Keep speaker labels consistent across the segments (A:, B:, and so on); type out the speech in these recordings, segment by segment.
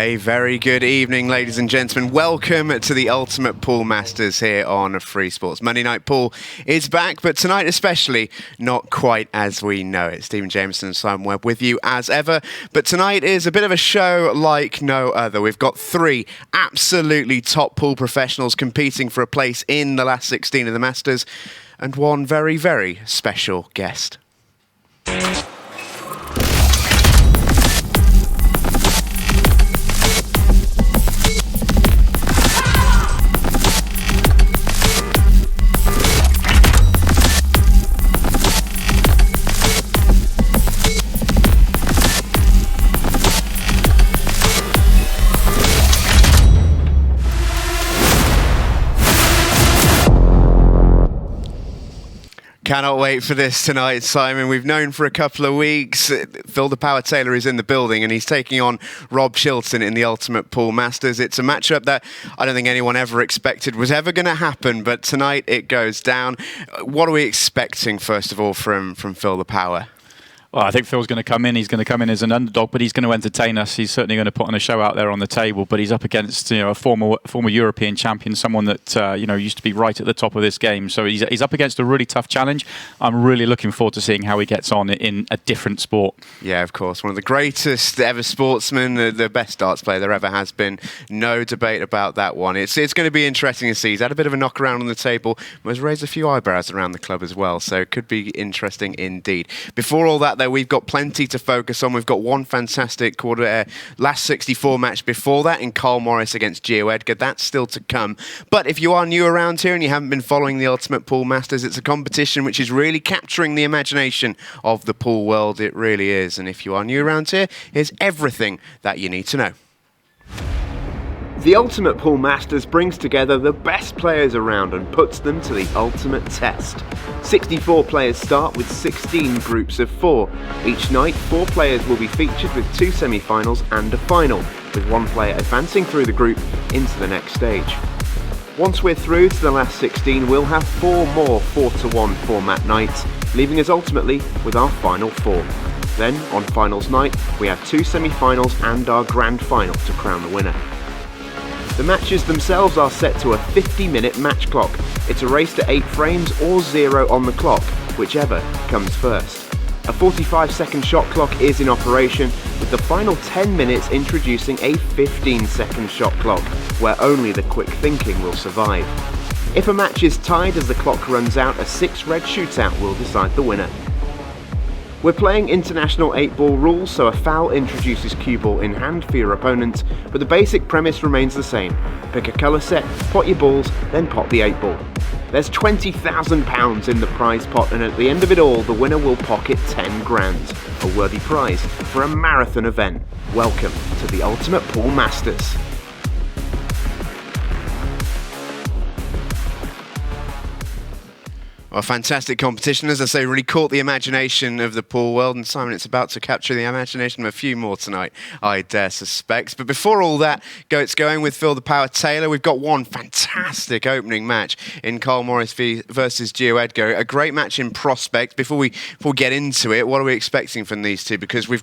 A: A very good evening, ladies and gentlemen. Welcome to the Ultimate Pool Masters here on Free Sports. Monday Night Pool is back, but tonight especially not quite as we know it. Stephen Jameson and Simon Webb with you as ever, but tonight is a bit of a show like no other. We've got three absolutely top pool professionals competing for a place in the last 16 of the Masters, and one very, very special guest. Cannot wait for this tonight, Simon. We've known for a couple of weeks. Phil the Power Taylor is in the building and he's taking on Rob Chilton in the Ultimate Pool Masters. It's a matchup that I don't think anyone ever expected was ever going to happen, but tonight it goes down. What are we expecting, first of all, from Phil the Power?
B: Well, I think Phil's going to come in. He's going to come in as an underdog, but he's going to entertain us. He's certainly going to put on a show out there on the table. But he's up against a former European champion, someone that used to be right at the top of this game. So he's up against a really tough challenge. I'm really looking forward to seeing how he gets on in a different sport. Yeah, of course, one of the greatest ever sportsmen, the best darts player there ever has been. No debate about that one. It's going to be interesting to see. He's had a bit of a knock around on the table, but has raised a few eyebrows around the club as well. So it could be interesting indeed. Before all that, we've got plenty to focus on. We've got one fantastic last 64 match before that in Carl Morris against Geo Edgar. That's still to come. But if you are new around here and you haven't been following the Ultimate Pool Masters, it's a competition which is really capturing the imagination of the pool world. It really is. And if you are new around here, here's everything that you need to know. The Ultimate Pool Masters brings together the best players around and puts them to the ultimate test. 64 players start with 16 groups of 4. Each night, 4 players will be featured with 2 semi-finals and a final, with 1 player advancing through the group into the next stage. Once we're through to the last 16, we'll have 4 more 4-to-1 format nights, leaving us ultimately with our final 4. Then, on finals night, we have 2 semi-finals and our grand final to crown the winner. The matches themselves are set to a 50-minute match clock. It's a race to 8 frames or 0 on the clock, whichever comes first. A 45-second shot clock is in operation, with the final 10 minutes introducing a 15-second shot clock, where only the quick thinking will survive. If a match is tied as the clock runs out, a 6-red shootout will decide the winner. We're playing international 8-ball rules, so a foul introduces cue ball in hand for your opponent, but the basic premise remains the same. Pick a colour set, pot your balls, then pot the 8-ball. There's £20,000 in the prize pot, and at the end of it all, the winner will pocket 10 grand, a worthy prize for a marathon event. Welcome to the Ultimate Pool Masters. Well, fantastic competition, as I say, really caught the imagination of the pool world, and Simon, it's about to capture the imagination of a few more tonight, I dare suspect. But before all that, it's going with Phil the Power Taylor. We've got one fantastic opening match in Carl Morris versus Geo Edgar, a great match in prospect. Before we get into it, what are we expecting from these two? Because we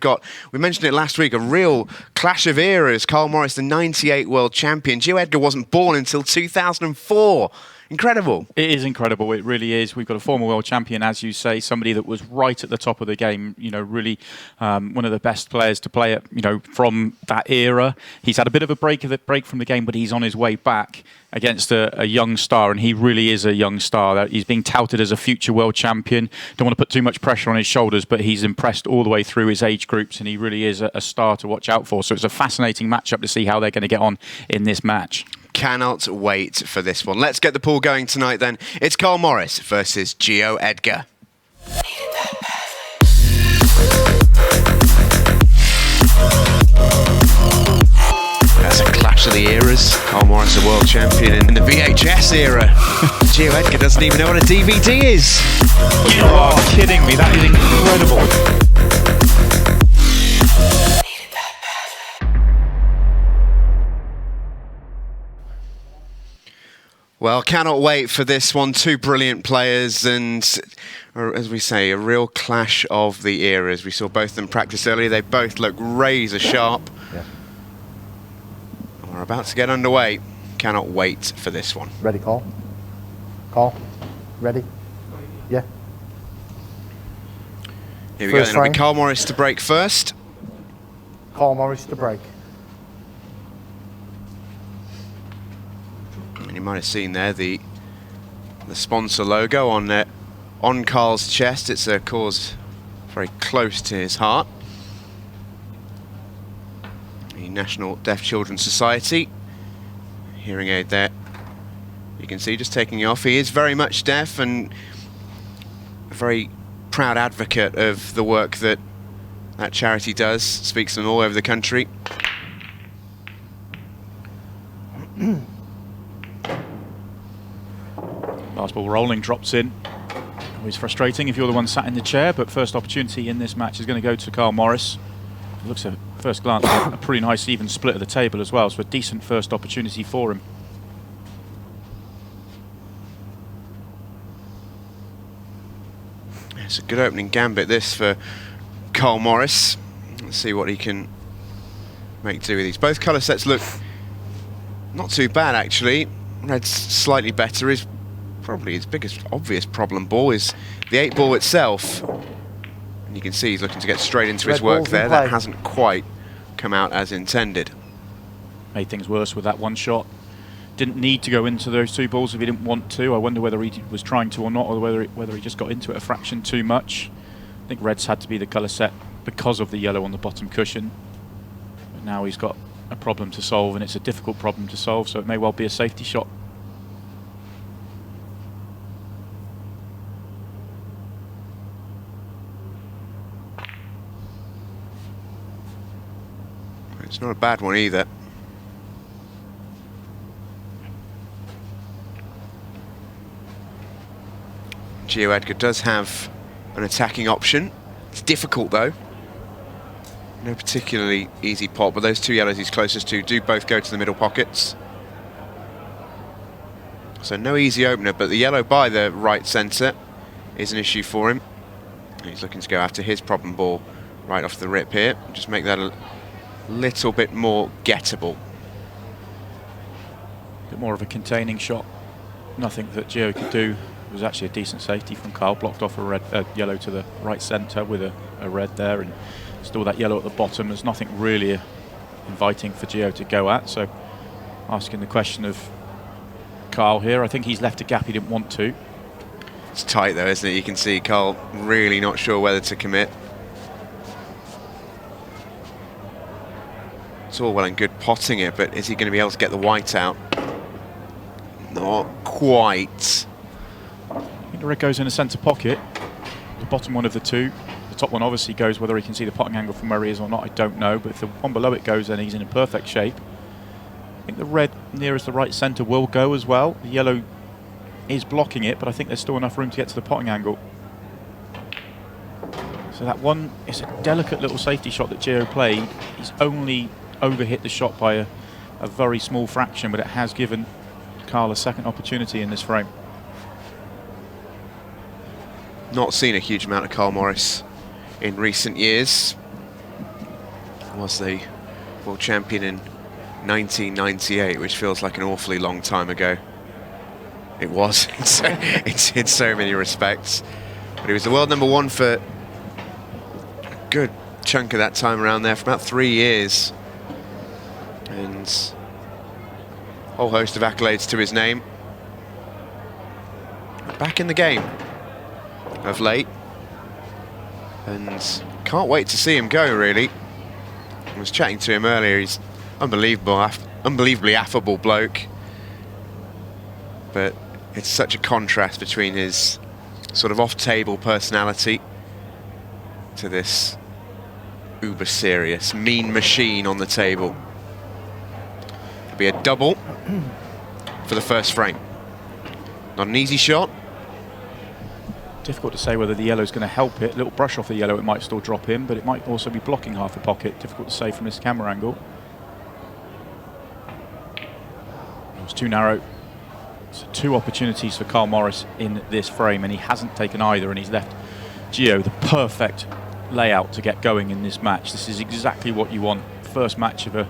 B: mentioned it last week, a real clash of eras. Carl Morris, the 98 world champion. Geo Edgar wasn't born until 2004. Incredible. It is incredible. It really is. We've got a former world champion, as you say, somebody that was right at the top of the game, really one of the best players to play at, from that era. He's had a bit of a break from the game, but he's on his way back against a young star, and he really is a young star. He's being touted as a future world champion. Don't want to put too much pressure on his shoulders, but he's impressed all the way through his age groups, and he really is a star to watch out for. So it's a fascinating matchup to see how they're going to get on in this match. Cannot wait for this one. Let's get the pool going tonight then. It's Carl Morris versus Geo Edgar. That's a clash of the eras. Carl Morris, a world champion in the VHS era. Geo Edgar doesn't even know what a DVD is. You are kidding me. That is incredible. Well, cannot wait for this one. 2 brilliant players and, as we say, a real clash of the eras. We saw both of them practice earlier. They both look razor sharp. Yeah.
A: are about to get underway. Cannot wait for this one.
C: Ready, call. Call. Ready. Yeah.
A: Here we go,
C: First
A: then it'll be
C: frame.
A: Carl Morris to break first.
C: Call Morris to break.
A: And you might have seen there the sponsor logo on Carl's chest. It's a cause very close to his heart. The National Deaf Children's Society. Hearing aid there. You can see just taking it off. He is very much deaf and a very proud advocate of the work that charity does. Speaks to them all over the country.
B: Last ball rolling, drops in. Always frustrating if you're the one sat in the chair, but first opportunity in this match is going to go to Carl Morris. It looks at first glance a pretty nice even split of the table as well, so a decent first opportunity for him.
A: It's a good opening gambit this for Carl Morris. Let's see what he can make do with these. Both colour sets look not too bad actually. Red's slightly better. Is probably his biggest obvious problem ball is the 8 ball itself. And you can see he's looking to get straight into his work there. That hasn't quite come out as intended.
B: Made things worse with that one shot. Didn't need to go into those 2 balls if he didn't want to. I wonder whether he was trying to or not, or whether he just got into it a fraction too much. I think red's had to be the colour set because of the yellow on the bottom cushion. But now he's got a problem to solve, and it's a difficult problem to solve, so it may well be a safety shot.
A: It's not a bad one either. Geo Edgar does have an attacking option. It's difficult though. No particularly easy pot, but those 2 yellows he's closest to do both go to the middle pockets. So no easy opener, but the yellow by the right centre is an issue for him. He's looking to go after his problem ball right off the rip here. Just make that a little bit more gettable.
B: A bit more of a containing shot. Nothing that Geo could do. It was actually a decent safety from Carl, blocked off a yellow to the right centre with a red there, and still that yellow at the bottom. There's nothing really inviting for Geo to go at, so asking the question of Carl here. I think he's left a gap he didn't want to.
A: It's tight though, isn't it? You can see Carl really not sure whether to commit. It's all well and good potting it, but is he going to be able to get the white out? Not quite.
B: I think the red goes in the centre pocket, the bottom one of the 2. The top one obviously goes. Whether he can see the potting angle from where he is or not, I don't know, but if the one below it goes, then he's in a perfect shape. I think the red nearest the right centre will go as well. The yellow is blocking it, but I think there's still enough room to get to the potting angle. So that one is a delicate little safety shot that Geo played. He's only overhit the shot by a very small fraction, but it has given Carl a second opportunity in this frame.
A: Not seen a huge amount of Carl Morris in recent years. Was the world champion in 1998, which feels like an awfully long time ago. It was in so many respects. But he was the world #1 for a good chunk of that time around there, for about 3 years. And a whole host of accolades to his name. Back in the game of late. And can't wait to see him go, really. I was chatting to him earlier. He's unbelievably affable bloke. But it's such a contrast between his sort of off-table personality to this uber serious, mean machine on the table. It'll be a double for the first frame. Not an easy shot.
B: Difficult to say whether the yellow's going to help it. A little brush off the yellow, it might still drop in, but it might also be blocking half a pocket. Difficult to say from this camera angle. It was too narrow. So 2 opportunities for Carl Morris in this frame, and he hasn't taken either, and he's left Geo the perfect layout to get going in this match. This is exactly what you want. First match of a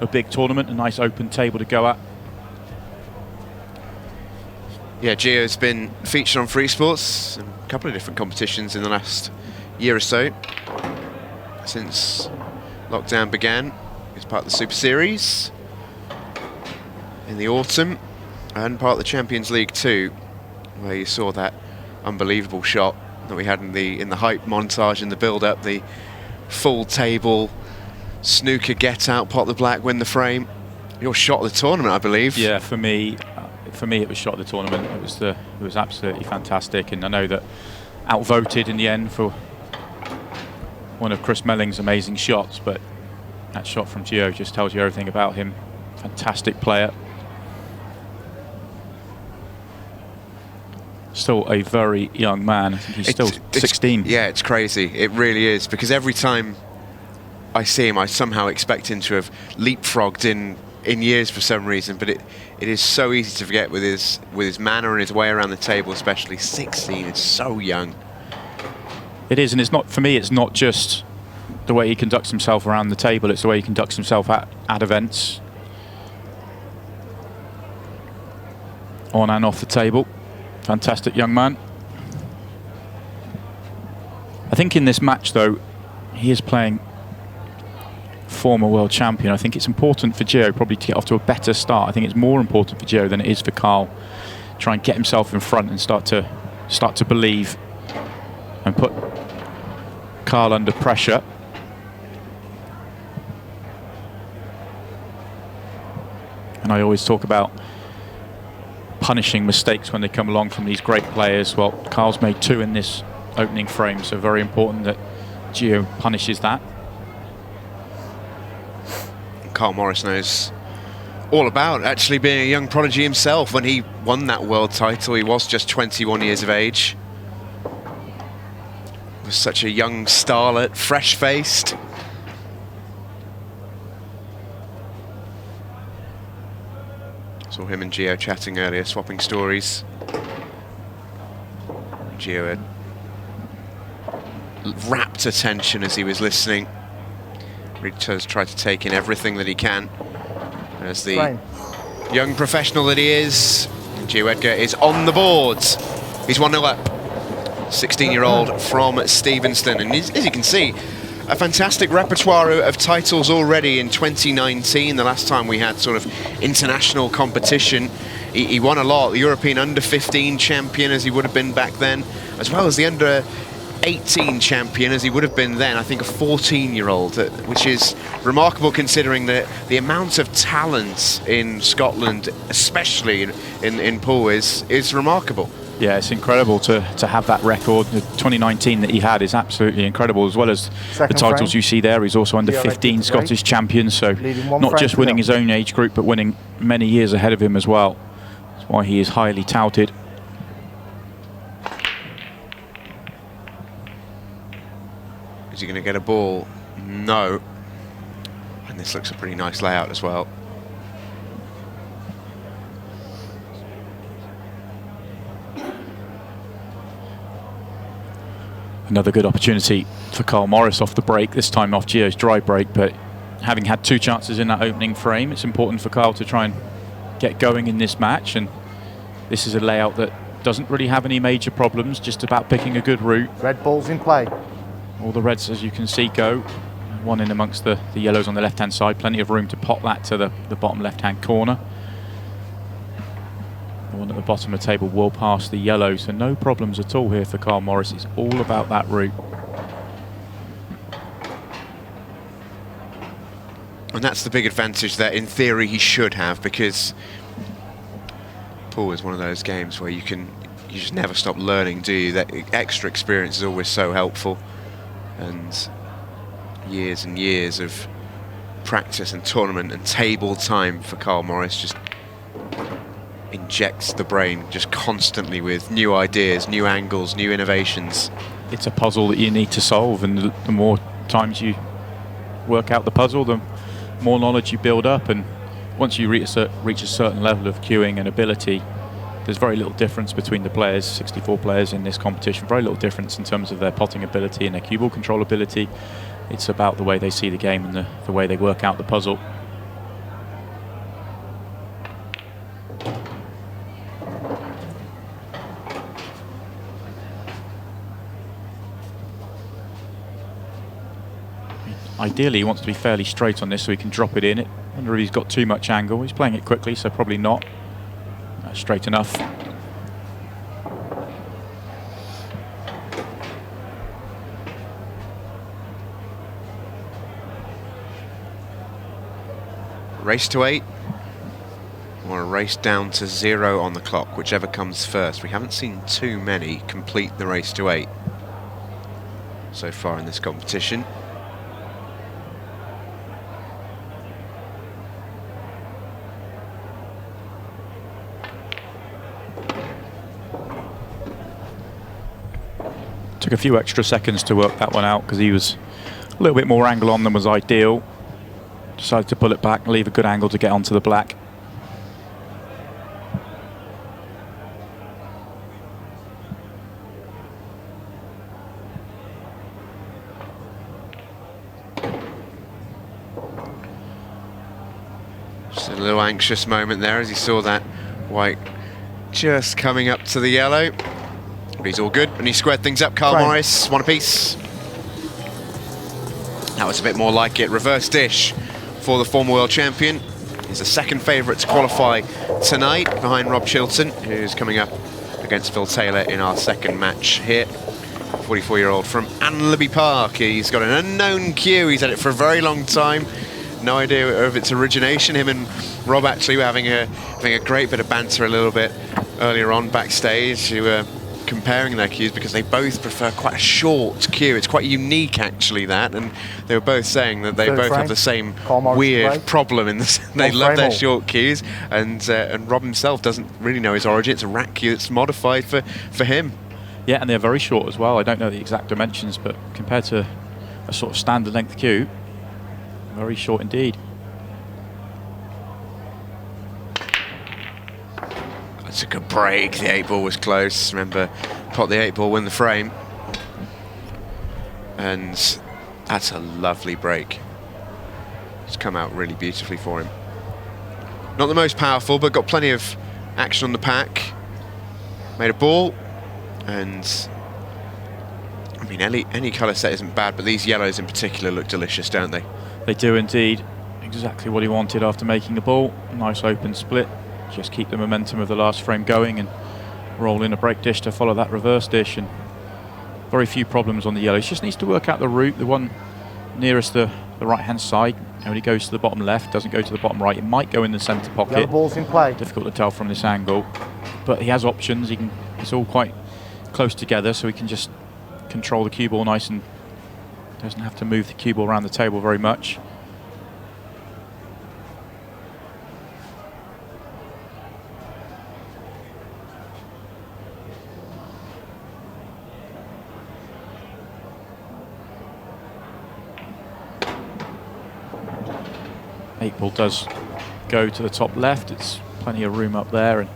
B: a big tournament, a nice open table to go at.
A: Yeah, Geo's been featured on Free Sports in a couple of different competitions in the last year or so. Since lockdown began, he's part of the Super Series in the autumn and part of the Champions League too, where you saw that unbelievable shot that we had in the hype montage in the build-up, the full table snooker get out, pot the black, win the frame. Your shot of the tournament, I believe.
B: Yeah, for me it was shot of the tournament. It was absolutely fantastic, and I know that outvoted in the end for one of Chris Melling's amazing shots, but that shot from Geo just tells you everything about him. Fantastic player. Still a very young man. I think he's still 16.
A: Yeah, it's crazy. It really is, because every time I see him, I somehow expect him to have leapfrogged in years for some reason, but it is so easy to forget with his manner and his way around the table, especially 16. It's so young.
B: It is, and it's not, for me, it's not just the way he conducts himself around the table, it's the way he conducts himself at events. On and off the table. Fantastic young man. I think in this match, though, he is playing former world champion. I think it's important for Geo probably to get off to a better start. I think it's more important for Geo than it is for Carl. Try and get himself in front and start to believe and put Carl under pressure. And I always talk about punishing mistakes when they come along from these great players. Well, Carl's made 2 in this opening frame, so very important that Geo punishes that.
A: Carl Morris knows all about actually being a young prodigy himself. When he won that world title, he was just 21 years of age. Was such a young starlet, fresh-faced. Saw him and Geo chatting earlier, swapping stories. Geo had rapt attention as he was listening. Really tried to take in everything that he can. As the young professional that he is, Geo Edgar is on the boards. He's 1-0 up. 16-year-old from Stevenston, and as you can see, a fantastic repertoire of titles already in 2019, the last time we had sort of international competition. He won a lot, the European under-15 champion as he would have been back then, as well as the under-18 champion as he would have been then. I think a 14-year-old, which is remarkable considering the amount of talent in Scotland, especially in pool, is remarkable.
B: Yeah, it's incredible to have that record. The 2019 that he had is absolutely incredible, as well as the titles you see there. He's also under 15 Scottish champion, so not just winning his own age group, but winning many years ahead of him as well. That's why he is highly touted.
A: Is he going to get a ball? No. And this looks a pretty nice layout as well.
B: Another good opportunity for Carl Morris off the break, this time off Geo's dry break, but having had 2 chances in that opening frame, it's important for Carl to try and get going in this match, and this is a layout that doesn't really have any major problems, just about picking a good route.
C: Red ball's in play.
B: All the reds, as you can see, go. One in amongst the yellows on the left-hand side, plenty of room to pop that to the bottom left-hand corner. The one at the bottom of the table will pass the yellow, so no problems at all here for Carl Morris. It's all about that route.
A: And that's the big advantage that in theory he should have, because pool is one of those games where you just never stop learning, do you? That extra experience is always so helpful, and years of practice and tournament and table time for Carl Morris just injects the brain just constantly with new ideas, new angles, new innovations.
B: It's a puzzle that you need to solve, and the more times you work out the puzzle, the more knowledge you build up, and once you reach a certain level of cueing and ability, there's very little difference between the players, 64 players in this competition, very little difference in terms of their potting ability and their cue ball control ability. It's about the way they see the game and the way they work out the puzzle. Ideally, he wants to be fairly straight on this so he can drop it in. I wonder if he's got too much angle. He's playing it quickly, so probably not. Straight enough.
A: Race to 8, or a race down to 0 on the clock, whichever comes first. We haven't seen too many complete the race to 8 so far in this competition.
B: Took a few extra seconds to work that one out because he was a little bit more angle on than was ideal. Decided to pull it back and leave a good angle to get onto the black.
A: Just a little anxious moment there as he saw that white just coming up to the yellow. But he's all good, and he squared things up. Carl Morris, one apiece. That was a bit more like it. Reverse dish for the former world champion. He's the second favourite to qualify tonight, behind Rob Chilton, who's coming up against Phil Taylor in our second match here. 44-year-old from Anlaby Park. He's got an unknown cue. He's had it for a very long time. No idea of its origination. Him and Rob actually were having a great bit of banter a little bit earlier on backstage. We were comparing their cues because they both prefer quite a short cue. It's quite unique, actually, that, and they were both saying that they both have the same weird problem in this. They love their short cues, and Rob himself doesn't really know his origin. It's a rack cue that's modified for him.
B: Yeah, and they're very short as well. I don't know the exact dimensions, but compared to a sort of standard length cue, very short indeed.
A: That's a good break. The 8-ball was close. Remember, pot the 8-ball, win the frame. And that's a lovely break. It's come out really beautifully for him. Not the most powerful, but got plenty of action on the pack. Made a ball. And I mean, any colour set isn't bad, but these yellows in particular look delicious, don't they?
B: They do indeed. Exactly what he wanted after making a ball. Nice open split. Just keep the momentum of the last frame going and roll in a break dish to follow that reverse dish. And very few problems on the yellows. Just needs to work out the route. The one nearest the right-hand side only goes to the bottom left, doesn't go to the bottom right. It might go in the centre pocket.
C: The ball's in play.
B: Difficult to tell from this angle, but he has options. He can. It's all quite close together, so he can just control the cue ball nice and doesn't have to move the cue ball around the table very much. Eight ball does go to the top left. It's plenty of room up there, and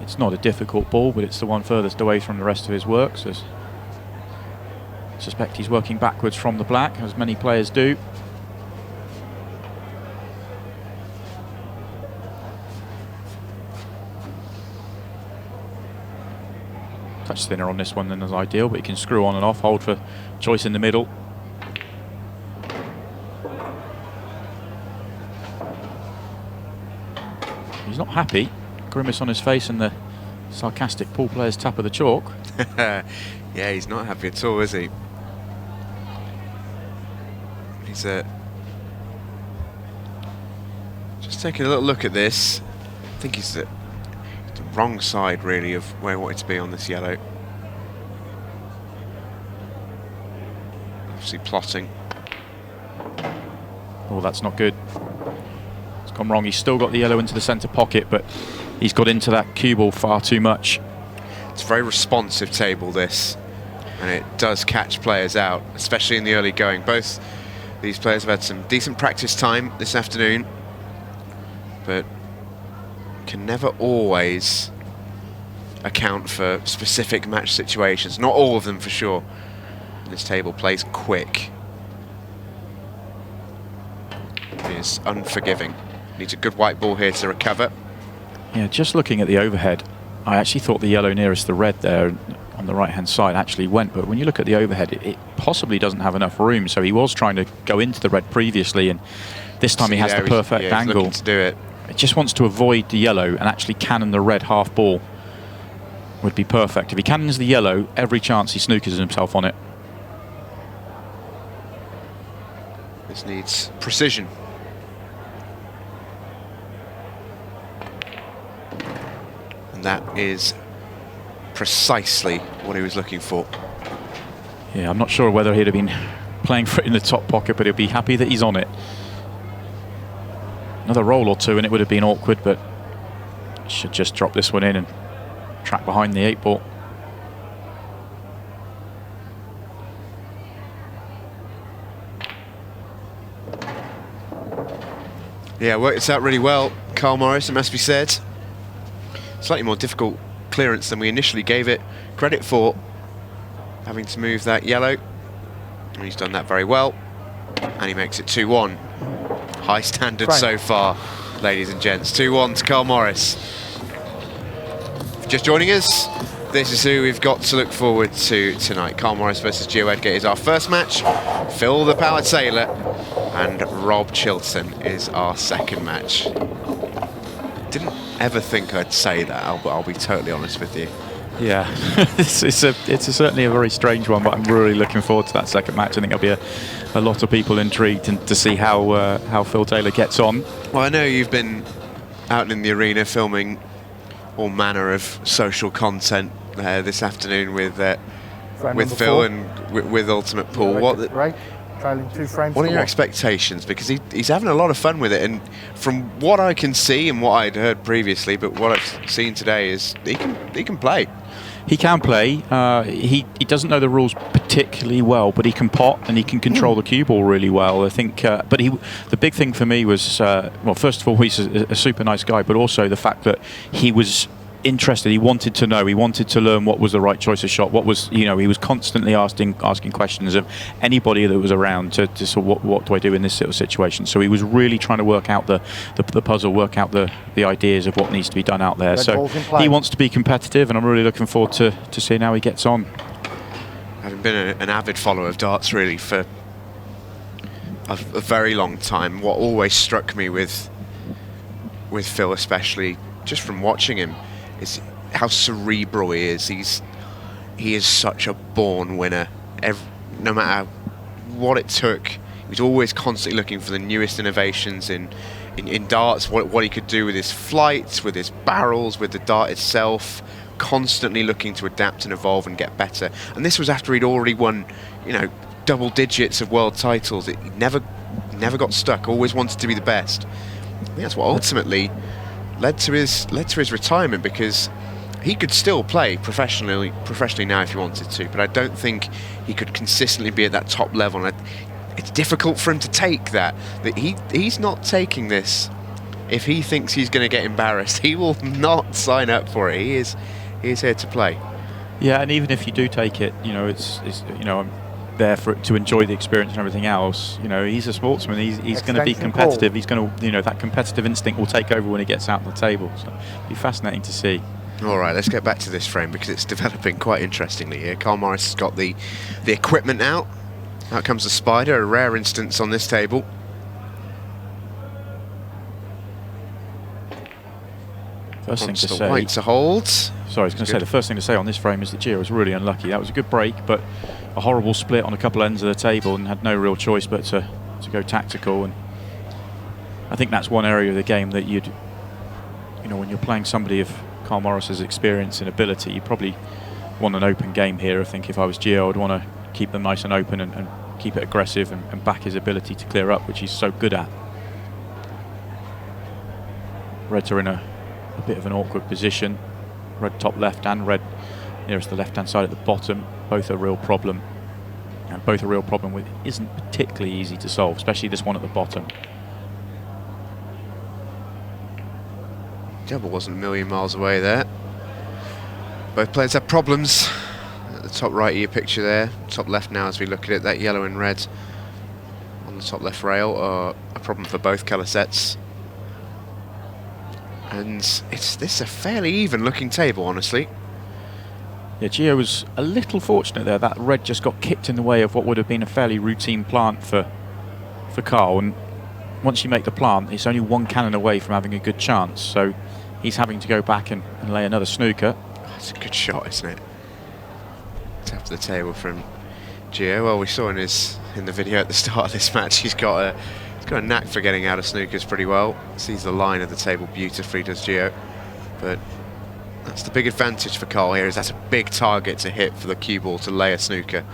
B: it's not a difficult ball, but it's the one furthest away from the rest of his work. So I suspect he's working backwards from the black, as many players do. Touch thinner on this one than is ideal, but he can screw on and off, hold for choice in the middle. He's not happy. Grimace on his face and the sarcastic pool player's tap of the chalk.
A: Yeah, he's not happy at all, is he? He's just taking a little look at this. I think he's the wrong side, really, of where he wanted to be on this yellow. Obviously plotting.
B: Oh, that's not good. It's gone wrong. He's still got the yellow into the centre pocket, but he's got into that cue ball far too much.
A: It's a very responsive table, this, and it does catch players out, especially in the early going. Both these players have had some decent practice time this afternoon, but can never always account for specific match situations. Not all of them, for sure. This table plays quick. It is unforgiving. Needs a good white ball here to recover.
B: Yeah, just looking at the overhead, I actually thought the yellow nearest the red there on the right-hand side actually went, but when you look at the overhead, it possibly doesn't have enough room. So he was trying to go into the red previously, and this time he has the perfect angle.
A: He's looking to do it.
B: It just wants to avoid the yellow and actually cannon the red half ball. Would be perfect. If he cannons the yellow, every chance he snookers himself on it.
A: This needs precision. And that is precisely what he was looking for.
B: Yeah, I'm not sure whether he'd have been playing for it in the top pocket, but he'll be happy that he's on it. Another roll or two and it would have been awkward, but should just drop this one in and track behind the 8-ball.
A: Yeah, worked out really well, Carl Morris, it must be said. Slightly more difficult clearance than we initially gave it credit for, having to move that yellow. And he's done that very well, and he makes it 2-1. High standard so far, ladies and gents. 2-1 to Carl Morris. Just joining us, this is who we've got to look forward to tonight. Carl Morris versus Geo Edgar is our first match. Phil the Power Taylor and Rob Chilton is our second match. Didn't ever think I'd say that, I'll be totally honest with you.
B: Yeah, it's certainly a very strange one, but I'm really looking forward to that second match. I think there'll be a lot of people intrigued to see how Phil Taylor gets on.
A: Well, I know you've been out in the arena filming all manner of social content this afternoon with Phil and with Ultimate Pool.
C: Trailing 2 frames.
A: What are your expectations? Because he's having a lot of fun with it, and from what I can see and what I'd heard previously, but what I've seen today is he can play.
B: He can play. He doesn't know the rules particularly well, but he can pot and he can control the cue ball really well. I think. But the big thing for me was, well, first of all, he's a super nice guy, but also the fact that he was interested. He wanted to know. He wanted to learn what was the right choice of shot. What was, he was constantly asking questions of anybody that was around to sort of what do I do in this sort of situation. So he was really trying to work out the puzzle, work out the ideas of what needs to be done out there. So he wants to be competitive, and I'm really looking forward to seeing how he gets on.
A: Having been an avid follower of darts really for a very long time, what always struck me with Phil, especially just from watching him, is how cerebral he is. He is such a born winner. No matter what it took, he was always constantly looking for the newest innovations in darts, what he could do with his flights, with his barrels, with the dart itself, constantly looking to adapt and evolve and get better. And this was after he'd already won, double digits of world titles. He never got stuck, always wanted to be the best. I think that's what ultimately led to his retirement, because he could still play professionally now if he wanted to, but I don't think he could consistently be at that top level. And it's difficult for him to take that he's not taking this. If he thinks he's going to get embarrassed, he will not sign up for it. He is here to play.
B: Yeah, and even if you do take it, it's I'm there for it to enjoy the experience and everything else. He's a sportsman. He's going to be competitive. He's going to, that competitive instinct will take over when he gets out on the table. So it'll be fascinating to see.
A: All right, let's get back to this frame because it's developing quite interestingly here. Carl Morris has got the equipment out. Out comes the spider, a rare instance on this table.
B: First thing to say.
A: White to hold.
B: Sorry, I was going to say the first thing to say on this frame is that Geo was really unlucky. That was a good break, but a horrible split on a couple ends of the table, and had no real choice but to go tactical. And I think that's one area of the game that when you're playing somebody of Carl Morris's experience and ability, you probably want an open game here. I think if I was Geo, I'd want to keep them nice and open and keep it aggressive and back his ability to clear up, which he's so good at. Reds are in a bit of an awkward position. Red top left and red nearest the left hand side at the bottom. Both a real problem. And both a real problem with isn't particularly easy to solve, especially this one at the bottom.
A: Double wasn't a million miles away there. Both players have problems. At the top right of your picture there, top left now as we look at it, that yellow and red on the top left rail are a problem for both colour sets. And this is a fairly even looking table, honestly.
B: Yeah, Geo was a little fortunate there. That red just got kicked in the way of what would have been a fairly routine plant for Carl. And once you make the plant, it's only one cannon away from having a good chance. So he's having to go back and lay another snooker.
A: That's a good shot, isn't it? Top of the table from Geo. Well, we saw in the video at the start of this match, he's got a knack for getting out of snookers pretty well. Sees the line of the table beautifully, does Geo. But that's the big advantage for Carl here, is that's a big target to hit for the cue ball to lay a snooker.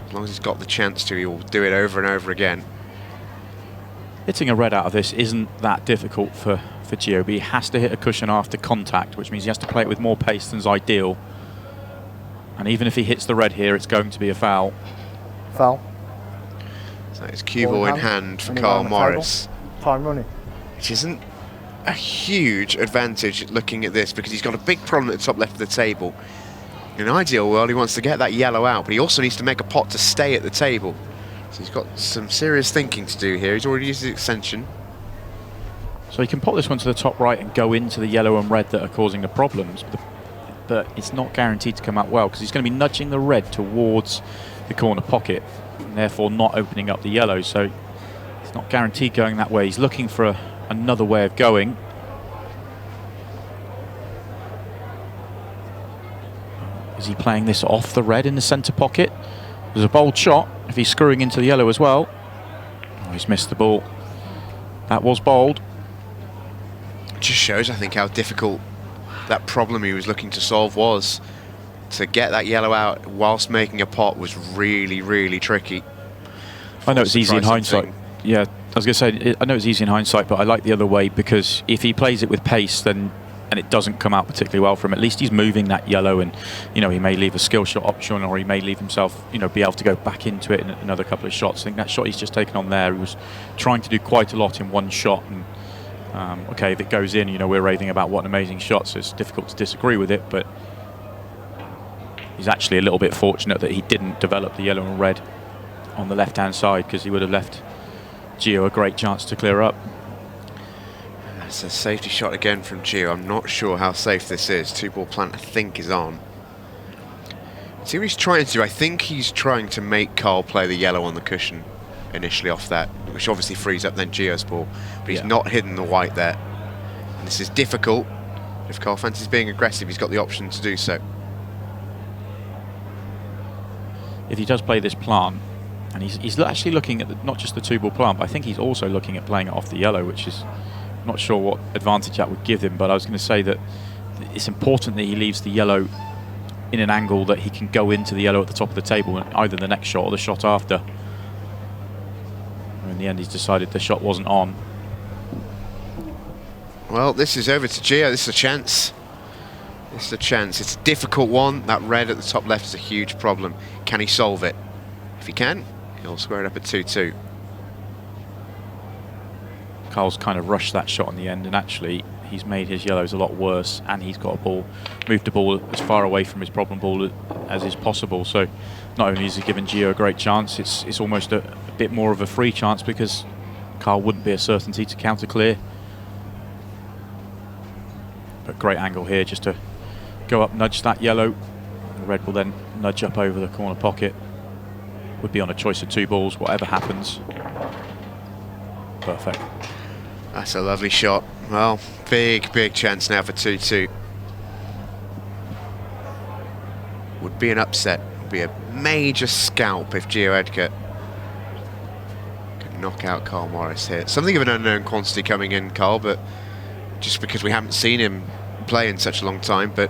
A: As long as he's got the chance to, he will do it over and over again.
B: Hitting a red out of this isn't that difficult for Geo, but he has to hit a cushion after contact, which means he has to play it with more pace than's ideal. And even if he hits the red here, it's going to be a foul.
C: Foul.
A: So it's cue ball in hand for Carl Morris.
C: Time running.
A: Which isn't a huge advantage looking at this, because he's got a big problem at the top left of the table. In an ideal world, he wants to get that yellow out, but he also needs to make a pot to stay at the table. So he's got some serious thinking to do here. He's already used his extension.
B: So he can pop this one to the top right and go into the yellow and red that are causing the problems, but it's not guaranteed to come out well, because he's going to be nudging the red towards the corner pocket, and therefore not opening up the yellow. So it's not guaranteed going that way. He's looking for another way of going. Is he playing this off the red in the centre pocket? There's a bold shot if he's screwing into the yellow as well. Oh, he's missed the ball. That was bold.
A: It just shows, I think, how difficult that problem he was looking to solve was. To get that yellow out whilst making a pot was really, really tricky.
B: I know it's easy in hindsight. Yeah, I was going to say, I know it's easy in hindsight, but I like the other way, because if he plays it with pace, then and it doesn't come out particularly well for him, at least he's moving that yellow, and he may leave a skill shot option, or he may leave himself be able to go back into it in another couple of shots. I think that shot he's just taken on there, he was trying to do quite a lot in one shot, and okay, if it goes in, we're raving about what an amazing shot, so it's difficult to disagree with it, but he's actually a little bit fortunate that he didn't develop the yellow and red on the left hand side, because he would have left Geo a great chance to clear up.
A: That's a safety shot again from Geo. I'm not sure how safe this is. Two ball plant, I think, is on. See what he's trying to do. I think he's trying to make Carl play the yellow on the cushion initially off that, which obviously frees up then Geo's ball. But he's not hidden the white there. And this is difficult. If Carl fancies being aggressive, he's got the option to do so.
B: If he does play this plant, and he's actually looking at not just the two ball plant, but I think he's also looking at playing it off the yellow, which is not sure what advantage that would give him, but I was going to say that it's important that he leaves the yellow in an angle that he can go into the yellow at the top of the table, either the next shot or the shot after. In the end, he's decided the shot wasn't on.
A: Well, this is over to Geo. This is a chance. This is a chance. It's a difficult one. That red at the top left is a huge problem. Can he solve it? If he can, he'll square it up at 2-2.
B: Carl's kind of rushed that shot in the end, and actually he's made his yellows a lot worse, and he's got moved the ball as far away from his problem ball as is possible. So not only is he giving Geo a great chance, it's almost a bit more of a free chance, because Carl wouldn't be a certainty to counter clear. But great angle here just to go up, nudge that yellow. The red will then nudge up over the corner pocket. Would be on a choice of two balls, whatever happens. Perfect.
A: That's a lovely shot. Well, big chance now for 2-2. Would be an upset. Would be a major scalp if Geo Edgar could knock out Carl Morris here. Something of an unknown quantity coming in, Carl, but just because we haven't seen him play in such a long time. But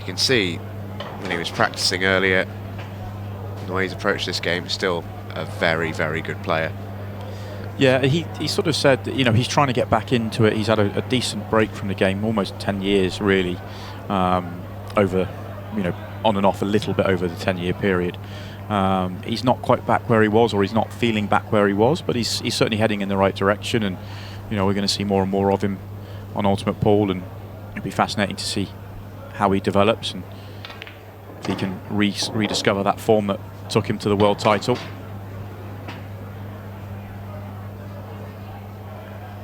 A: you can see when he was practicing earlier, the way he's approached this game, still a very good player.
B: Yeah, he sort of said that, he's trying to get back into it. He's had a decent break from the game, almost 10 years really, over, on and off a little bit over the 10-year period. He's not quite back where he was, or he's not feeling back where he was, but he's certainly heading in the right direction, and we're going to see more and more of him on Ultimate Pool, and it'll be fascinating to see how he develops and if he can rediscover that form that took him to the world title.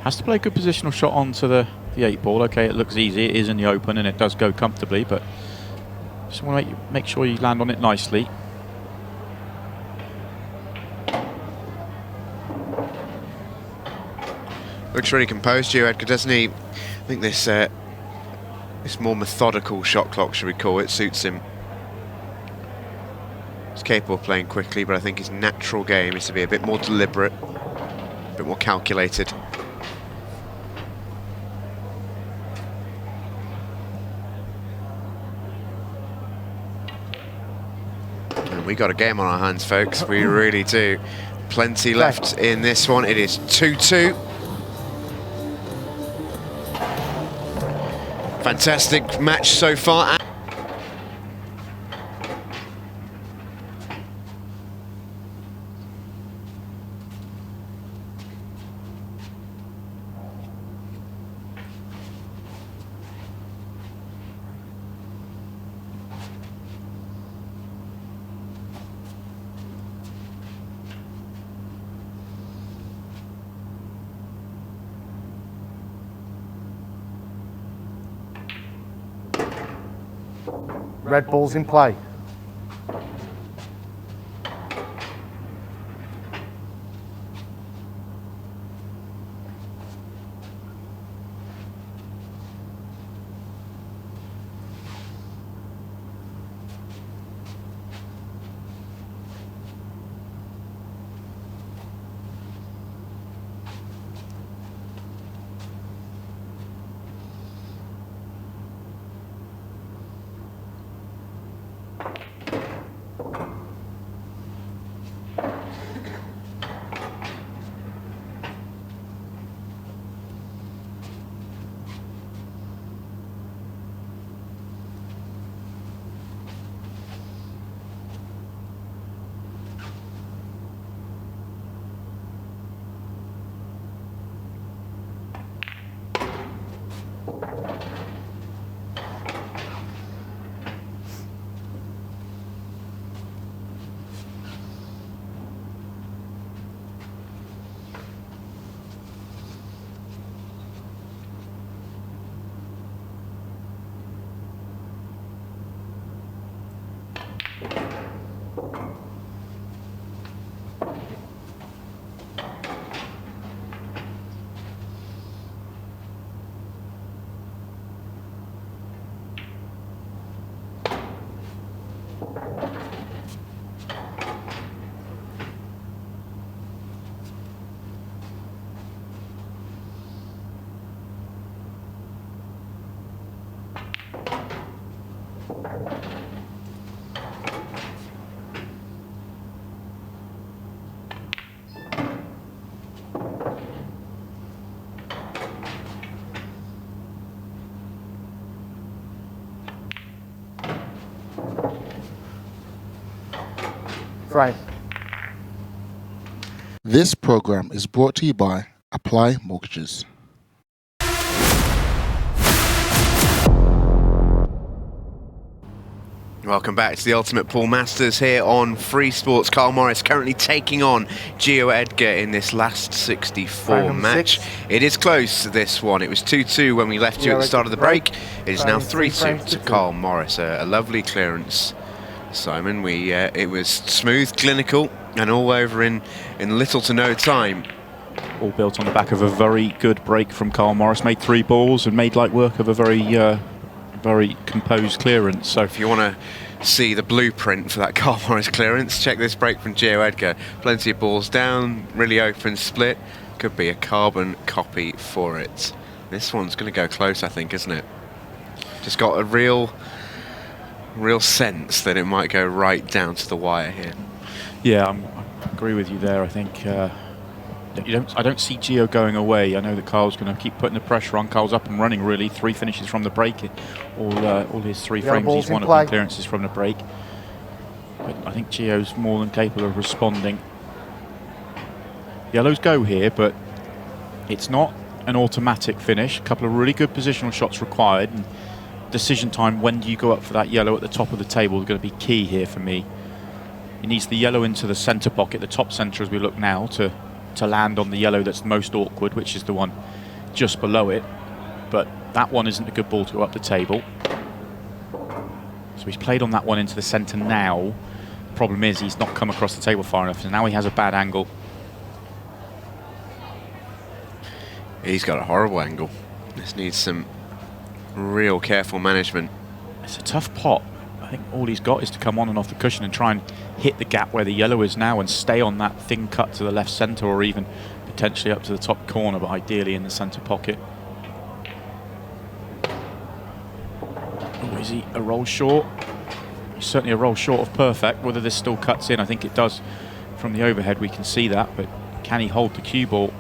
B: Has to play a good positional shot onto the the 8 ball. Okay, it looks easy. It is in the open and it does go comfortably, but just want to make sure you land on it nicely.
A: Looks really composed, Geo Edgar, doesn't he? I think this this more methodical shot clock, should we call it, suits him. He's capable of playing quickly, but I think his natural game is to be a bit more deliberate, a bit more calculated. And we got a game on our hands, folks. We really do. Plenty left in this one. It is 2-2. Fantastic match so far.
C: Red ball's in play. Frame.
D: This program is brought to you by Apply Mortgages.
A: Welcome back to the Ultimate Pool Masters here on Free Sports. Carl Morris currently taking on Geo Edgar in this last 64 match. It is close, this one. It was 2-2 when we left you at the start of the break. It is now 3-2 to Carl Morris. A lovely clearance, Simon. It was smooth, clinical, and all over in little to no time.
B: All built on the back of a very good break from Carl Morris. Made 3 balls and made light work of a very composed clearance. So
A: if you want to see the blueprint for that Carl Morris clearance, check this break from Geo Edgar. Plenty of balls down, really open split. Could be a carbon copy for it. This one's going to go close, I think, isn't it? Just got a real sense that it might go right down to the wire here.
B: Yeah, I agree with you there. I think I don't see Geo going away. I know that Carl's going to keep putting the pressure on. Carl's up and running, really. 3 finishes from the break. All his 3 frames, he's won at clearances from the break. But I think Geo's more than capable of responding. Yellows go here, but it's not an automatic finish. A couple of really good positional shots required. And decision time, when do you go up for that yellow at the top of the table, is going to be key here for me. He needs the yellow into the centre pocket, the top centre as we look now, to land on the yellow that's most awkward, which is the one just below it. but that one isn't a good ball to go up the table. So he's played on that one into the centre now. Problem is he's not come across the table far enough, and now he has a bad angle.
A: He's got a horrible angle. This needs some real careful management.
B: It's a tough pot. I think all he's got is to come on and off the cushion and try and hit the gap where the yellow is now and stay on that thin cut to the left centre, or even potentially up to the top corner, but ideally in the centre pocket. Oh, is he a roll short? He's certainly a roll short of perfect. Whether this still cuts in, I think it does. From the overhead we can see that, but can he hold the cue ball?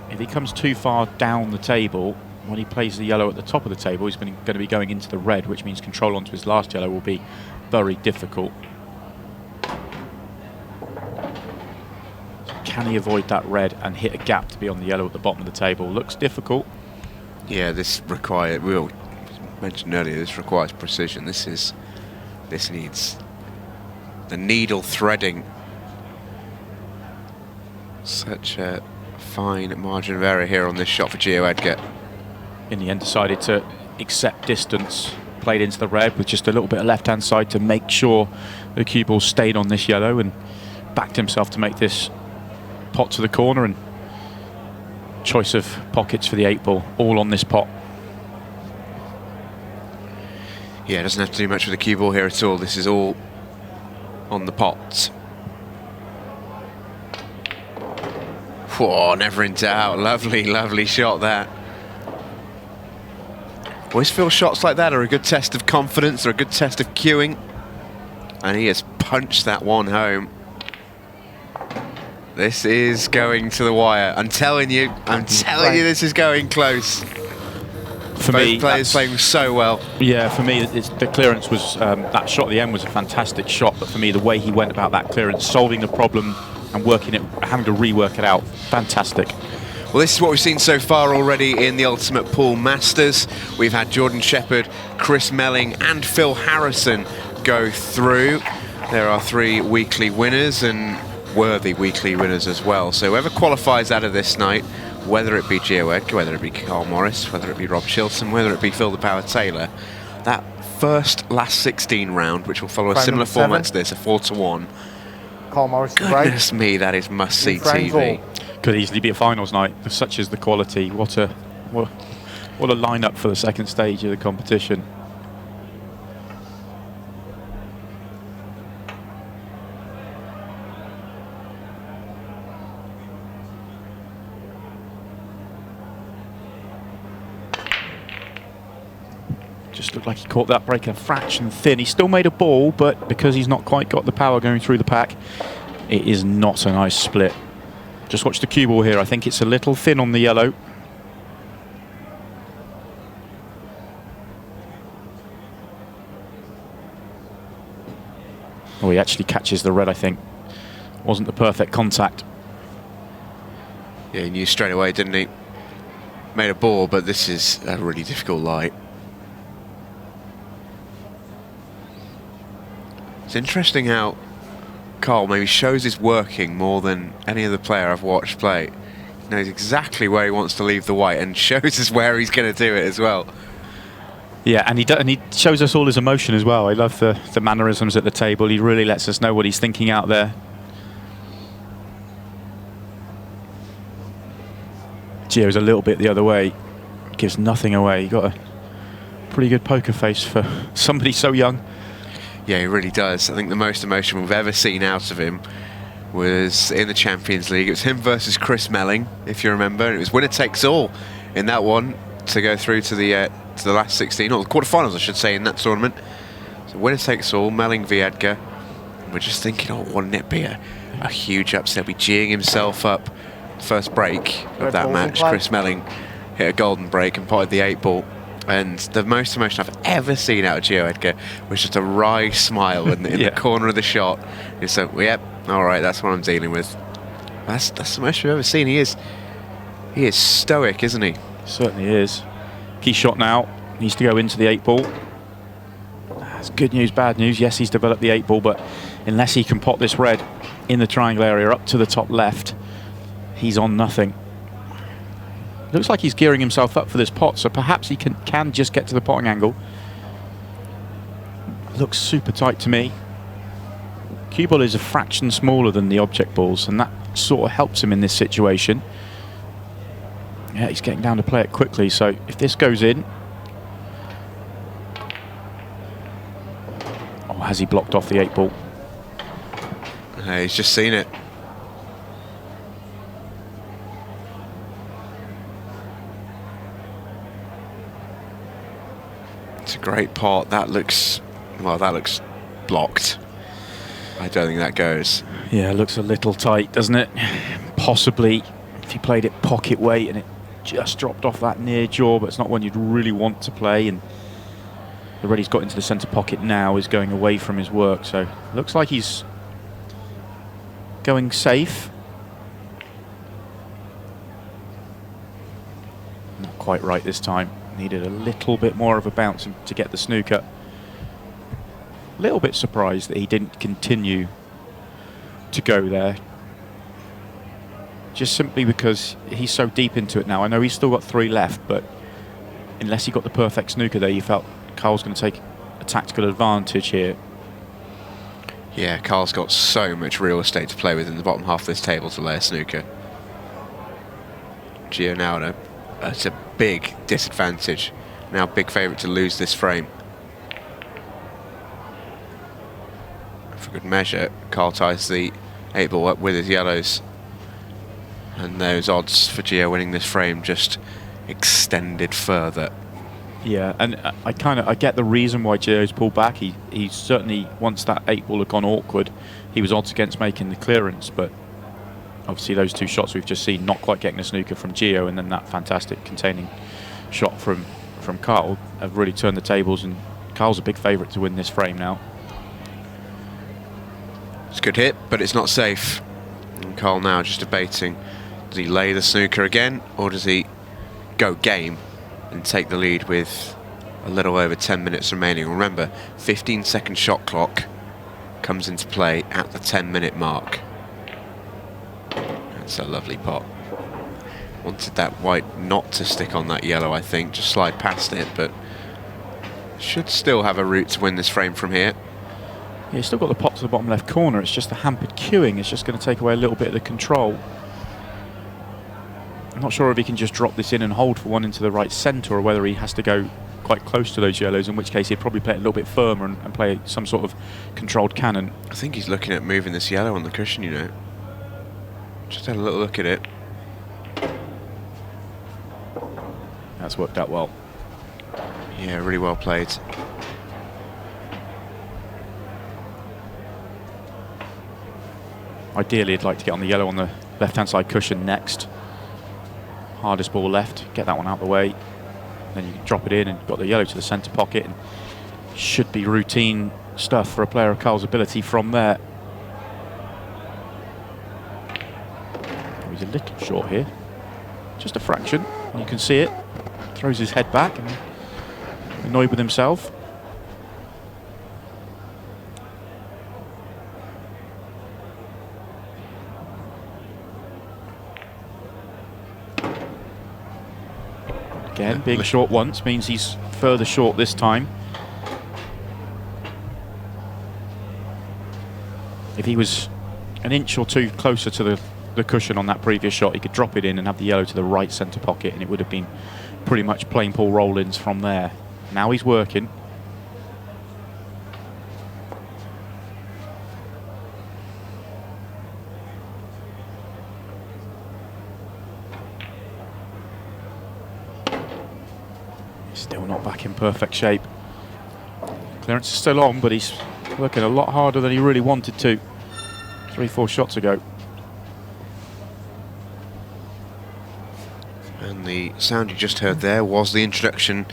B: If he comes too far down the table, when he plays the yellow at the top of the table, he's going to be going into the red, which means control onto his last yellow will be very difficult. So can he avoid that red and hit a gap to be on the yellow at the bottom of the table? Looks difficult.
A: Yeah, this requires, we mentioned earlier, this requires precision. This needs the needle threading. Such a fine margin of error here on this shot for Geo Edgar.
B: In the end, decided to accept distance, played into the red with just a little bit of left-hand side to make sure the cue ball stayed on this yellow, and backed himself to make this pot to the corner, and choice of pockets for the 8-ball, all on this pot.
A: Yeah, doesn't have to do much with the cue ball here at all. This is all on the pots. Whoa, never in doubt. Lovely, lovely shot there. Always feel shots like that are a good test of confidence or a good test of cueing. And he has punched that one home. This is going to the wire. I'm telling you this is going close.
B: For
A: Both
B: me,
A: players playing so well.
B: Yeah, for me, the clearance was, that shot at the end was a fantastic shot, but for me, the way he went about that clearance, solving the problem and working it, having to rework it out, fantastic.
A: Well, this is what we've seen so far already in the Ultimate Pool Masters. We've had Jordan Shepherd, Chris Melling and Phil Harrison go through. There are 3 weekly winners and worthy weekly winners as well. So whoever qualifies out of this night, whether it be Geo Edgar, whether it be Carl Morris, whether it be Rob Chilton, whether it be Phil the Power Taylor, that first last 16 round, which will follow a similar format to this, a 4-to-1.
C: Carl Morris.
A: Goodness me, that is must-see TV.
B: Could easily be a finals night. Such is the quality. What a lineup for the second stage of the competition. Just looked like he caught that break a fraction thin. He still made a ball, but because he's not quite got the power going through the pack, it is not a nice split. Just watch the cue ball here. I think it's a little thin on the yellow. Oh, he actually catches the red, I think. Wasn't the perfect contact.
A: Yeah, he knew straight away, didn't he? Made a ball, but this is a really difficult lie. It's interesting how Carl maybe shows his working more than any other player I've watched play. He knows exactly where he wants to leave the white and shows us where he's going to do it as well.
B: Yeah, and he shows us all his emotion as well. I love the mannerisms at the table. He really lets us know what he's thinking out there. Geo's a little bit the other way. Gives nothing away. He got a pretty good poker face for somebody so young.
A: Yeah, he really does. I think the most emotion we've ever seen out of him was in the Champions League. It was him versus Chris Melling, if you remember. It was winner takes all in that one to go through to the last 16, or the quarterfinals, I should say, in that tournament. So winner takes all, Melling v Edgar. And we're just thinking, oh, wouldn't it be a huge upset? Be geeing himself up. First break of that match, Chris Melling hit a golden break and potted the 8-ball. And the most emotion I've ever seen out of Geo Edgar was just a wry smile in the corner of the shot. He said, well, yep, all right, that's what I'm dealing with. That's the most we've ever seen. He is stoic, isn't he?
B: Certainly is. Key shot now. Needs to go into the 8-ball. That's good news, bad news. Yes, he's developed the 8-ball, but unless he can pot this red in the triangle area up to the top left, he's on nothing. Looks like he's gearing himself up for this pot, so perhaps he can just get to the potting angle. Looks super tight to me. Cue ball is a fraction smaller than the object balls, and that sort of helps him in this situation. Yeah, he's getting down to play it quickly, so if this goes in... Oh, has he blocked off the 8 ball?
A: He's just seen it. It's a great pot. That looks, well, that looks blocked. I don't think that goes.
B: Yeah, looks a little tight, doesn't it? Possibly if he played it pocket weight and it just dropped off that near jaw, but it's not one you'd really want to play. And the red he's got into the centre pocket now is going away from his work, so looks like he's going safe. Not quite right this time. Needed a little bit more of a bounce to get the snooker. A little bit surprised that he didn't continue to go there. Just simply because he's so deep into it now. I know he's still got 3 left, but unless he got the perfect snooker there, you felt Carl's going to take a tactical advantage here.
A: Yeah, Carl's got so much real estate to play with in the bottom half of this table to lay a snooker. Geo now at a big disadvantage. Now big favourite to lose this frame. For good measure, Carl ties the 8 ball up with his yellows. And those odds for Geo winning this frame just extended further.
B: Yeah, and I get the reason why Geo's pulled back. He certainly, once that 8 ball had gone awkward, he was odds against making the clearance, but obviously those 2 shots we've just seen, not quite getting a snooker from Geo, and then that fantastic containing shot from Carl, have really turned the tables, and Carl's a big favourite to win this frame now.
A: It's a good hit, but it's not safe. And Carl now just debating, does he lay the snooker again, or does he go game and take the lead with a little over 10 minutes remaining? Remember, 15-second shot clock comes into play at the 10-minute mark. That's a lovely pot. Wanted that white not to stick on that yellow, I think, just slide past it, but should still have a route to win this frame from here.
B: Yeah, he's still got the pot to the bottom left corner. It's just the hampered queuing. It's just going to take away a little bit of the control. I'm not sure if he can just drop this in and hold for one into the right centre, or whether he has to go quite close to those yellows, in which case he'd probably play it a little bit firmer and play some sort of controlled cannon.
A: I think he's looking at moving this yellow on the cushion, you know. Just had a little look at it.
B: That's worked out well.
A: Yeah, really well played.
B: Ideally, I'd like to get on the yellow on the left-hand side cushion next. Hardest ball left, get that one out of the way. Then you can drop it in and you've got the yellow to the centre pocket. And should be routine stuff for a player of Carl's ability from there. Oh, he's a little short here. Just a fraction. You can see it. Throws his head back and annoyed with himself. Again, being short once means he's further short this time. If he was an inch or 2 closer to the cushion on that previous shot, he could drop it in and have the yellow to the right centre pocket, and it would have been pretty much plain Paul roll-ins from there. Now he's working. Still not back in perfect shape. Clearance is still on, but he's working a lot harder than he really wanted to 3-4 shots ago.
A: And the sound you just heard there was the introduction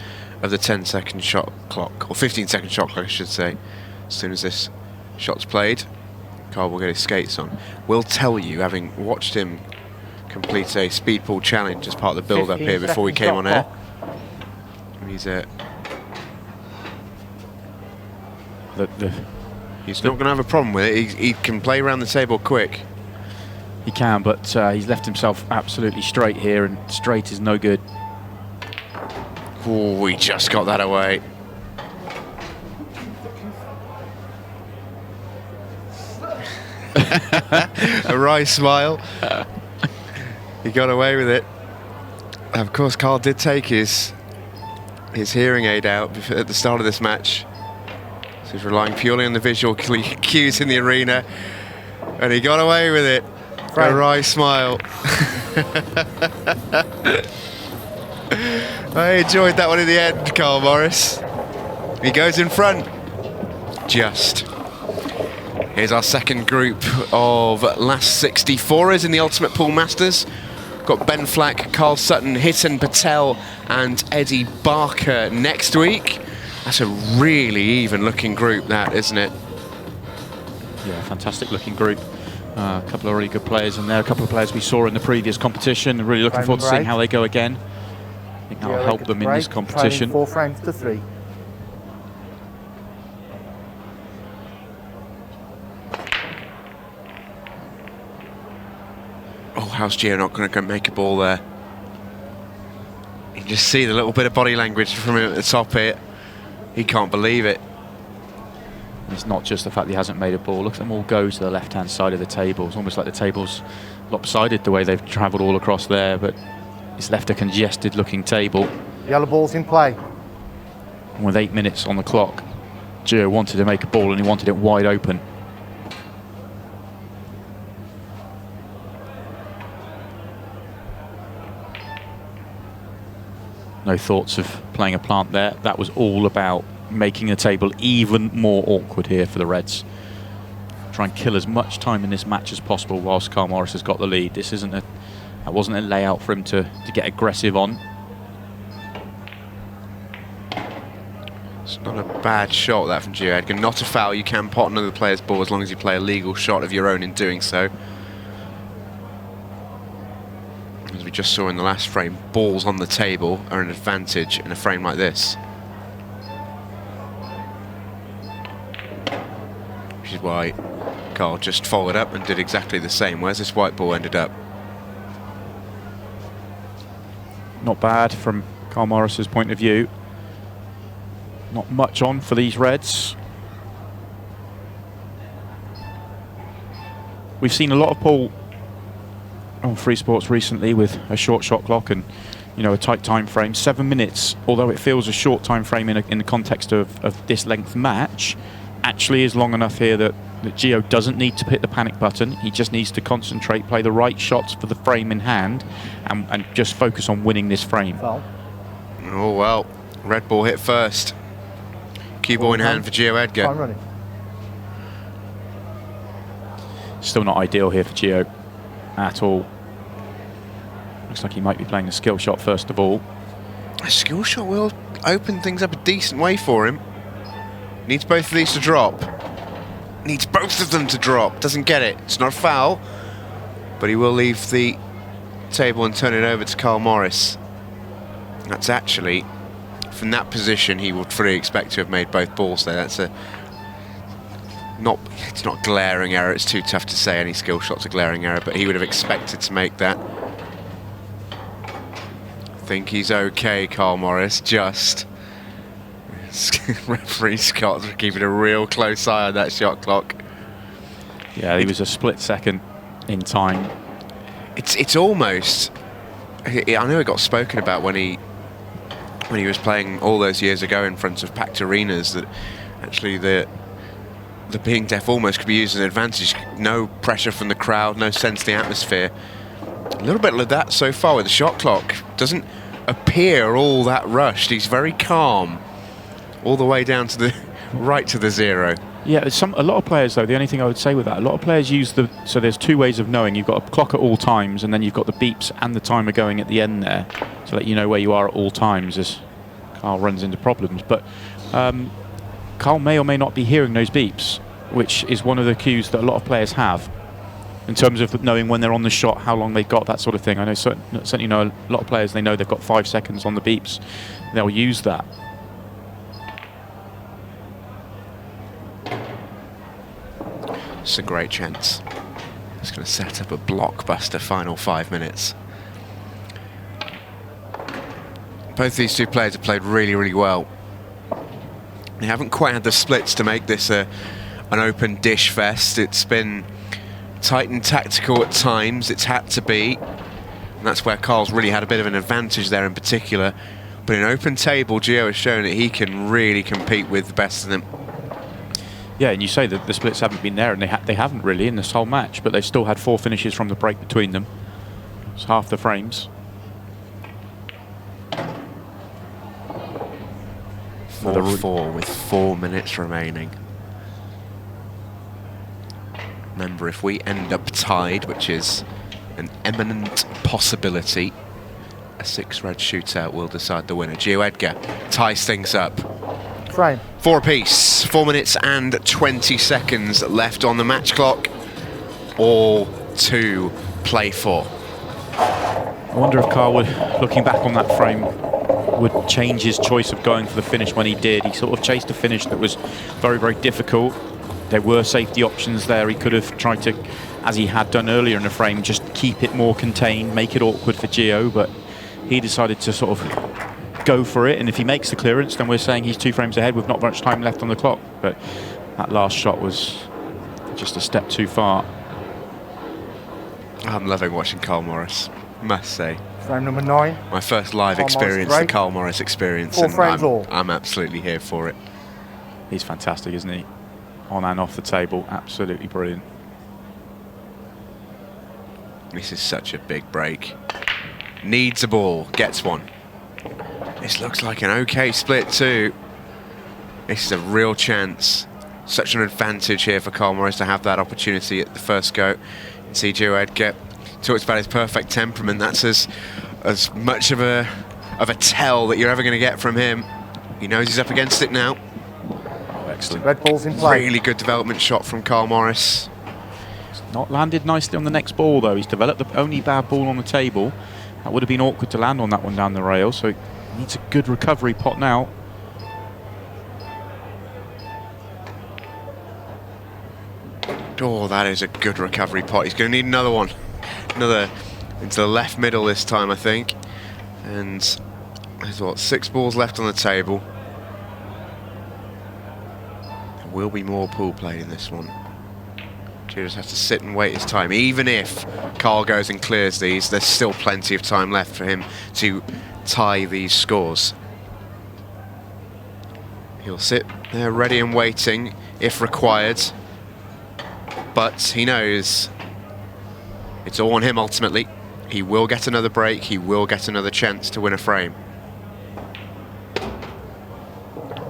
A: of the 10-second shot clock, or 15-second shot clock, I should say. As soon as this shot's played, Carl will get his skates on. We'll tell you, having watched him complete a speed pool challenge as part of the build-up here before we came on air. He's he's not going to have a problem with it. He can play around the table quick.
B: He can, but he's left himself absolutely straight here, and straight is no good.
A: Oh, we just got that away. A wry smile. He got away with it. Of course, Carl did take his hearing aid out at the start of this match. So he's relying purely on the visual cues in the arena. And he got away with it. A wry smile. I enjoyed that one in the end, Carl Morris. He goes in front. Just. Here's our second group of last 64ers in the Ultimate Pool Masters. Got Ben Flack, Carl Sutton, Hitan Patel and Eddie Barker next week. That's a really even looking group, that, isn't it?
B: Yeah, fantastic looking group. A couple of really good players in there, a couple of players we saw in the previous competition. Really looking forward to seeing how they go again. I think that'll help them in this competition.
C: 4 frames to 3.
A: Oh, how's Geo not going to go make a ball there? You can just see the little bit of body language from him at the top here. He can't believe it.
B: It's not just the fact that he hasn't made a ball. Look at them all go to the left-hand side of the table. It's almost like the table's lopsided the way they've travelled all across there, but it's left a congested-looking table.
C: Yellow ball's in play.
B: And with 8 minutes on the clock, Geo wanted to make a ball and he wanted it wide open. No thoughts of playing a plant there. That was all about making the table even more awkward here for the Reds. Try and kill as much time in this match as possible whilst Carl Morris has got the lead. This isn't that wasn't a layout for him to get aggressive on.
A: It's not a bad shot, that, from Geo Edgar. Not a foul. You can pot another player's ball as long as you play a legal shot of your own in doing so. As we just saw in the last frame, balls on the table are an advantage in a frame like this. Which is why Carl just followed up and did exactly the same. Where's this white ball ended up?
B: Not bad from Carl Morris's point of view. Not much on for these Reds. We've seen a lot of pool on Free Sports recently with a short shot clock and, you know, a tight time frame. 7 minutes, although it feels a short time frame in the context of this length match, actually is long enough here that Geo doesn't need to hit the panic button. He just needs to concentrate, play the right shots for the frame in hand, and just focus on winning this frame.
C: Foul.
A: Oh, well, red ball hit first. Cue ball in hand for Geo Edgar.
C: Time running.
B: Still not ideal here for Geo at all. Looks like he might be playing a skill shot first of all.
A: A skill shot will open things up a decent way for him. Needs both of these to drop. Needs both of them to drop. Doesn't get it. It's not a foul, but he will leave the table and turn it over to Carl Morris. That's actually, from that position, he would fully expect to have made both balls there. That's it's not glaring error. It's too tough to say any skill shot's a glaring error, but he would have expected to make that. I think he's okay, Carl Morris, just. Referee Scott's keeping a real close eye on that shot clock.
B: Yeah, he was a split second in time.
A: It's almost. I know it got spoken about when he was playing all those years ago in front of packed arenas, that actually the being deaf almost could be used as an advantage. No pressure from the crowd, no sense of the atmosphere. A little bit of that so far with the shot clock. Doesn't appear all that rushed. He's very calm. All the way down to the right to the zero.
B: Yeah, a lot of players though, the only thing I would say with that, a lot of players use so there's two ways of knowing. You've got a clock at all times, and then you've got the beeps and the timer going at the end there, so that you know where you are at all times as Carl runs into problems. But Carl may or may not be hearing those beeps, which is one of the cues that a lot of players have in terms of knowing when they're on the shot, how long they've got, that sort of thing. I know certainly know a lot of players, they know they've got 5 seconds on the beeps. They'll use that.
A: It's a great chance. It's going to set up a blockbuster final 5 minutes. Both these two players have played really, really well. They haven't quite had the splits to make this an open dish fest. It's been tight and tactical at times. It's had to be. And that's where Carl's really had a bit of an advantage there in particular. But in open table, Geo has shown that he can really compete with the best of them.
B: Yeah, and you say that the splits haven't been there, and they haven't really in this whole match, but they've still had 4 finishes from the break between them. It's half the frames.
A: 4-4 with 4 minutes remaining. Remember, if we end up tied, which is an eminent possibility, a 6-red shootout will decide the winner. Geo Edgar ties things up.
C: Frame.
A: 4 apiece, 4 minutes and 20 seconds left on the match clock. All to play for.
B: I wonder if Carl would, looking back on that frame, would change his choice of going for the finish when he did. He sort of chased a finish that was very, very difficult. There were safety options there. He could have tried to, as he had done earlier in the frame, just keep it more contained, make it awkward for Geo, but he decided to sort of go for it, and if he makes the clearance, then we're saying he's 2 frames ahead with not much time left on the clock. But that last shot was just a step too far.
A: I'm loving watching Carl Morris, must say.
C: Frame number 9.
A: My first live
C: Carl
A: experience,
C: Morris
A: the Carl Morris experience,
C: 4
A: and
C: frames all.
A: I'm absolutely here for it.
B: He's fantastic, isn't he? On and off the table, absolutely brilliant.
A: This is such a big break. Needs a ball, gets one. This looks like an okay split too. This is a real chance. Such an advantage here for Carl Morris to have that opportunity at the first go. You can see Geo Edgar talks about his perfect temperament. That's as much of a tell that you're ever going to get from him. He knows he's up against it now.
B: Oh, excellent.
C: Red ball's in play.
A: Really good development shot from Carl Morris.
B: Not landed nicely on the next ball though. He's developed the only bad ball on the table. That would have been awkward to land on that one down the rail, so he needs a good recovery pot now.
A: Oh, that is a good recovery pot. He's going to need another one. Another into the left middle this time, I think. And there's what, 6 balls left on the table. There will be more pool played in this one. Geo just has to sit and wait his time. Even if Carl goes and clears these, there's still plenty of time left for him to tie these scores. He'll sit there ready and waiting if required. But he knows it's all on him ultimately. He will get another break, he will get another chance to win a frame.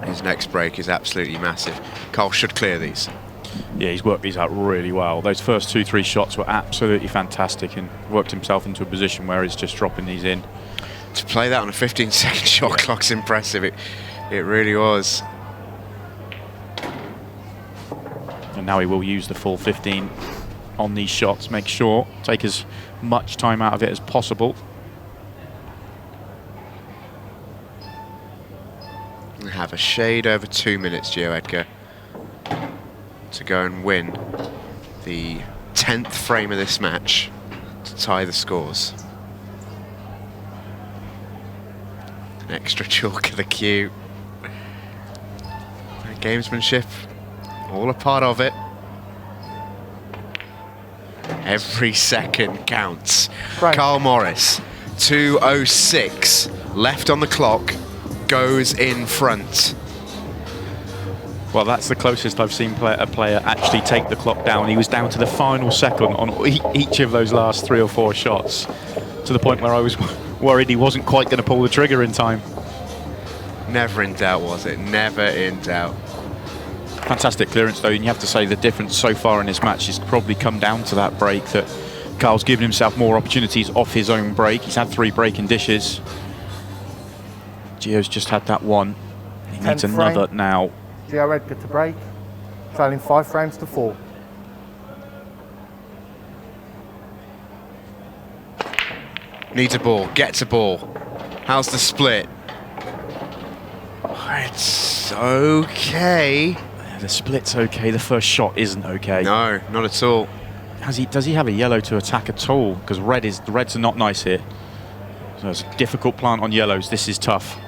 A: His next break is absolutely massive. Carl should clear these.
B: Yeah, he's worked these out really well. Those first 2-3 shots were absolutely fantastic and worked himself into a position where he's just dropping these in.
A: To play that on a 15-second shot clock's impressive. It really was.
B: And now he will use the full 15 on these shots, make sure, take as much time out of it as possible.
A: We have a shade over 2 minutes, Geo Edgar, to go and win the 10th frame of this match to tie the scores. An extra chalk of the cue. Gamesmanship, all a part of it. Every second counts.
C: Right.
A: Carl Morris, 2:06 left on the clock, goes in front.
B: Well, that's the closest I've seen a player actually take the clock down. He was down to the final second on each of those last 3 or 4 shots, to the point where I was worried he wasn't quite going to pull the trigger in time.
A: Never in doubt, was it? Never in doubt.
B: Fantastic clearance though, and you have to say the difference so far in this match has probably come down to that break, that Carl's given himself more opportunities off his own break. He's had 3 breaking dishes. Geo's just had that one. He needs another now.
C: Geo Edgar to break, trailing 5 frames to 4.
A: Needs a ball, gets a ball. How's the split? It's okay.
B: The split's okay, the first shot isn't okay.
A: No, not at all.
B: does he have a yellow to attack at all? Because the reds are not nice here. So it's a difficult plant on yellows. This is tough.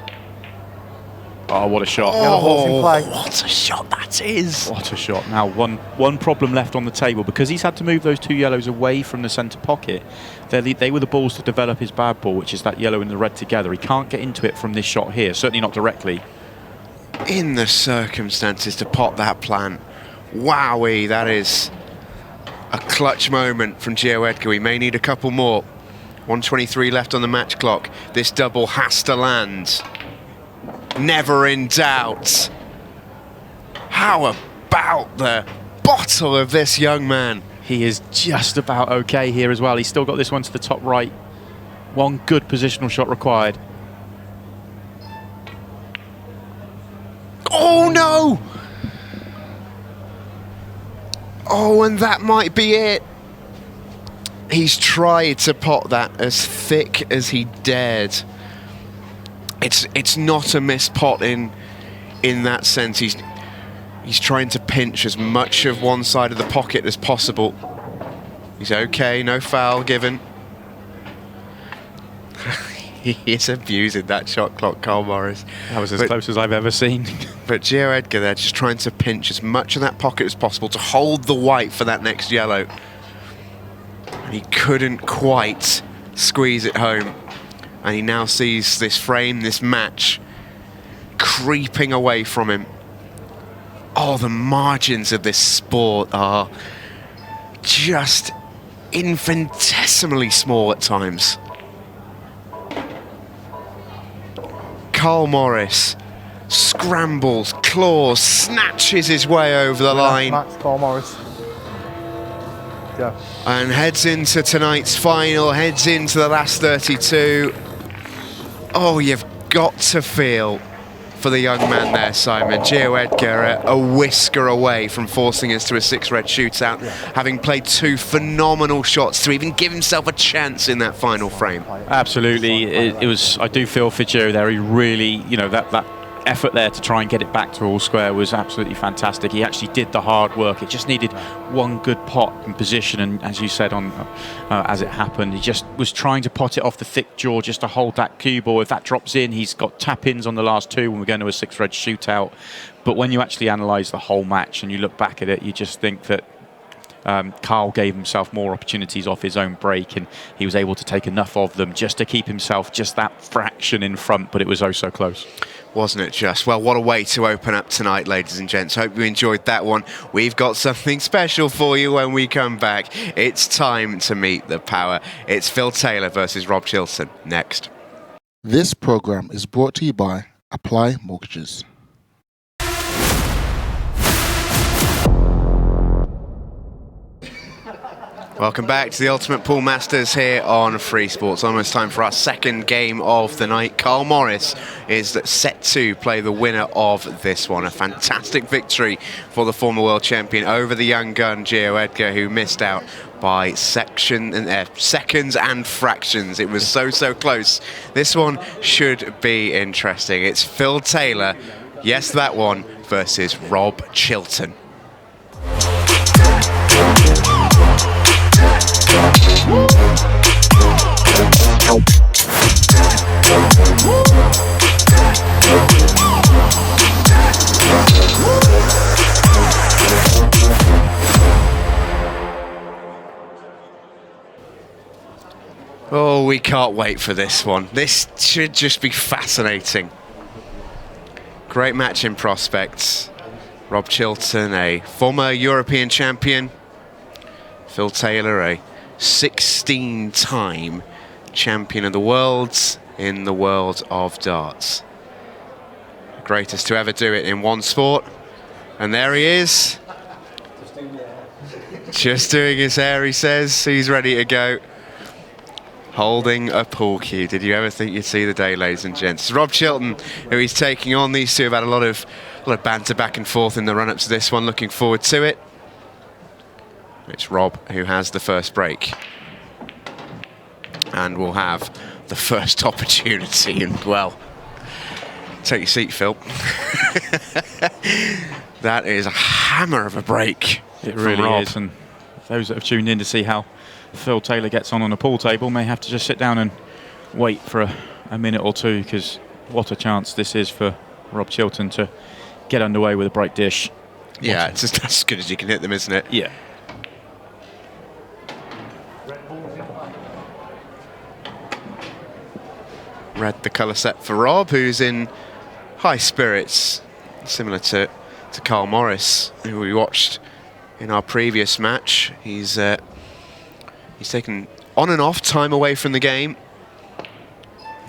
B: Oh, what a shot.
C: Yellow ball's in play.
A: What a shot that is.
B: What a shot. Now, one problem left on the table. Because he's had to move those 2 yellows away from the centre pocket, they were the balls to develop his bad ball, which is that yellow and the red together. He can't get into it from this shot here, certainly not directly.
A: In the circumstances to pot that plant. Wowee, that is a clutch moment from Geo Edgar. We may need a couple more. 1:23 left on the match clock. This double has to land. Never in doubt. How about the bottle of this young man?
B: He is just about okay here as well. He's still got this one to the top right. One good positional shot required.
A: Oh no! Oh, and that might be it. He's tried to pot that as thick as he dared. It's not a missed pot in that sense. He's trying to pinch as much of one side of the pocket as possible. He's okay, no foul given. He is abusing that shot clock, Carl Morris.
B: That was as close as I've ever seen.
A: But Geo Edgar there just trying to pinch as much of that pocket as possible to hold the white for that next yellow. And he couldn't quite squeeze it home. And he now sees this frame, this match, creeping away from him. Oh, the margins of this sport are just infinitesimally small at times. Carl Morris scrambles, claws, snatches his way over the line.
C: Match, Carl Morris. Yeah.
A: And heads into tonight's final, heads into the last 32. Oh, you've got to feel for the young man there, Simon. Geo Edgar, a whisker away from forcing us to a 6-red shootout, having played 2 phenomenal shots to even give himself a chance in that final frame.
B: Absolutely. It was. I do feel for Geo there. He really, that effort there to try and get it back to all square was absolutely fantastic. He actually did the hard work. It just needed one good pot in position, and as you said, as it happened, he just was trying to pot it off the thick jaw just to hold that cue ball. If that drops in, he's got tap-ins on the last 2 when we're going to a 6-red shootout. But when you actually analyse the whole match and you look back at it, you just think that Carl gave himself more opportunities off his own break, and he was able to take enough of them just to keep himself just that fraction in front, but it was oh so close.
A: Wasn't it just? Well, what a way to open up tonight, ladies and gents. Hope you enjoyed that one. We've got something special for you when we come back. It's time to meet the power. It's Phil Taylor versus Rob Chilton next.
D: This program is brought to you by Apply Mortgages.
A: Welcome back to the Ultimate Pool Masters here on Free Sports. Almost time for our second game of the night. Carl Morris is set to play the winner of this one. A fantastic victory for the former world champion over the young gun Geo Edgar, who missed out by seconds and fractions. It was so close. This one should be interesting. It's Phil Taylor, yes, that one, versus Rob Chilton. Oh, we can't wait for this one. This should just be fascinating. Great match in prospects. Rob Chilton, a former European champion. Phil Taylor, a 16-time champion of the world in the world of darts. Greatest to ever do it in one sport. And there he is. Just doing his hair, he says. He's ready to go. Holding a pool cue. Did you ever think you'd see the day, ladies and gents? It's Rob Chilton, who he's taking on. These two have had a lot of banter back and forth in the run-up to this one. Looking forward to it. It's Rob who has the first break. And will have the first opportunity. And, well, take your seat, Phil. That is a hammer of a break.
B: It really is. And those that have tuned in to see how Phil Taylor gets on a pool table may have to just sit down and wait for a minute or two, because what a chance this is for Rob Chilton to get underway with a break dish.
A: Yeah, it's just as good as you can hit them, isn't it?
B: Yeah.
A: Red the colour set for Rob, who's in high spirits, similar to Carl Morris, who we watched in our previous match. He's taken on and off time away from the game.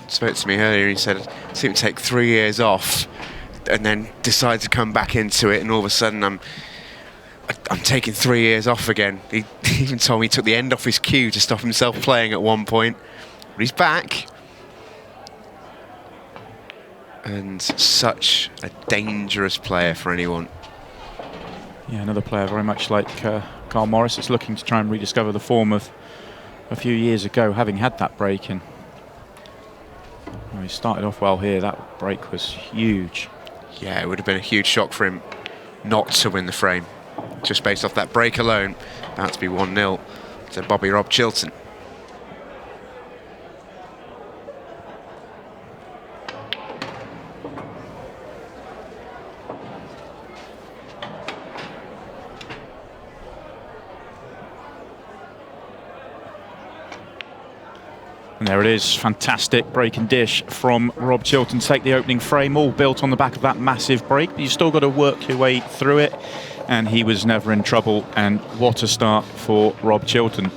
A: Spoke to me earlier, he said I've seen him take 3 years off and then decide to come back into it, and all of a sudden I'm taking 3 years off again. He even told me he took the end off his cue to stop himself playing at one point, but he's back. And such a dangerous player for anyone.
B: Yeah, another player very much like Carl Morris that's looking to try and rediscover the form of a few years ago, having had that break. And well, he started off well here. That break was huge.
A: Yeah, it would have been a huge shock for him not to win the frame. Just based off that break alone, about to be 1-0 to Bobby Rob Chilton.
B: And there it is, fantastic break and dish from Rob Chilton. Take the opening frame, all built on the back of that massive break, but you still got to work your way through it. And he was never in trouble, and what a start for Rob Chilton.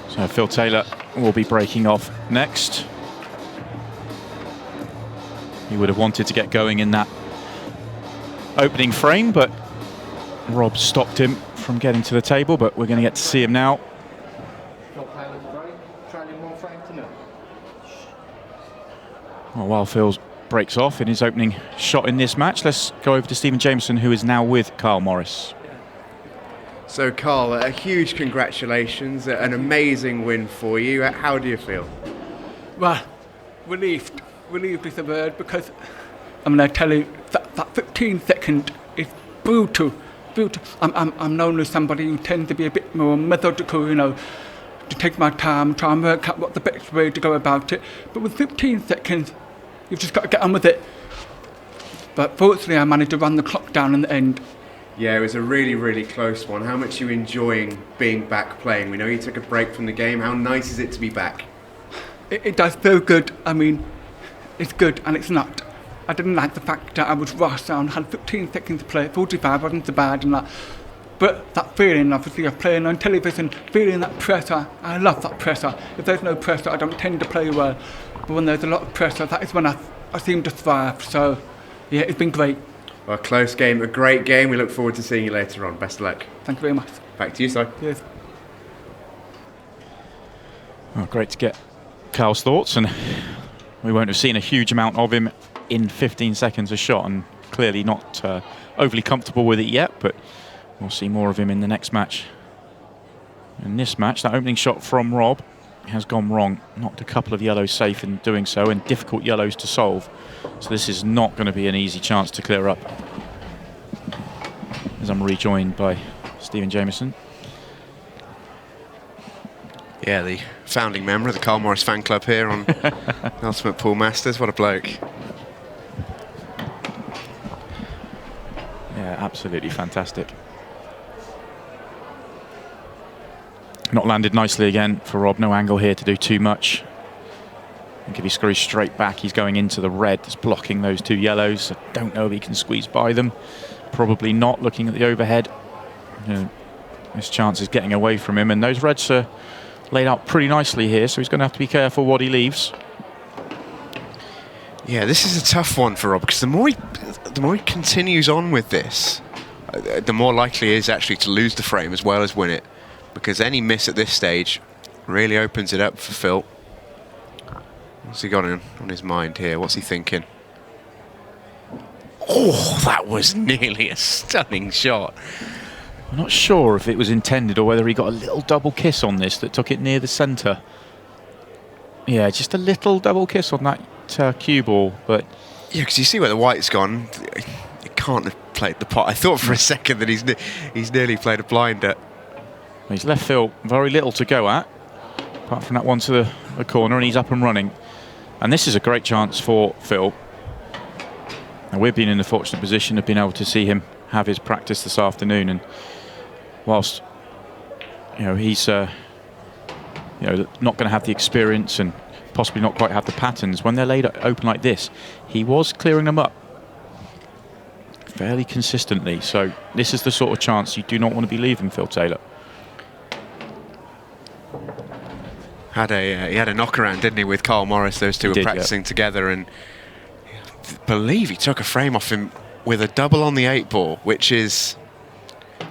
B: So Phil Taylor will be breaking off next. He would have wanted to get going in that opening frame, but Rob stopped him from getting to the table, but we're going to get to see him now. Well, while Phil breaks off in his opening shot in this match, let's go over to Stephen Jameson, who is now with Carl Morris.
A: So Carl, a huge congratulations, an amazing win for you. How do you feel?
E: Well, relieved is the word, because I'm going to tell you that 15 second is brutal. I'm known as somebody who tends to be a bit more methodical, you know, to take my time, try and work out what the best way to go about it. But with 15 seconds, you've just got to get on with it. But fortunately, I managed to run the clock down in the end.
A: Yeah, it was a really, really close one. How much are you enjoying being back playing? We know you took a break from the game. How nice is it to be back?
E: It does feel good. I mean, it's good and it's not. I didn't like the fact that I was rushed and had 15 seconds to play. 45 wasn't so bad and that. But that feeling, obviously, of playing on television, feeling that pressure, I love that pressure. If there's no pressure, I don't tend to play well. But when there's a lot of pressure, that is when I seem to thrive. So, yeah, it's been great.
A: Well, close game, a great game. We look forward to seeing you later on. Best of luck.
E: Thank you very much.
A: Back to you, Si.
E: Cheers.
B: Well, great to get Carl's thoughts, and we won't have seen a huge amount of him in 15 seconds a shot, and clearly not overly comfortable with it yet, but we'll see more of him in the next match. In this match, that opening shot from Rob has gone wrong. Knocked a couple of yellows safe in doing so, and difficult yellows to solve. So this is not going to be an easy chance to clear up. As I'm rejoined by Stephen Jameson.
A: Yeah, the founding member of the Carl Morris fan club here on Ultimate Pool Masters. What a bloke.
B: Yeah, absolutely fantastic. Not landed nicely again for Rob. No angle here to do too much. I think if he screws straight back, he's going into the red that's blocking those two yellows. I don't know if he can squeeze by them. Probably not, looking at the overhead. You know, his chance is getting away from him, and those reds are laid out pretty nicely here, so he's going to have to be careful what he leaves.
A: Yeah, this is a tough one for Rob, because the more he continues on with this, the more likely he is actually to lose the frame as well as win it, because any miss at this stage really opens it up for Phil. What's he got on his mind here? What's he thinking? Oh, that was nearly a stunning shot.
B: I'm not sure if it was intended or whether he got a little double kiss on this that took it near the centre. Yeah, just a little double kiss on that cue ball, but...
A: Yeah, because you see where the white's gone. can't have played the pot. I thought for a second that he's nearly played a blinder.
B: He's left Phil very little to go at, apart from that one to the corner, and he's up and running. And this is a great chance for Phil. And we've been in the fortunate position of being able to see him have his practice this afternoon. And whilst he's not going to have the experience and possibly not quite have the patterns, when they're laid open like this, he was clearing them up fairly consistently. So this is the sort of chance you do not want to be leaving Phil Taylor.
A: He had a knockaround, didn't he, with Carl Morris? Those two were practicing together, and I believe he took a frame off him with a double on the 8-ball, which is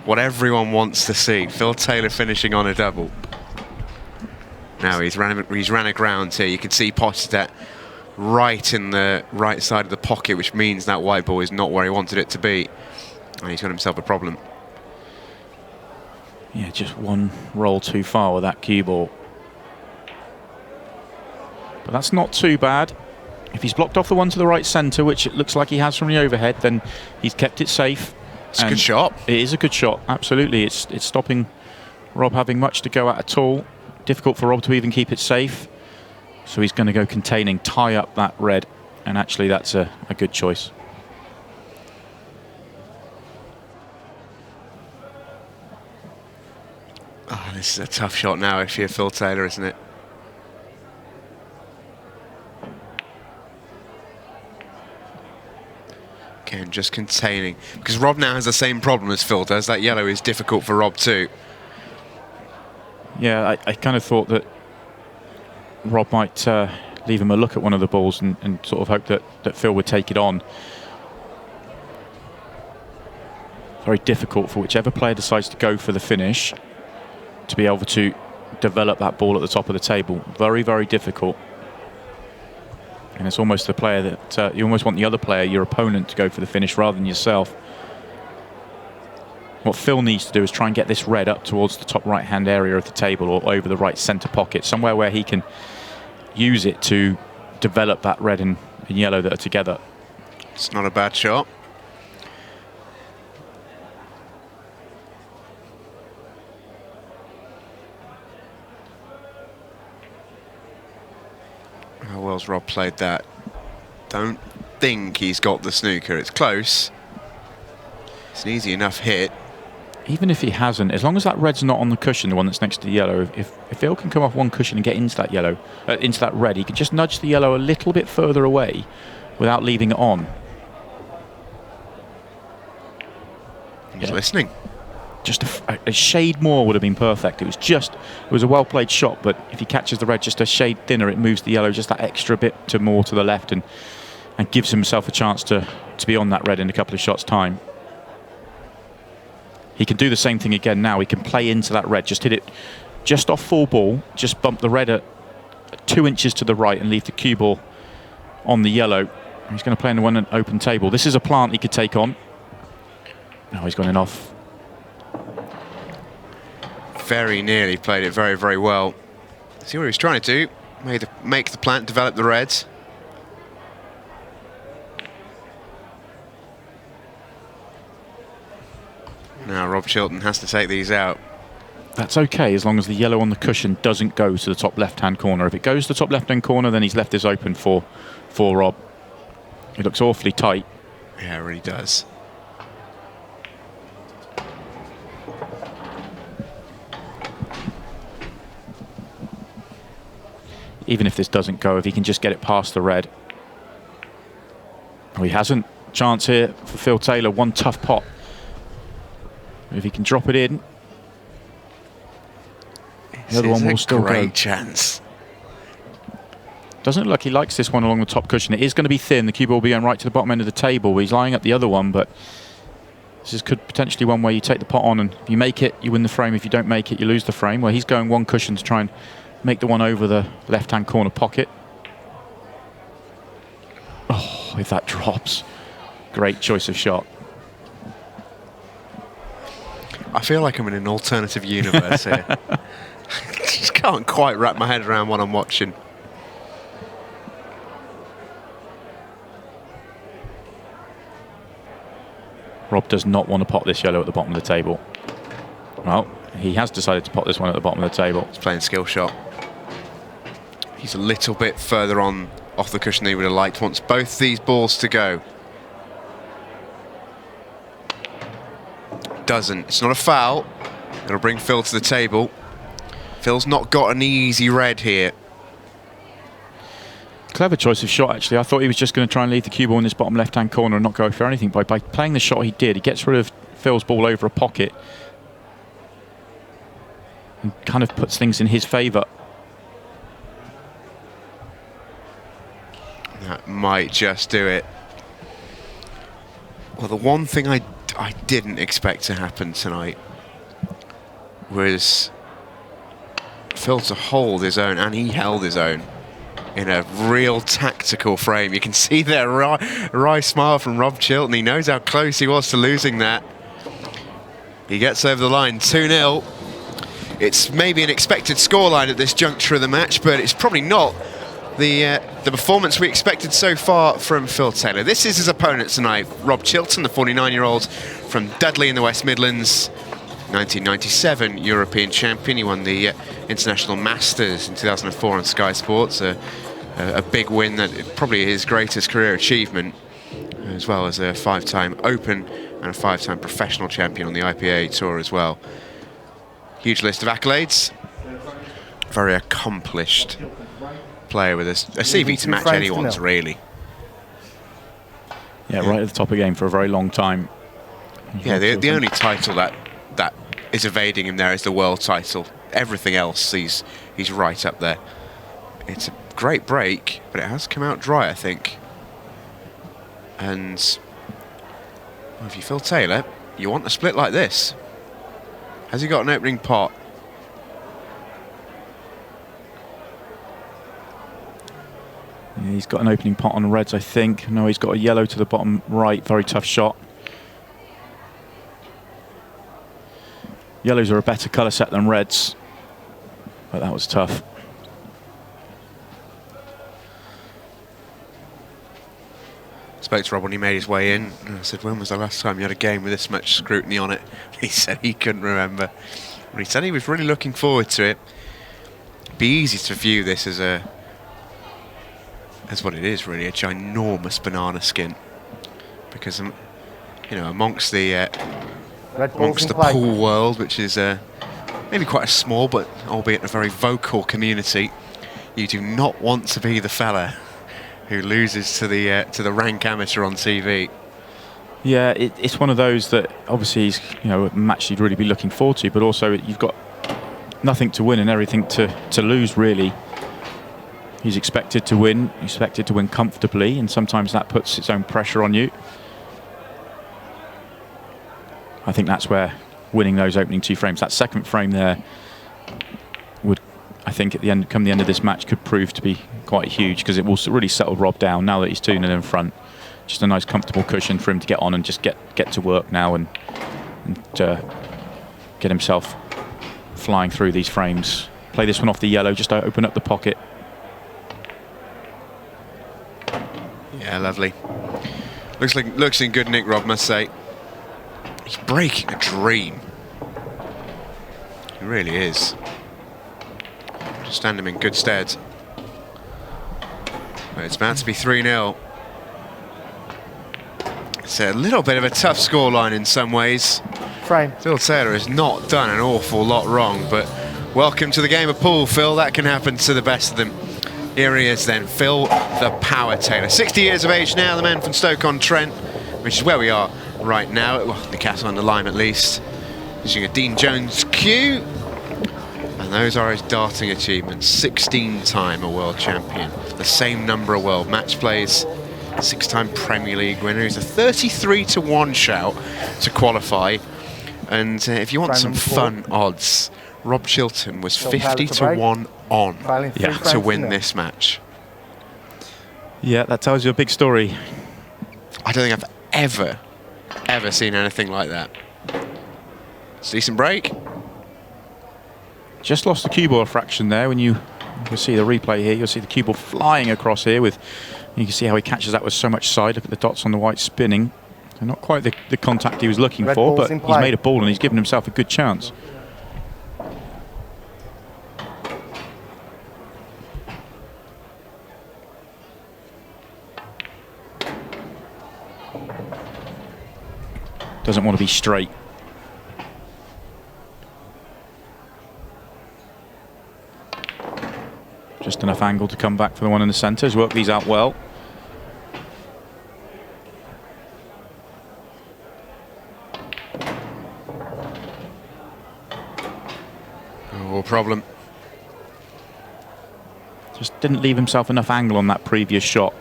A: what everyone wants to see. Phil Taylor finishing on a double. Now he's ran aground here. You can see potted at right in the right side of the pocket, which means that white ball is not where he wanted it to be, and he's got himself a problem.
B: Yeah, just one roll too far with that cue ball. But that's not too bad. If he's blocked off the one to the right centre, which it looks like he has from the overhead, then he's kept it safe.
A: It's a good shot.
B: It is a good shot, absolutely. It's stopping Rob having much to go at all. Difficult for Rob to even keep it safe. So he's going to go containing, tie up that red, and actually that's a good choice.
A: Oh, this is a tough shot now if you're Phil Taylor, isn't it? Again, just containing. Because Rob now has the same problem as Phil does. That yellow is difficult for Rob too.
B: Yeah, I kind of thought that Rob might leave him a look at one of the balls and sort of hope that Phil would take it on. Very difficult for whichever player decides to go for the finish to be able to develop that ball at the top of the table. Very, very difficult. And it's almost the player that you almost want the other player, your opponent, to go for the finish rather than yourself. What Phil needs to do is try and get this red up towards the top right-hand area of the table or over the right centre pocket, somewhere where he can use it to develop that red and yellow that are together.
A: It's not a bad shot. How well's Rob played that? Don't think he's got the snooker. It's close. It's an easy enough hit.
B: Even if he hasn't, as long as that red's not on the cushion, the one that's next to the yellow, if Phil can come off one cushion and get into that yellow, into that red, he can just nudge the yellow a little bit further away without leaving it on.
A: He's listening.
B: Just a shade more would have been perfect. It was a well played shot, but if he catches the red just a shade thinner, it moves the yellow just that extra bit more to the left and gives himself a chance to be on that red in a couple of shots' time. He can do the same thing again now. He can play into that red, just hit it just off full ball, just bump the red at 2 inches to the right and leave the cue ball on the yellow. He's going to play in the one open table. This is a plant he could take on. Now he's gone in off.
A: Very nearly played it very, very well. See what he was trying to do. Make the plant, develop the reds. Now Rob Chilton has to take these out.
B: That's okay as long as the yellow on the cushion doesn't go to the top left-hand corner. If it goes to the top left-hand corner, then he's left this open for Rob. It looks awfully tight.
A: Yeah, it really does.
B: Even if this doesn't go, if he can just get it past the red. Oh, he hasn't. Chance here for Phil Taylor. One tough pot. If he can drop it in, the other one will still go.
A: Great chance.
B: Doesn't look like he likes this one along the top cushion. It is going to be thin. The cue ball will be going right to the bottom end of the table. He's lining up the other one, but this could potentially one where you take the pot on, and if you make it, you win the frame. If you don't make it, you lose the frame. Where he's going one cushion to try and make the one over the left-hand corner pocket. Oh, if that drops, great choice of shot.
A: I feel like I'm in an alternative universe here. I just can't quite wrap my head around what I'm watching.
B: Rob does not want to pot this yellow at the bottom of the table. Well, he has decided to pot this one at the bottom of the table.
A: He's playing skill shot. He's a little bit further on off the cushion than he would have liked. Wants both these balls to go. Doesn't. It's not a foul. It'll bring Phil to the table. Phil's not got an easy red here.
B: Clever choice of shot, actually. I thought he was just going to try and leave the cue ball in this bottom left-hand corner and not go for anything. By playing the shot he did, he gets rid of Phil's ball over a pocket and kind of puts things in his favour.
A: That might just do it. Well, the one thing I didn't expect to happen tonight was Phil to hold his own, and he held his own in a real tactical frame. You can see that wry smile from Rob Chilton. He knows how close he was to losing that. He gets over the line, 2-0. It's maybe an expected scoreline at this juncture of the match, but it's probably not the performance we expected so far from Phil Taylor. This is his opponent tonight, Rob Chilton, the 49-year-old from Dudley in the West Midlands. 1997 European champion. He won the International Masters in 2004 on Sky Sports. A big win, that probably his greatest career achievement, as well as a 5-time Open and a 5-time professional champion on the IPA Tour as well. Huge list of accolades. Very accomplished player with a CV to match anyone's, really.
B: Yeah, right at the top of the game for a very long time.
A: Yeah, the only title that is evading him there is the world title. Everything else, he's right up there. It's a great break, but it has come out dry, I think. And well, if you Phil Taylor, you want a split like this. Has he got an opening pot?
B: Yeah, he's got an opening pot on reds, I think. No, he's got a yellow to the bottom right. Very tough shot. Yellows are a better colour set than reds, but that was tough.
A: Spoke to Rob when he made his way in, and I said, when was the last time you had a game with this much scrutiny on it? He said he couldn't remember. But he said he was really looking forward to it. It'd be easy to view this as what it is, really, a ginormous banana skin. Because, you know, amongst the pool world, which is maybe quite a small, but albeit a very vocal community, you do not want to be the fella who loses to the rank amateur on TV.
B: Yeah, it's one of those that obviously he's, you know, a match you'd really be looking forward to, but also you've got nothing to win and everything to lose, really. He's expected to win comfortably, and sometimes that puts its own pressure on you. I think that's where winning those opening 2 frames, that second frame there, would, I think, come the end of this match, could prove to be quite huge, because it will really settle Rob down now that he's 2-0 in front. Just a nice comfortable cushion for him to get on and just get to work now and get himself flying through these frames. Play this one off the yellow, just to open up the pocket.
A: Yeah, lovely. Looks in good nick, Rob, must say. He's breaking a dream. He really is. Just stand him in good stead. But it's about to be 3-0. It's a little bit of a tough scoreline in some ways.
C: Frame.
A: Phil Taylor has not done an awful lot wrong, but welcome to the game of pool, Phil. That can happen to the best of them. Here he is then, Phil the Power Taylor. 60 years of age now, the man from Stoke-on-Trent, which is where we are right now. Well, Newcastle under Lyme at least. Using a Dean Jones cue. And those are his darting achievements. 16-time a world champion. The same number of world match plays. 6-time Premier League winner. He's a 33-1 shout to qualify. And if you want some fun odds, Rob Chilton was 50-1 on to win this match.
B: Yeah, that tells you a big story.
A: I don't think I've ever seen anything like that. It's a decent break.
B: Just lost the cue ball a fraction there. When you'll see the replay here, you'll see the cue ball flying across here with, you can see how he catches that with so much side. Look at the dots on the white spinning. So not quite the contact he was looking
C: Red
B: for,
C: ball's
B: but
C: in
B: he's
C: play.
B: made a ball and he's given himself a good chance. Doesn't want to be straight. Just enough angle to come back for the one in the centre. He's worked these out well.
A: No problem.
B: Just didn't leave himself enough angle on that previous shot.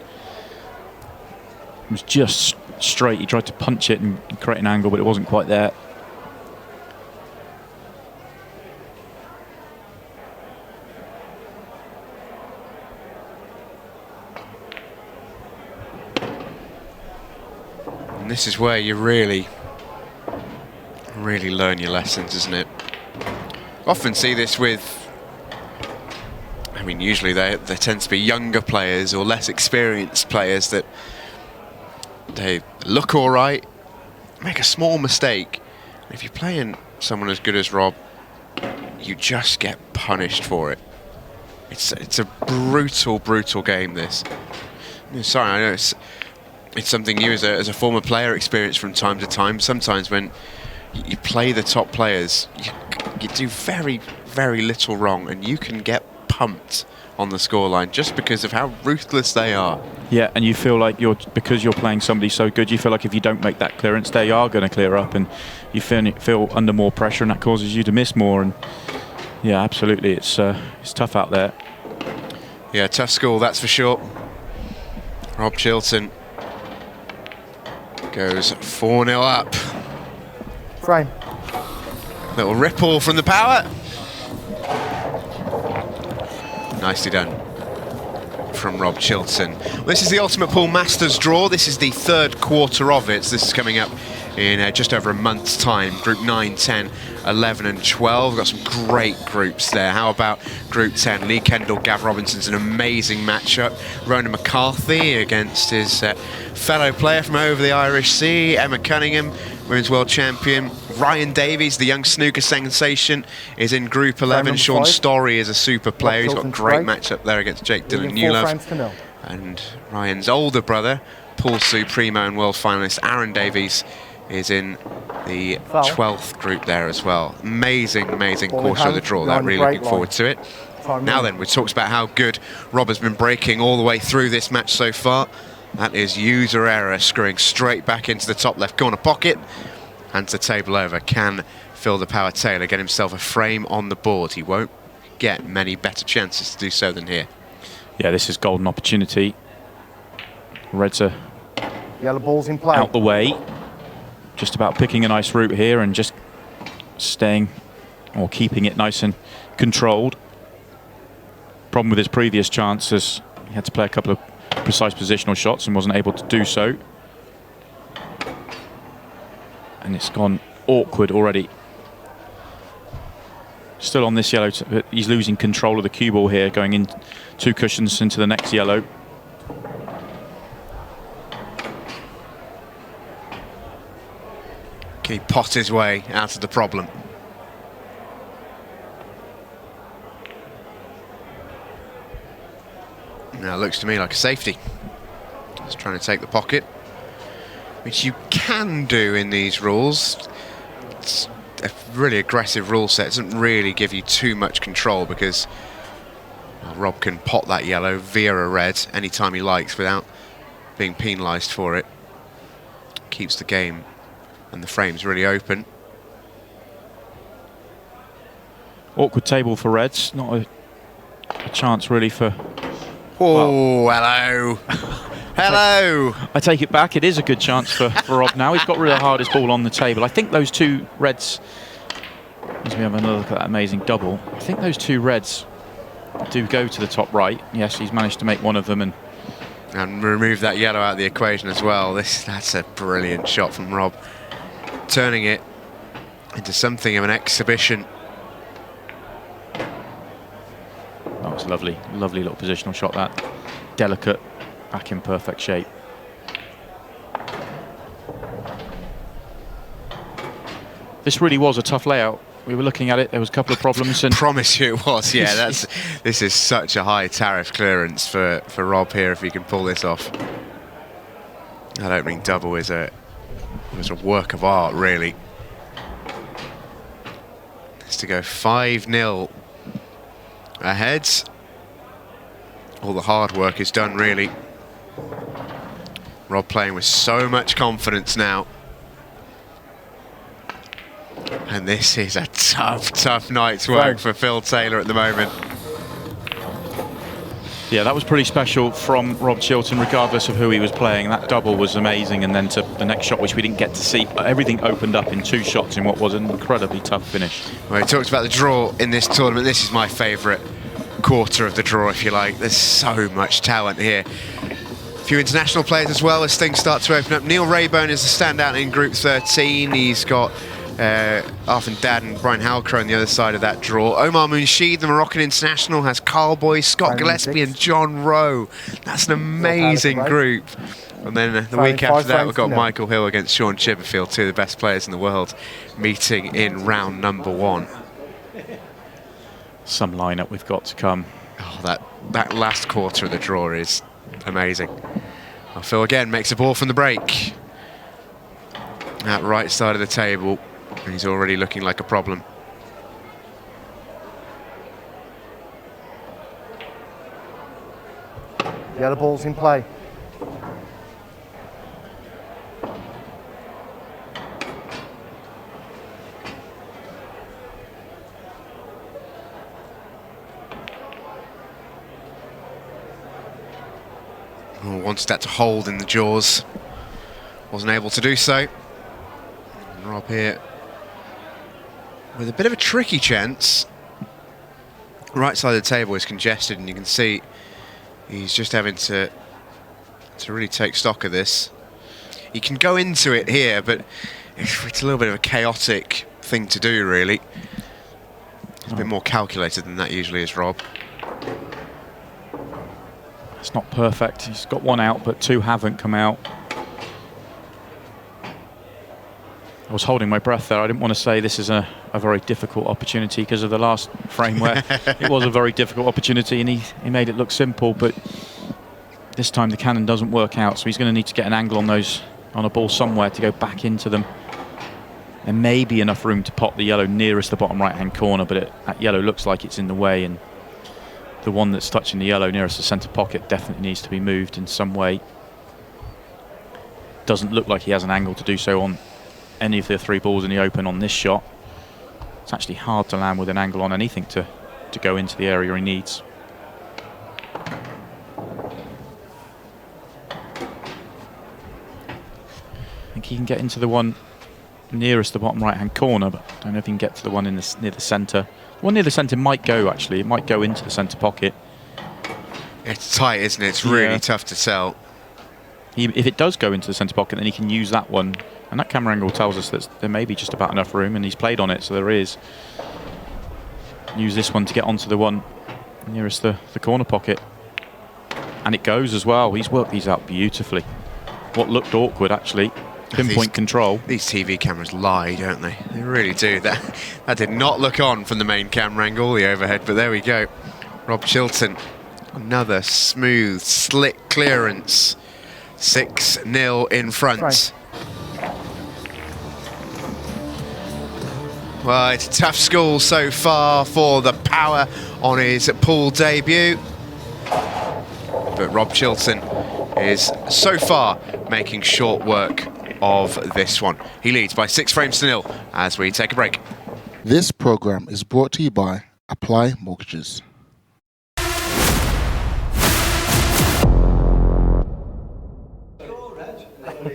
B: It was just straight. He tried to punch it and create an angle, but it wasn't quite there.
A: And this is where you really learn your lessons, isn't it? Often see this with, I mean, usually there tend to be younger players or less experienced players that they look all right, make a small mistake. If you're playing someone as good as Rob, you just get punished for it. It's a brutal game, this. Sorry, I know it's something you as a former player experience from time to time. Sometimes when you play the top players, you do very little wrong and you can get pumped on the scoreline just because of how ruthless they are.
B: Yeah, and you feel like because you're playing somebody so good, you feel like if you don't make that clearance, they are going to clear up, and you feel under more pressure, and that causes you to miss more. And yeah, absolutely, it's tough out there.
A: Yeah, tough score, that's for sure. Rob Chilton goes 4-0 up.
C: Frame.
A: Little ripple from the power. Nicely done from Rob Chilton. Well, this is the Ultimate Pool Masters draw. This is the third quarter of it. So this is coming up in just over a month's time. Group 9, 10, 11 and 12. We've got some great groups there. How about Group 10? Lee Kendall, Gav Robinson's an amazing matchup. Ronan McCarthy against his fellow player from over the Irish Sea, Emma Cunningham, Women's World Champion. Ryan Davies, the young snooker sensation, is in Group 11. Sean Storey is a super player. He's got a great matchup there against Jake Dillon Newlove. And Ryan's older brother, Paul Supremo, and world finalist Aaron Davies is in the 12th group there as well. Amazing quarter of the draw. That really looking forward to it. Now then, we talked about how good Rob has been breaking all the way through this match so far. That is user error, screwing straight back into the top left corner pocket. Hands the table over, can Phil the Power Taylor get himself a frame on the board? He won't get many better chances to do so than here.
B: Yeah, this is golden opportunity. Reds are
C: Yellow ball's in play.
B: out the way. Just about picking a nice route here and just staying or keeping it nice and controlled. Problem with his previous chances, he had to play a couple of precise positional shots and wasn't able to do so. And it's gone awkward already. Still on this yellow, but he's losing control of the cue ball here, going in 2 cushions into the next yellow.
A: Can he pot his way out of the problem? Now it looks to me like a safety. Just trying to take the pocket, which you can do in these rules. It's a really aggressive rule set. It doesn't really give you too much control because Rob can pot that yellow via a red anytime he likes without being penalised for it. Keeps the game and the frames really open.
B: Awkward table for Reds. Not a chance really for...
A: Oh, hello. Hello.
B: I take it back. It is a good chance for Rob now. He's got rid of the hardest ball on the table. I think those 2 Reds... As we have another look at that amazing double. I think those 2 Reds do go to the top right. Yes, he's managed to make one of them
A: and remove that yellow out of the equation as well. That's a brilliant shot from Rob, turning it into something of an exhibition.
B: That was lovely little positional shot, that. Delicate, back in perfect shape. This really was a tough layout. We were looking at it. There was a couple of problems. And
A: Promise you it was. Yeah, this is such a high tariff clearance for Rob here if he can pull this off. That opening double was a work of art, really. It's to go 5-0 ahead. All the hard work is done, really. Rob playing with so much confidence now. And this is a tough night's work for Phil Taylor at the moment.
B: yeah, that was pretty special from Rob Chilton, regardless of who he was playing. That double was amazing, and then to the next shot, which we didn't get to see. Everything opened up in 2 shots in what was an incredibly tough finish.
A: Well, he talked about the draw in this tournament. This is my favourite quarter of the draw, if you like. There's so much talent here. A few international players as well as things start to open up. Neil Raybone is the standout in Group 13. He's got Arfin Dad and Brian Halcrow on the other side of that draw. Omar Munshid, the Moroccan international, has Carl Boy, Scott Gillespie and John Rowe. That's an amazing group. And then the week after that, we've got Michael Hill against Sean Chipperfield, 2 of the best players in the world, meeting in round number 1.
B: Some lineup we've got to come.
A: Oh, that last quarter of the draw is amazing. Well, Phil again makes a ball from the break. That right side of the table. He's already looking like a problem.
C: Yellow ball's in play.
A: Oh, wanted that to hold in the jaws. Wasn't able to do so. And Rob here with a bit of a tricky chance. Right side of the table is congested, and you can see he's just having to really take stock of this. He can go into it here, but it's a little bit of a chaotic thing to do, really. It's a bit more calculated than that usually is, Rob.
B: It's not perfect. He's got 1 out, but 2 haven't come out. I was holding my breath there. I didn't want to say this is a very difficult opportunity because of the last frame where it was a very difficult opportunity and he made it look simple, but this time the cannon doesn't work out, so he's going to need to get an angle on a ball somewhere to go back into them. There may be enough room to pop the yellow nearest the bottom right-hand corner, but that yellow looks like it's in the way, and the one that's touching the yellow nearest the centre pocket definitely needs to be moved in some way. Doesn't look like he has an angle to do so on any of the 3 balls in the open on this shot. It's actually hard to land with an angle on anything to go into the area he needs. I think he can get into the one nearest the bottom right-hand corner, but I don't know if he can get to the one near the centre. The one near the centre might go, actually. It might go into the centre pocket.
A: It's tight, isn't it? It's really tough to tell.
B: If it does go into the centre pocket, then he can use that one. And that camera angle tells us that there may be just about enough room, and he's played on it, so there is. Use this one to get onto the one nearest the corner pocket. And it goes as well. He's worked these out beautifully. What looked awkward, actually. Pinpoint control.
A: These TV cameras lie, don't they? They really do. That did not look on from the main camera angle, the overhead, but there we go. Rob Chilton, another smooth, slick clearance. 6-0 in front.
C: Right.
A: Well, it's a tough school so far for the power on his pool debut. But Rob Chilton is so far making short work of this one. He leads by 6 frames to 0 as we take a break.
D: This program is brought to you by Apply Mortgages.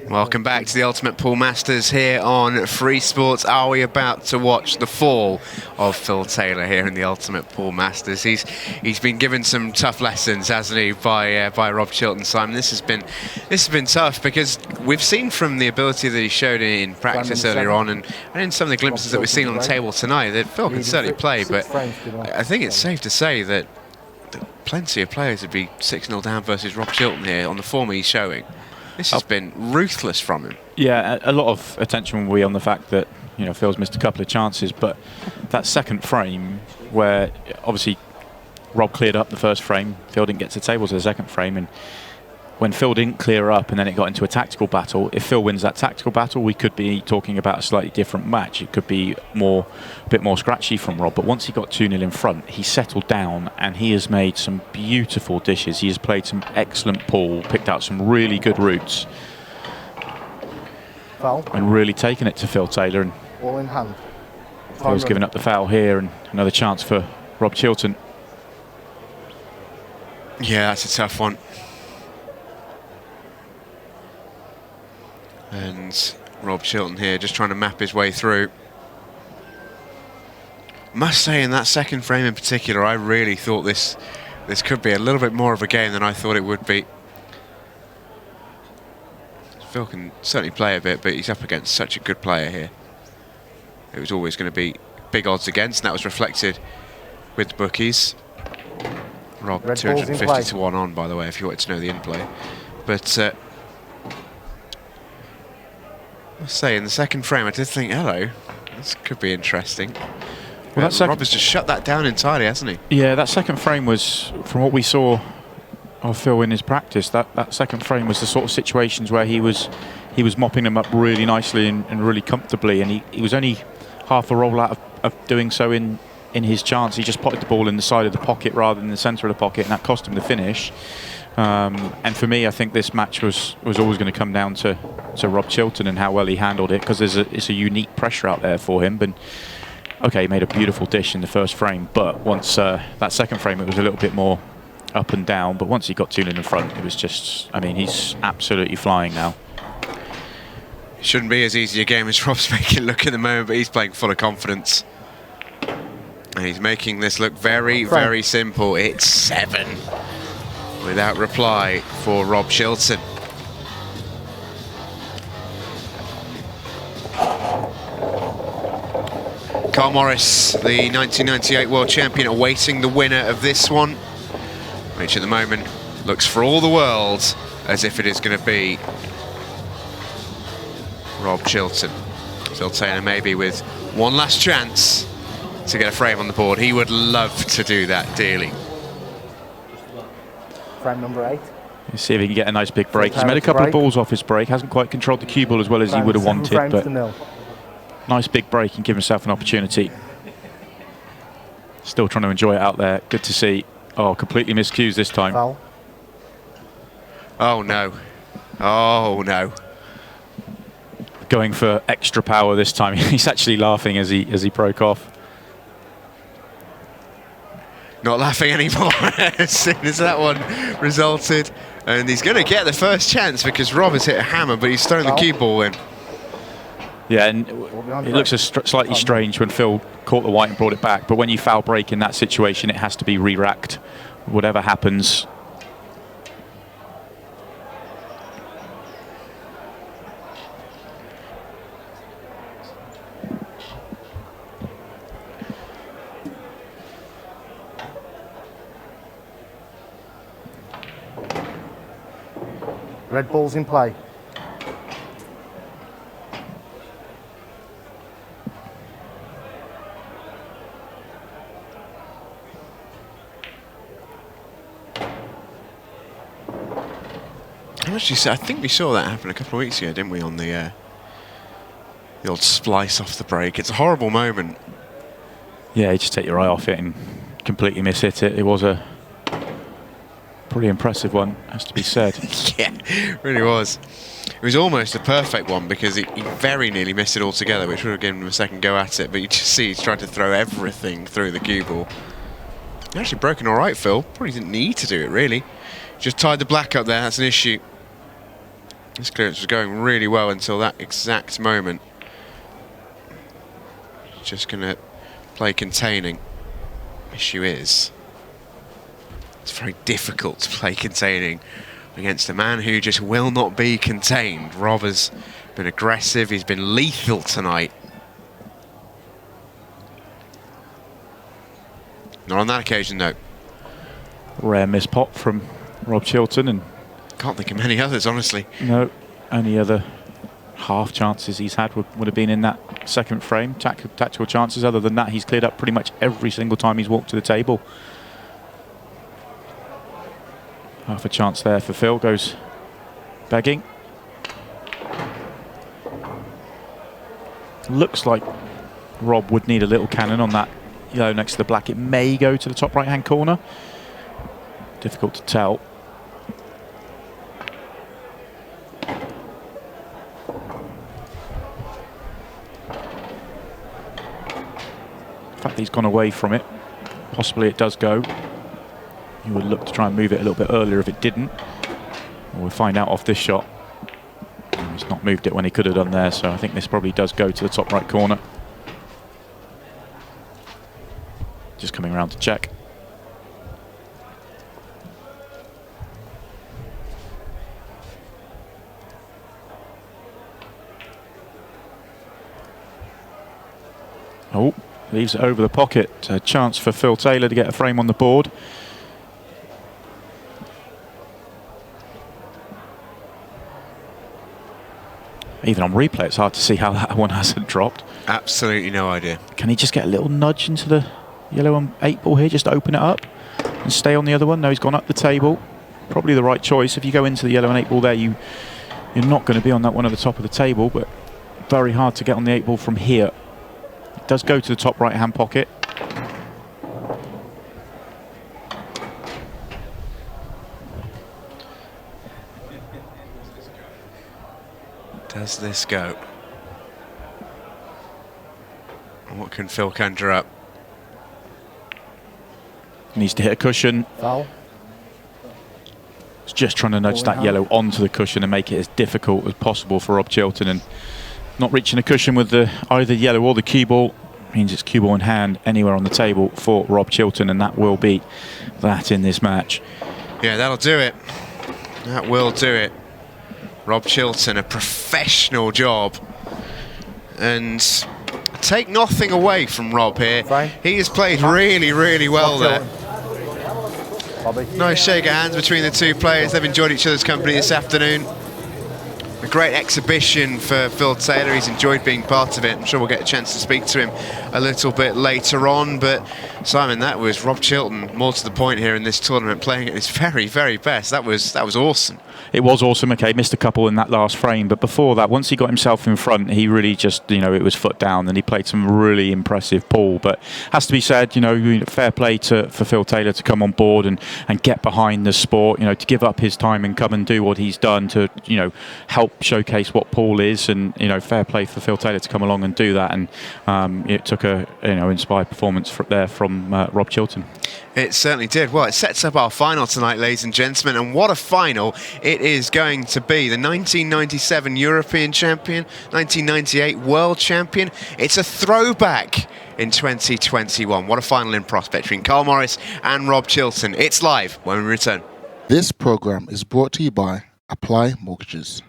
A: Welcome back to the Ultimate Pool Masters here on Free Sports. Are we about to watch the fall of Phil Taylor here in the Ultimate Pool Masters? He's been given some tough lessons, hasn't he, by Rob Chilton, Simon? This has been tough because we've seen from the ability that he showed in practice earlier on, and in some of the glimpses that we've seen on the table tonight, that Phil can certainly play. But I think it's safe to say that plenty of players would be 6-0 down versus Rob Chilton here on the form he's showing. This has been ruthless from him.
B: Yeah, a lot of attention will be on the fact that you know, Phil's missed a couple of chances, but that second frame where obviously Rob cleared up the first frame, Phil didn't get to the table to the second frame, and when Phil didn't clear up and then it got into a tactical battle, if Phil wins that tactical battle, we could be talking about a slightly different match. It could be a bit more scratchy from Rob. But once he got 2-0 in front, he settled down and he has made some beautiful dishes. He has played some excellent pool, picked out some really good routes,
C: Foul.
B: and really taken it to Phil Taylor. And
C: Ball in hand.
B: Phil's giving up the foul here, and another chance for Rob Chilton.
A: Yeah, that's a tough one. And Rob Chilton here just trying to map his way through. Must say, in that second frame in particular, I really thought this could be a little bit more of a game than I thought it would be. Phil can certainly play a bit, but he's up against such a good player here. It was always going to be big odds against, and that was reflected with the bookies. Rob, 250 to 1 on, by the way, if you wanted to know the in-play. But I must say, in the second frame, I did think, hello, this could be interesting. Well, Rob has just shut that down entirely, hasn't he?
B: Yeah, that second frame was, from what we saw of Phil in his practice, that second frame was the sort of situations where he was mopping them up really nicely and really comfortably, and he was only half a roll out of doing so in his chance. He just potted the ball in the side of the pocket rather than the centre of the pocket, and that cost him the finish. And for me, I think this match was always going to come down to Rob Chilton and how well he handled it, because it's a unique pressure out there for him. But okay, he made a beautiful dish in the first frame, but once that second frame, it was a little bit more up and down. But once he got 2-0 in front, it was just, I mean, he's absolutely flying now.
A: Shouldn't be as easy a game as Rob's making it look at the moment, but he's playing full of confidence. And he's making this look very, very simple. It's 7 without reply for Rob Chilton. Carl Morris, the 1998 world champion, awaiting the winner of this one, which at the moment looks for all the world as if it is going to be Rob Chilton. Phil Taylor maybe with one last chance to get a frame on the board. He would love to do that dearly.
C: Frame number 8.
B: Let's see if he can get a nice big break. He's made a couple of balls off his break. Hasn't quite controlled the cue ball as well as he would have wanted, but nice big break and give himself an opportunity. Still trying to enjoy it out there. Good to see. Oh, completely missed cues this time.
C: Foul.
A: Oh no. Oh no.
B: Going for extra power this time. He's actually laughing as he broke off.
A: Not laughing anymore as soon as that one resulted. And he's going to get the first chance because Rob has hit a hammer, but he's thrown the cue ball in.
B: Yeah, and it looks slightly strange when Phil caught the white and brought it back, but when you foul break in that situation, it has to be re-racked. Whatever happens.
C: Red ball's in play.
A: I think we saw that happen a couple of weeks ago, didn't we, on the old splice off the break. It's a horrible moment.
B: Yeah, you just take your eye off it and completely miss hit it. It was a pretty impressive one, has to be said.
A: Yeah, it really was. It was almost a perfect one because he very nearly missed it altogether, which would have given him a second go at it. But you just see he's trying to throw everything through the cue ball. He actually broken all right, Phil. Probably didn't need to do it, really. Just tied the black up there, that's an issue. This clearance was going really well until that exact moment. Just going to play containing. Issue is, it's very difficult to play containing against a man who just will not be contained. Rob has been aggressive, he's been lethal tonight. Not on that occasion, though.
B: Rare miss pot from Rob Chilton, and
A: can't think of many others, honestly.
B: no, only other half chances he's had would have been in that second frame, tactical chances. Other than that, he's cleared up pretty much every single time he's walked to the table. Half a chance there for Phil, goes begging. Looks like Rob would need a little cannon on that yellow next to the black. It may go to the top right hand corner. Difficult to tell. The fact that he's gone away from it, possibly it does go. You would look to try and move it a little bit earlier if it didn't. We'll find out off this shot. He's not moved it when he could have done there, so I think this probably does go to the top right corner. Just coming around to check. Oh, leaves it over the pocket. A chance for Phil Taylor to get a frame on the board. Even on replay, it's hard to see how that one hasn't dropped.
A: Absolutely no idea.
B: Can he just get a little nudge into the yellow and 8 ball here, just to open it up and stay on the other one? No, he's gone up the table. Probably the right choice. If you go into the yellow and 8 ball there, you're not going to be on that one at the top of the table, but very hard to get on the 8 ball from here. It does go to the top right hand pocket.
A: Does this go? What can Phil conjure up?
B: Needs to hit a cushion.
C: Foul.
B: It's just trying to nudge that yellow onto the cushion and make it as difficult as possible for Rob Chilton. And not reaching a cushion with either yellow or the cue ball means it's cue ball in hand anywhere on the table for Rob Chilton, and that will be that in this match.
A: Yeah, that'll do it. That will do it. Rob Chilton, a professional job. And take nothing away from Rob here.
C: Fine.
A: He has played really, really well there.
C: Bobby.
A: Nice shake of hands between the two players. They've enjoyed each other's company this afternoon. A great exhibition for Phil Taylor. He's enjoyed being part of it. I'm sure we'll get a chance to speak to him a little bit later on. But Simon, that was Rob Chilton, more to the point here in this tournament, playing at his very, very best. That was awesome.
B: It was awesome. Okay, missed a couple in that last frame, but before that, once he got himself in front, he really just, it was foot down, and he played some really impressive pool. But has to be said, fair play for Phil Taylor to come on board and get behind the sport, to give up his time and come and do what he's done to, help showcase what pool is, and fair play for Phil Taylor to come along and do that. And it took a inspired performance from Rob Chilton.
A: It certainly did. Well, it sets up our final tonight, ladies and gentlemen, and what a final it is going to be. The 1997 European champion, 1998 world champion. It's a throwback in 2021. What a final in prospect between Carl Morris and Rob Chilton. It's live when we return.
D: This program is brought to you by Apply Mortgages.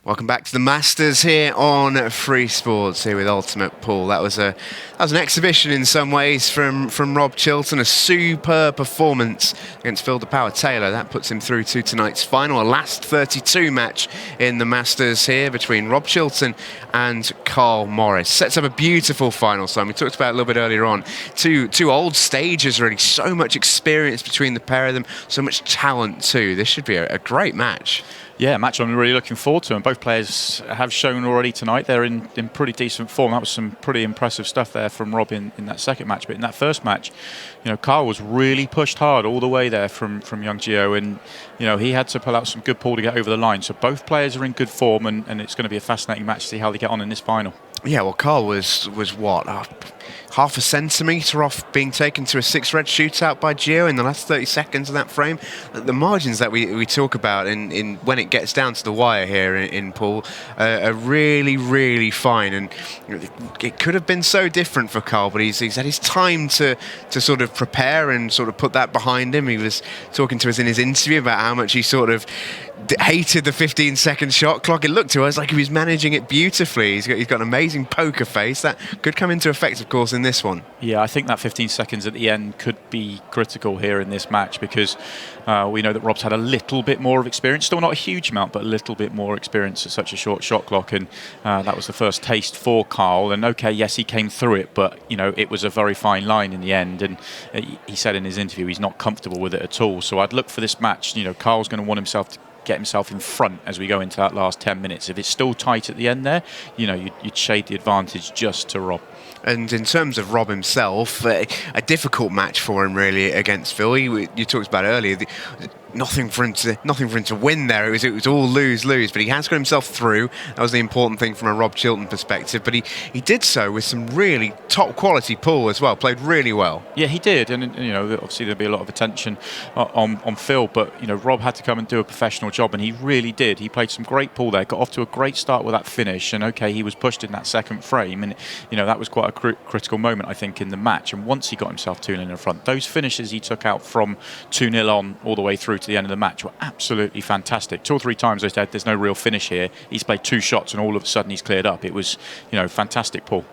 A: Welcome back to the Masters here on Free Sports, here with Ultimate Pool. That was an exhibition in some ways from Rob Chilton, a superb performance against Phil the Power Taylor. That puts him through to tonight's final, a last 32 match in the Masters here between Rob Chilton and Carl Morris. Sets up a beautiful final, Simon. We talked about it a little bit earlier on. Two old stagers, really. So much experience between the pair of them, so much talent too. This should be a great match.
B: Yeah, a match I'm really looking forward to, and both players have shown already tonight they're in pretty decent form. That was some pretty impressive stuff there from Rob in that second match. But in that first match, Carl was really pushed hard all the way there from young Geo, and he had to pull out some good pool to get over the line. So both players are in good form, and it's going to be a fascinating match to see how they get on in this final. Yeah,
A: well, Carl was what? Half a centimetre off being taken to a 6-red shootout by Geo in the last 30 seconds of that frame. The margins that we talk about in when it gets down to the wire here in pool are really, really fine. And it could have been so different for Carl, but he's had his time to sort of prepare and sort of put that behind him. He was talking to us in his interview about how much he sort of hated the 15-second shot clock. It looked to us like he was managing it beautifully. He's got an amazing poker face. That could come into effect, of course, in this one.
B: Yeah, I think that 15 seconds at the end could be critical here in this match because we know that Rob's had a little bit more of experience. Still not a huge amount, but a little bit more experience at such a short shot clock. And that was the first taste for Carl. And okay, yes, he came through it, but, you know, it was a very fine line in the end. And he said in his interview he's not comfortable with it at all. So I'd look for this match. You know, Carl's going to want himself to get himself in front as we go into that last 10 minutes. If it's still tight at the end there, you know, you'd shade the advantage just to Rob.
A: And in terms of Rob himself, a difficult match for him really against Phil. You talked about earlier, nothing for him to win there. It was all lose, but he has got himself through. That was the important thing from a Rob Chilton perspective. But he did so with some really top quality pool as well. Played really well. Yeah,
B: he did, and you know, obviously there'll be a lot of attention on Phil, but you know, Rob had to come and do a professional job, and he really did. He played some great pool there, got off to a great start with that finish, and okay, he was pushed in that second frame, and you know, that was quite a critical moment, I think, in the match. And once he got himself 2-0 in front, those finishes he took out from 2-0 on all the way through to the end of the match were absolutely fantastic. 2 or 3 times they said there's no real finish here. He's played 2 shots and all of a sudden he's cleared up. It was, you know, fantastic pool.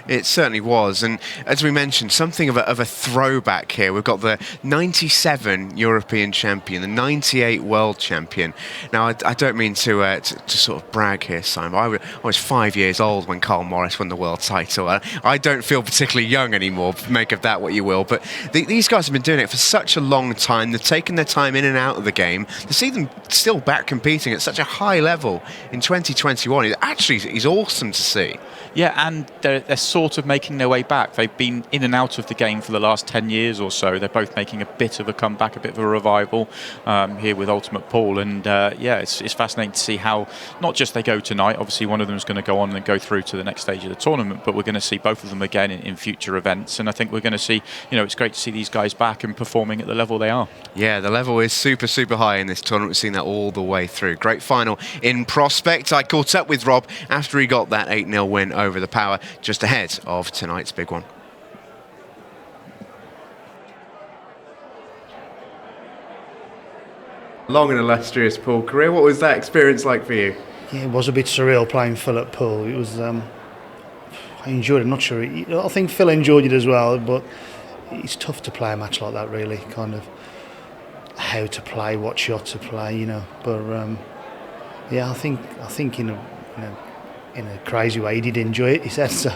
A: It certainly was, and as we mentioned, something of a throwback here. We've got the 97 European champion, the 98 world champion. Now, I don't mean to sort of brag here, Simon. I was 5 years old when Carl Morris won the world title. I don't feel particularly young anymore. Make of that what you will. But these guys have been doing it for such a long time. They've taken their time in and out of the game. To see them still back competing at such a high level in 2021 is awesome to see.
B: Yeah, and they're sort of making their way back. They've been in and out of the game for the last 10 years or so. They're both making a bit of a comeback, a bit of a revival here with Ultimate Pool. And yeah, it's fascinating to see how not just they go tonight. Obviously, one of them is going to go on and go through to the next stage of the tournament, but we're going to see both of them again in future events. And I think we're going to see, you know, it's great to see these guys back and performing at the level they are.
A: Yeah, the level is super, super high in this tournament. We've seen that all the way through. Great final in prospect. I caught up with Rob after he got that 8-0 win over the Power, just ahead of tonight's big one. Long and illustrious pool career. What was that experience like for you?
F: Yeah, it was a bit surreal playing Phil at pool. It was. I enjoyed it. I'm not sure. I think Phil enjoyed it as well, but it's tough to play a match like that. Really, kind of how to play, what shot to play, you know. But yeah, I think in a crazy way, he did enjoy it. He said so.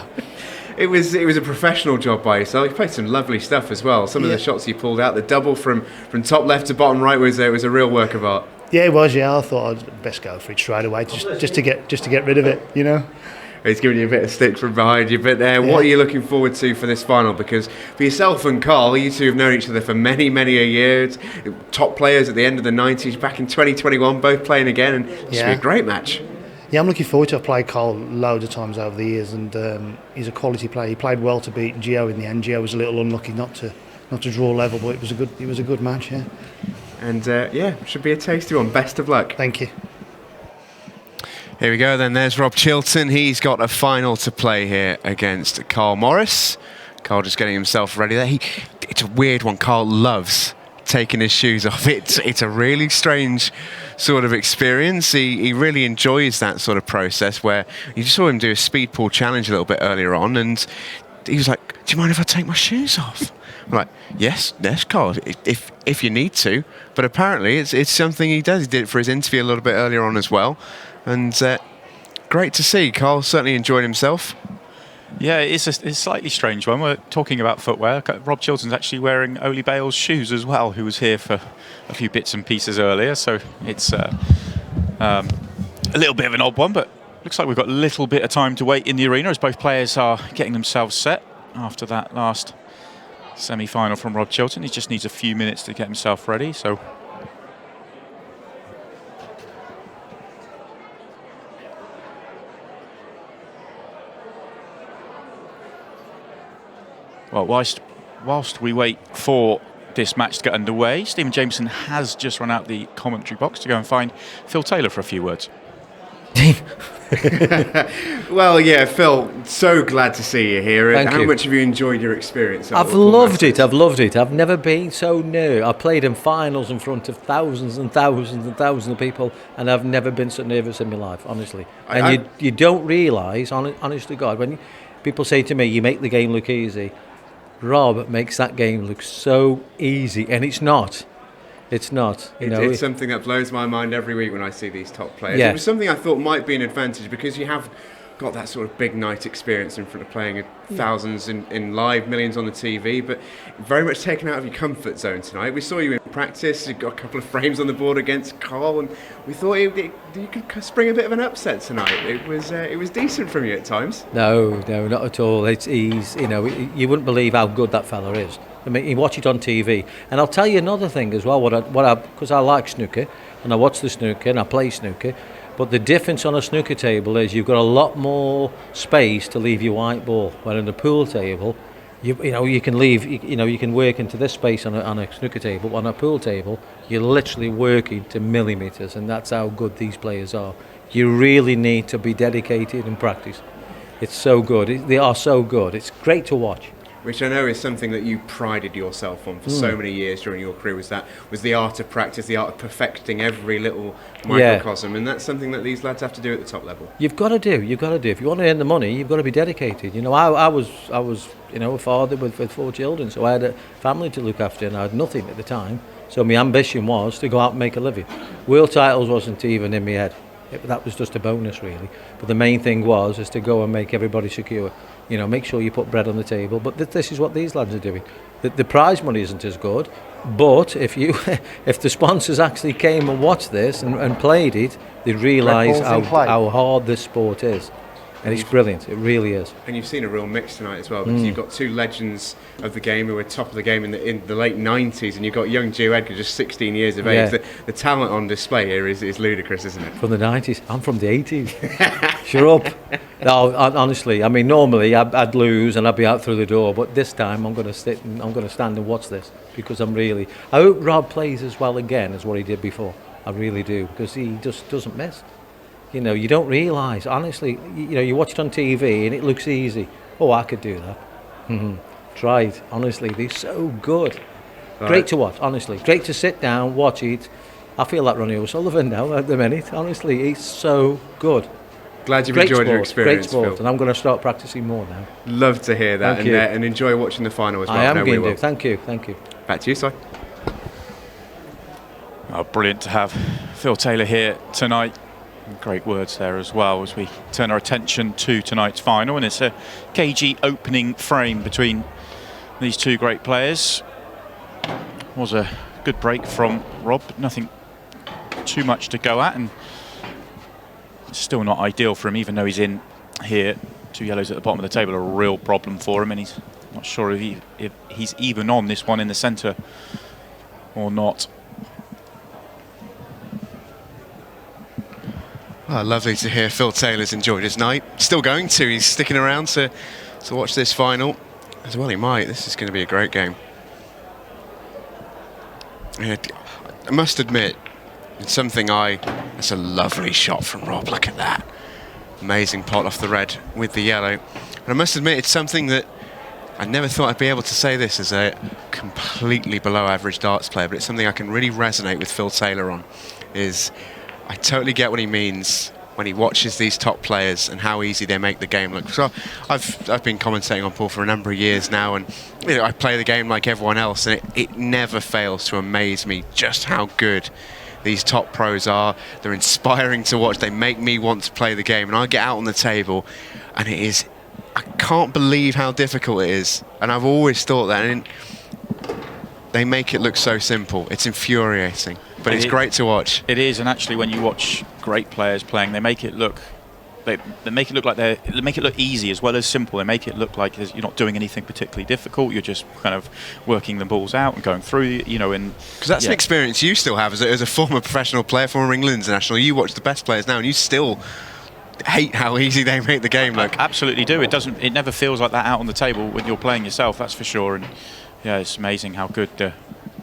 A: It was a professional job by yourself. You played some lovely stuff as well. Some of the shots you pulled out, the double from top left to bottom right was a real work of art.
F: Yeah, it was. Yeah, I thought I'd best go for it straight away, just to get rid of it, you know.
A: He's giving you a bit of stick from behind you, but what are you looking forward to for this final? Because for yourself and Carl, you two have known each other for many, many a year. Top players at the end of the 90s, back in 2021, both playing again, and it's going to be a great match.
F: Yeah, I'm looking forward to it. I've played Carl loads of times over the years, and he's a quality player. He played well to beat Geo in the end. Geo was a little unlucky not to draw level, but it was a good match. Yeah.
A: And should be a tasty one. Best of luck.
F: Thank you.
A: Here we go then, there's Rob Chilton. He's got a final to play here against Carl Morris. Carl just getting himself ready there. It's a weird one. Carl loves taking his shoes off. It's a really strange sort of experience. He really enjoys that sort of process where you just saw him do a speed pool challenge a little bit earlier on, and he was like, do you mind if I take my shoes off? I'm like, yes, Carl, if you need to. But apparently it's something he does. He did it for his interview a little bit earlier on as well. And great to see. Carl certainly enjoyed himself.
B: Yeah, it's a slightly strange one. We're talking about footwear. Rob Chilton's actually wearing Oli Bale's shoes as well, who was here for a few bits and pieces earlier. So it's a little bit of an odd one, but looks like we've got a little bit of time to wait in the arena as both players are getting themselves set after that last semi-final from Rob Chilton. He just needs a few minutes to get himself ready. So well, whilst we wait for this match to get underway, Stephen Jameson has just run out the commentary box to go and find Phil Taylor for a few words.
A: Well, yeah, Phil, so glad to see you here.
G: Thank
A: How
G: you.
A: much have you enjoyed your experience?
G: I've loved it. I've loved it. I've never been so near. I played in finals in front of thousands and thousands and thousands of people, and I've never been so nervous in my life, honestly. And you don't realise, honest to God, when people say to me, you make the game look easy, Rob makes that game look so easy, and it's not. It's not.
A: It's something that blows my mind every week when I see these top players.
G: Yeah.
A: It was something I thought might be an advantage because you have got that sort of big night experience in front of playing thousands in live, millions on the TV, but very much taken out of your comfort zone tonight. We saw you in practice, you got a couple of frames on the board against Carl, and we thought you could spring a bit of an upset tonight. It was decent from you at times.
G: No, not at all. He's you wouldn't believe how good that fella is. I mean, you watch it on TV, and I'll tell you another thing as well. Because I like snooker, and I watch the snooker, and I play snooker. But the difference on a snooker table is you've got a lot more space to leave your white ball. Where in a pool table, you can leave. You can work into this space on a snooker table. On a pool table, you're literally working to millimeters, and that's how good these players are. You really need to be dedicated and practice. It's so good. They are so good. It's great to watch.
A: Which I know is something that you prided yourself on for so many years during your career, was the art of practice, the art of perfecting every little microcosm, and that's something that these lads have to do at the top level.
G: You've got to do. If you want to earn the money, you've got to be dedicated. I was a father with 4 children, so I had a family to look after, and I had nothing at the time. So my ambition was to go out and make a living. World titles wasn't even in my head. That was just a bonus, really. But the main thing is to go and make everybody secure. Make sure you put bread on the table. But this is what these lads are doing. The prize money isn't as good, but if the sponsors actually came and watched this and played it, they'd realise how hard this sport is. And it's brilliant. It really is.
A: And you've seen a real mix tonight as well, because you've got 2 legends of the game who were top of the game in the late 90s, and you've got young Geo Edgar, just 16 years of age. The talent on display here is ludicrous, isn't it?
G: From the 90s. I'm from the 80s. Shut up. No, honestly, I mean, normally I'd lose and I'd be out through the door, but this time I'm going to stand and watch this, because I hope Rob plays as well again as what he did before. I really do, because he just doesn't miss. You don't realise, honestly, you watch it on TV and it looks easy. Oh, I could do that. Try it, honestly, they're so good. Right. Great to watch, honestly. Great to sit down, watch it. I feel like Ronnie O'Sullivan now at the minute, honestly, he's so good.
A: Glad you've enjoyed your experience,
G: Great sport,
A: Phil.
G: and I'm going to start practicing more now.
A: Love to hear that,
G: Thank you.
A: And enjoy watching the final as well.
G: I am going to. Thank you.
A: Back to you, Si.
B: Oh, brilliant to have Phil Taylor here tonight. Great words there as well as we turn our attention to tonight's final, and it's a cagey opening frame between these 2 great players. Was a good break from Rob, but nothing too much to go at, and it's still not ideal for him, even though he's in here. 2 yellows at the bottom of the table are a real problem for him, and he's not sure if he's even on this one in the centre or not.
A: Oh, lovely to hear Phil Taylor's enjoyed his night. Still going to. He's sticking around to watch this final. As well he might. This is going to be a great game. Yeah, I must admit, it's that's a lovely shot from Rob. Look at that. Amazing pot off the red with the yellow. And I must admit, it's something that I never thought I'd be able to say this as a completely below average darts player, but it's something I can really resonate with Phil Taylor on, is I totally get what he means when he watches these top players and how easy they make the game look. So I've been commentating on pool for a number of years now, and I play the game like everyone else, and it never fails to amaze me just how good these top pros are. They're inspiring to watch. They make me want to play the game, and I get out on the table, and I can't believe how difficult it is. And I've always thought that, and they make it look so simple. It's infuriating. But it's great to watch.
B: It is, and actually, when you watch great players playing, they make it look easy as well as simple. They make it look like you're not doing anything particularly difficult. You're just kind of working the balls out and going through, and
A: because that's an experience you still have as a former professional player, former England international. You watch the best players now, and you still hate how easy they make the game look.
B: Absolutely do. It never feels like that out on the table when you're playing yourself. That's for sure. And yeah, it's amazing how good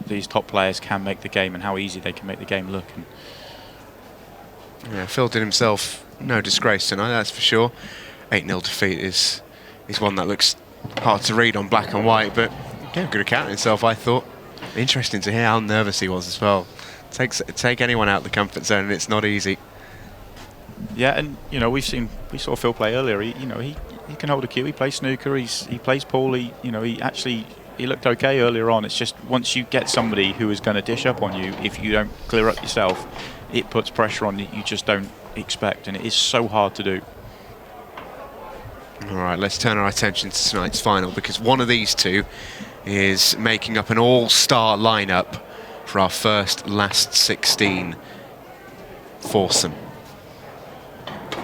B: these top players can make the game and how easy they can make the game look. And
A: yeah, Phil did himself no disgrace tonight, that's for sure. 8-0 defeat is one that looks hard to read on black and white, but yeah, good account of himself, I thought. Interesting to hear how nervous he was as well. Take anyone out of the comfort zone, and it's not easy.
B: Yeah, and you know, we saw Phil play earlier. He can hold a cue. He plays snooker. He plays pool. He looked okay earlier on. It's just once you get somebody who is going to dish up on you, if you don't clear up yourself, it puts pressure on you just don't expect, and it is so hard to do.
A: All right, let's turn our attention to tonight's final, because one of these two is making up an all-star lineup for our first last 16 foursome.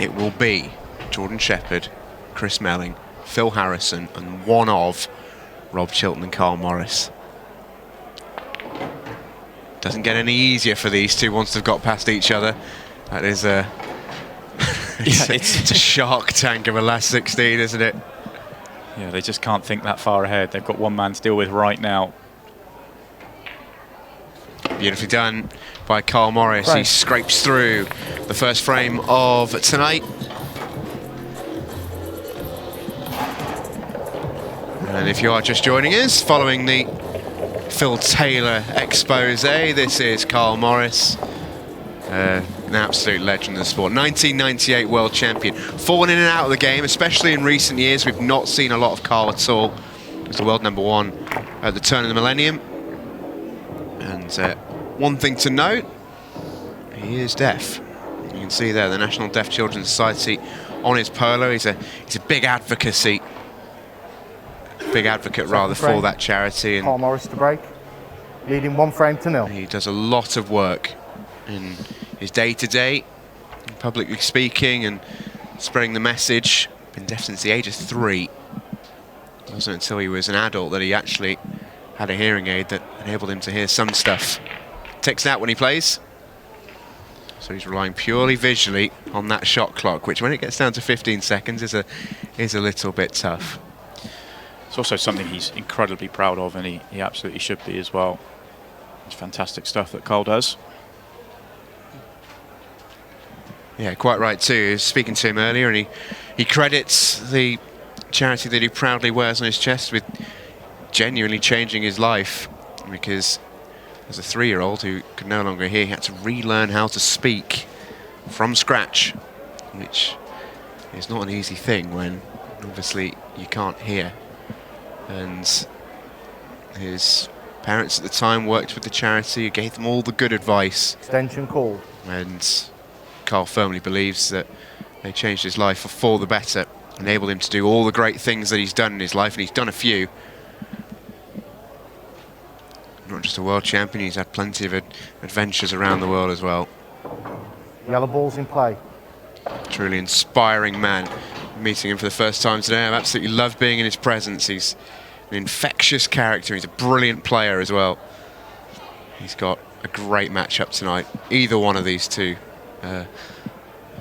A: It will be Jordan Shepherd, Chris Melling, Phil Harrison, and one of Rob Chilton and Carl Morris. Doesn't get any easier for these two once they've got past each other. That is a it's a shark tank of a last 16, isn't it?
B: Yeah, they just can't think that far ahead. They've got one man to deal with right now.
A: Beautifully done by Carl Morris. He scrapes through the first frame of tonight. And if you are just joining us, following the Phil Taylor expose, this is Carl Morris, an absolute legend of the sport. 1998 world champion. Fallen in and out of the game, especially in recent years. We've not seen a lot of Carl at all. He was the world #1 at the turn of the millennium. And one thing to note, he is deaf. You can see there the National Deaf Children's Society on his polo. He's a big advocate rather for that charity. And
C: Carl Morris to break, leading 1 frame to 0.
A: He does a lot of work in his day-to-day, publicly speaking and spreading the message. Been deaf since the age of 3. It wasn't until he was an adult that he actually had a hearing aid that enabled him to hear some stuff. Takes out when he plays. So he's relying purely visually on that shot clock, which when it gets down to 15 seconds is a little bit tough.
B: It's also something he's incredibly proud of, and he absolutely should be as well. It's fantastic stuff that Carl does.
A: Yeah, quite right too. I was speaking to him earlier, and he credits the charity that he proudly wears on his chest with genuinely changing his life, because as a 3-year-old who could no longer hear, he had to relearn how to speak from scratch, which is not an easy thing when obviously you can't hear. And his parents at the time worked with the charity, gave them all the good advice.
C: Extension called.
A: And Carl firmly believes that they changed his life for the better, enabled him to do all the great things that he's done in his life, and he's done a few. Not just a world champion, he's had plenty of adventures around the world as well.
C: Yellow balls in play.
A: Truly inspiring man. Meeting him for the first time today, I've absolutely loved being in his presence. He's an infectious character, he's a brilliant player as well. He's got a great matchup tonight. Either one of these two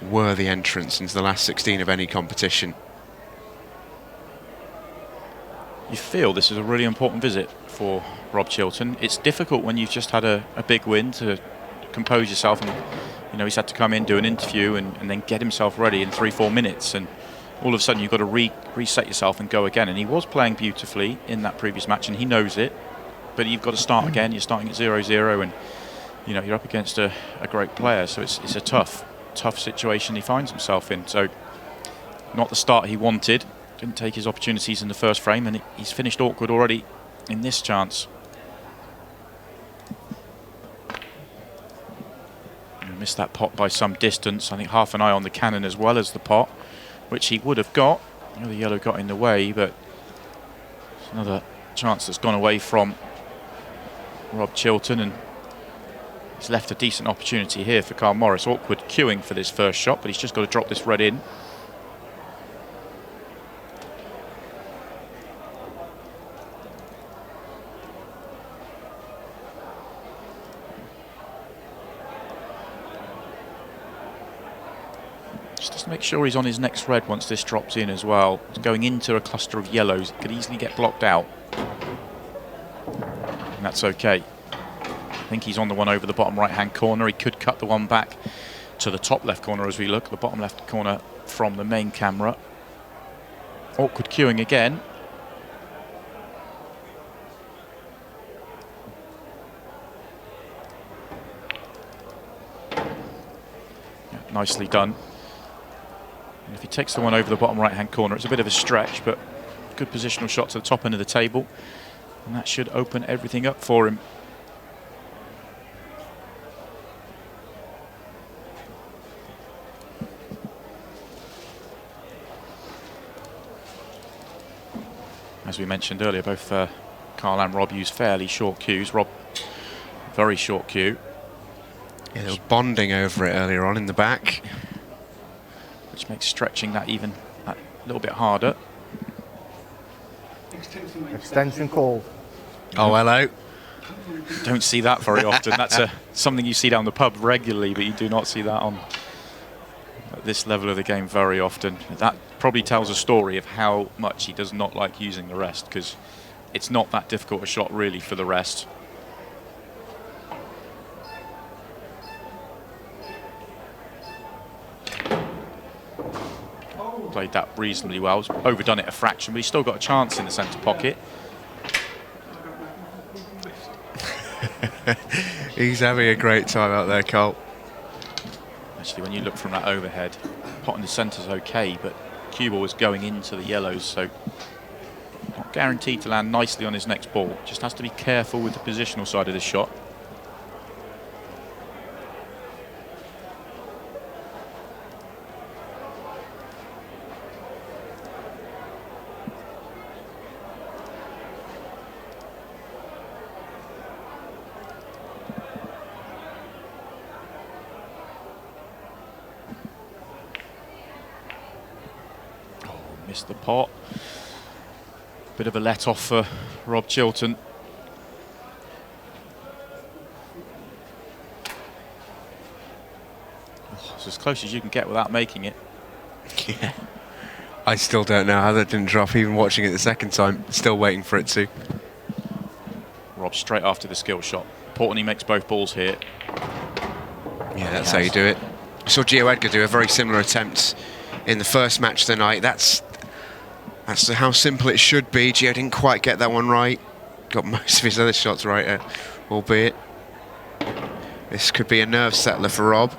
A: worthy entrants into the last 16 of any competition.
B: You feel this is a really important visit for Rob Chilton. It's difficult when you've just had a big win to compose yourself, and you know he's had to come in, do an interview, and then get himself ready in 3-4 minutes, and all of a sudden you've got to reset yourself and go again. And he was playing beautifully in that previous match, and he knows it, but you've got to start again. You're starting at 0-0, and you know you're up against a great player, so it's a tough situation he finds himself in. So not the start he wanted. Didn't take his opportunities in the first frame, and he's finished awkward already in this chance. And missed that pot by some distance. I think half an eye on the cannon as well as the pot, which he would have got. You know, the yellow got in the way, but it's another chance that's gone away from Rob Chilton, and he's left a decent opportunity here for Carl Morris. Awkward queuing for this first shot, but he's just got to drop this red in. Just to make sure he's on his next red once this drops in as well. It's going into a cluster of yellows. It could easily get blocked out. And that's okay. I think he's on the one over the bottom right-hand corner. He could cut the one back to the top left corner as we look, the bottom left corner from the main camera. Awkward queuing again. Yeah, nicely done. And if he takes the one over the bottom right-hand corner, it's a bit of a stretch, but good positional shot to the top end of the table. And that should open everything up for him. As we mentioned earlier, both Carl and Rob use fairly short cues. Rob, very short cue.
A: Yeah, they were bonding over it earlier on in the back,
B: which makes stretching that even a little bit harder.
C: Extension called.
A: Oh, hello.
B: Don't see that very often. That's something you see down the pub regularly, but you do not see that on at this level of the game very often. That probably tells a story of how much he does not like using the rest, because it's not that difficult a shot really for the rest. Played that reasonably well. Overdone it a fraction, but he's still got a chance in the centre pocket.
A: He's having a great time out there, Carl.
B: Actually, when you look from that overhead, pot in the centre's okay, but cue ball is going into the yellows, so not guaranteed to land nicely on his next ball. Just has to be careful with the positional side of the shot. Missed the pot. Bit of a let off for Rob Chilton. Oh, it's as close as you can get without making it.
A: Yeah. I still don't know how that didn't drop, even watching it the second time. Still waiting for it to.
B: Rob straight after the skill shot. Important he makes both balls here.
A: Yeah, that's how you do it. I saw Geo Edgar do a very similar attempt in the first match tonight. That's how simple it should be. Geo didn't quite get that one right. Got most of his other shots right, albeit. This could be a nerve settler for Rob.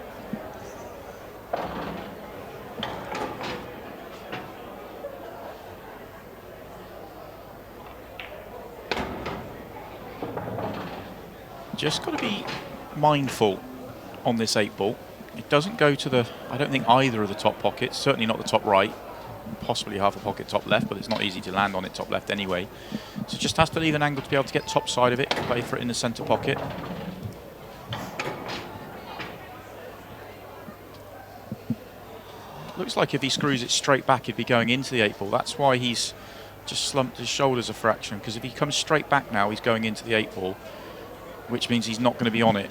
B: Just got to be mindful on this 8-ball. It doesn't go to the, I don't think, either of the top pockets, certainly not the top right, possibly half a pocket top left, but it's not easy to land on it top left anyway. So just has to leave an angle to be able to get top side of it, play for it in the centre pocket. Looks like if he screws it straight back, he'd be going into the 8-ball. That's why he's just slumped his shoulders a fraction, because if he comes straight back now, he's going into the 8-ball, which means he's not going to be on it.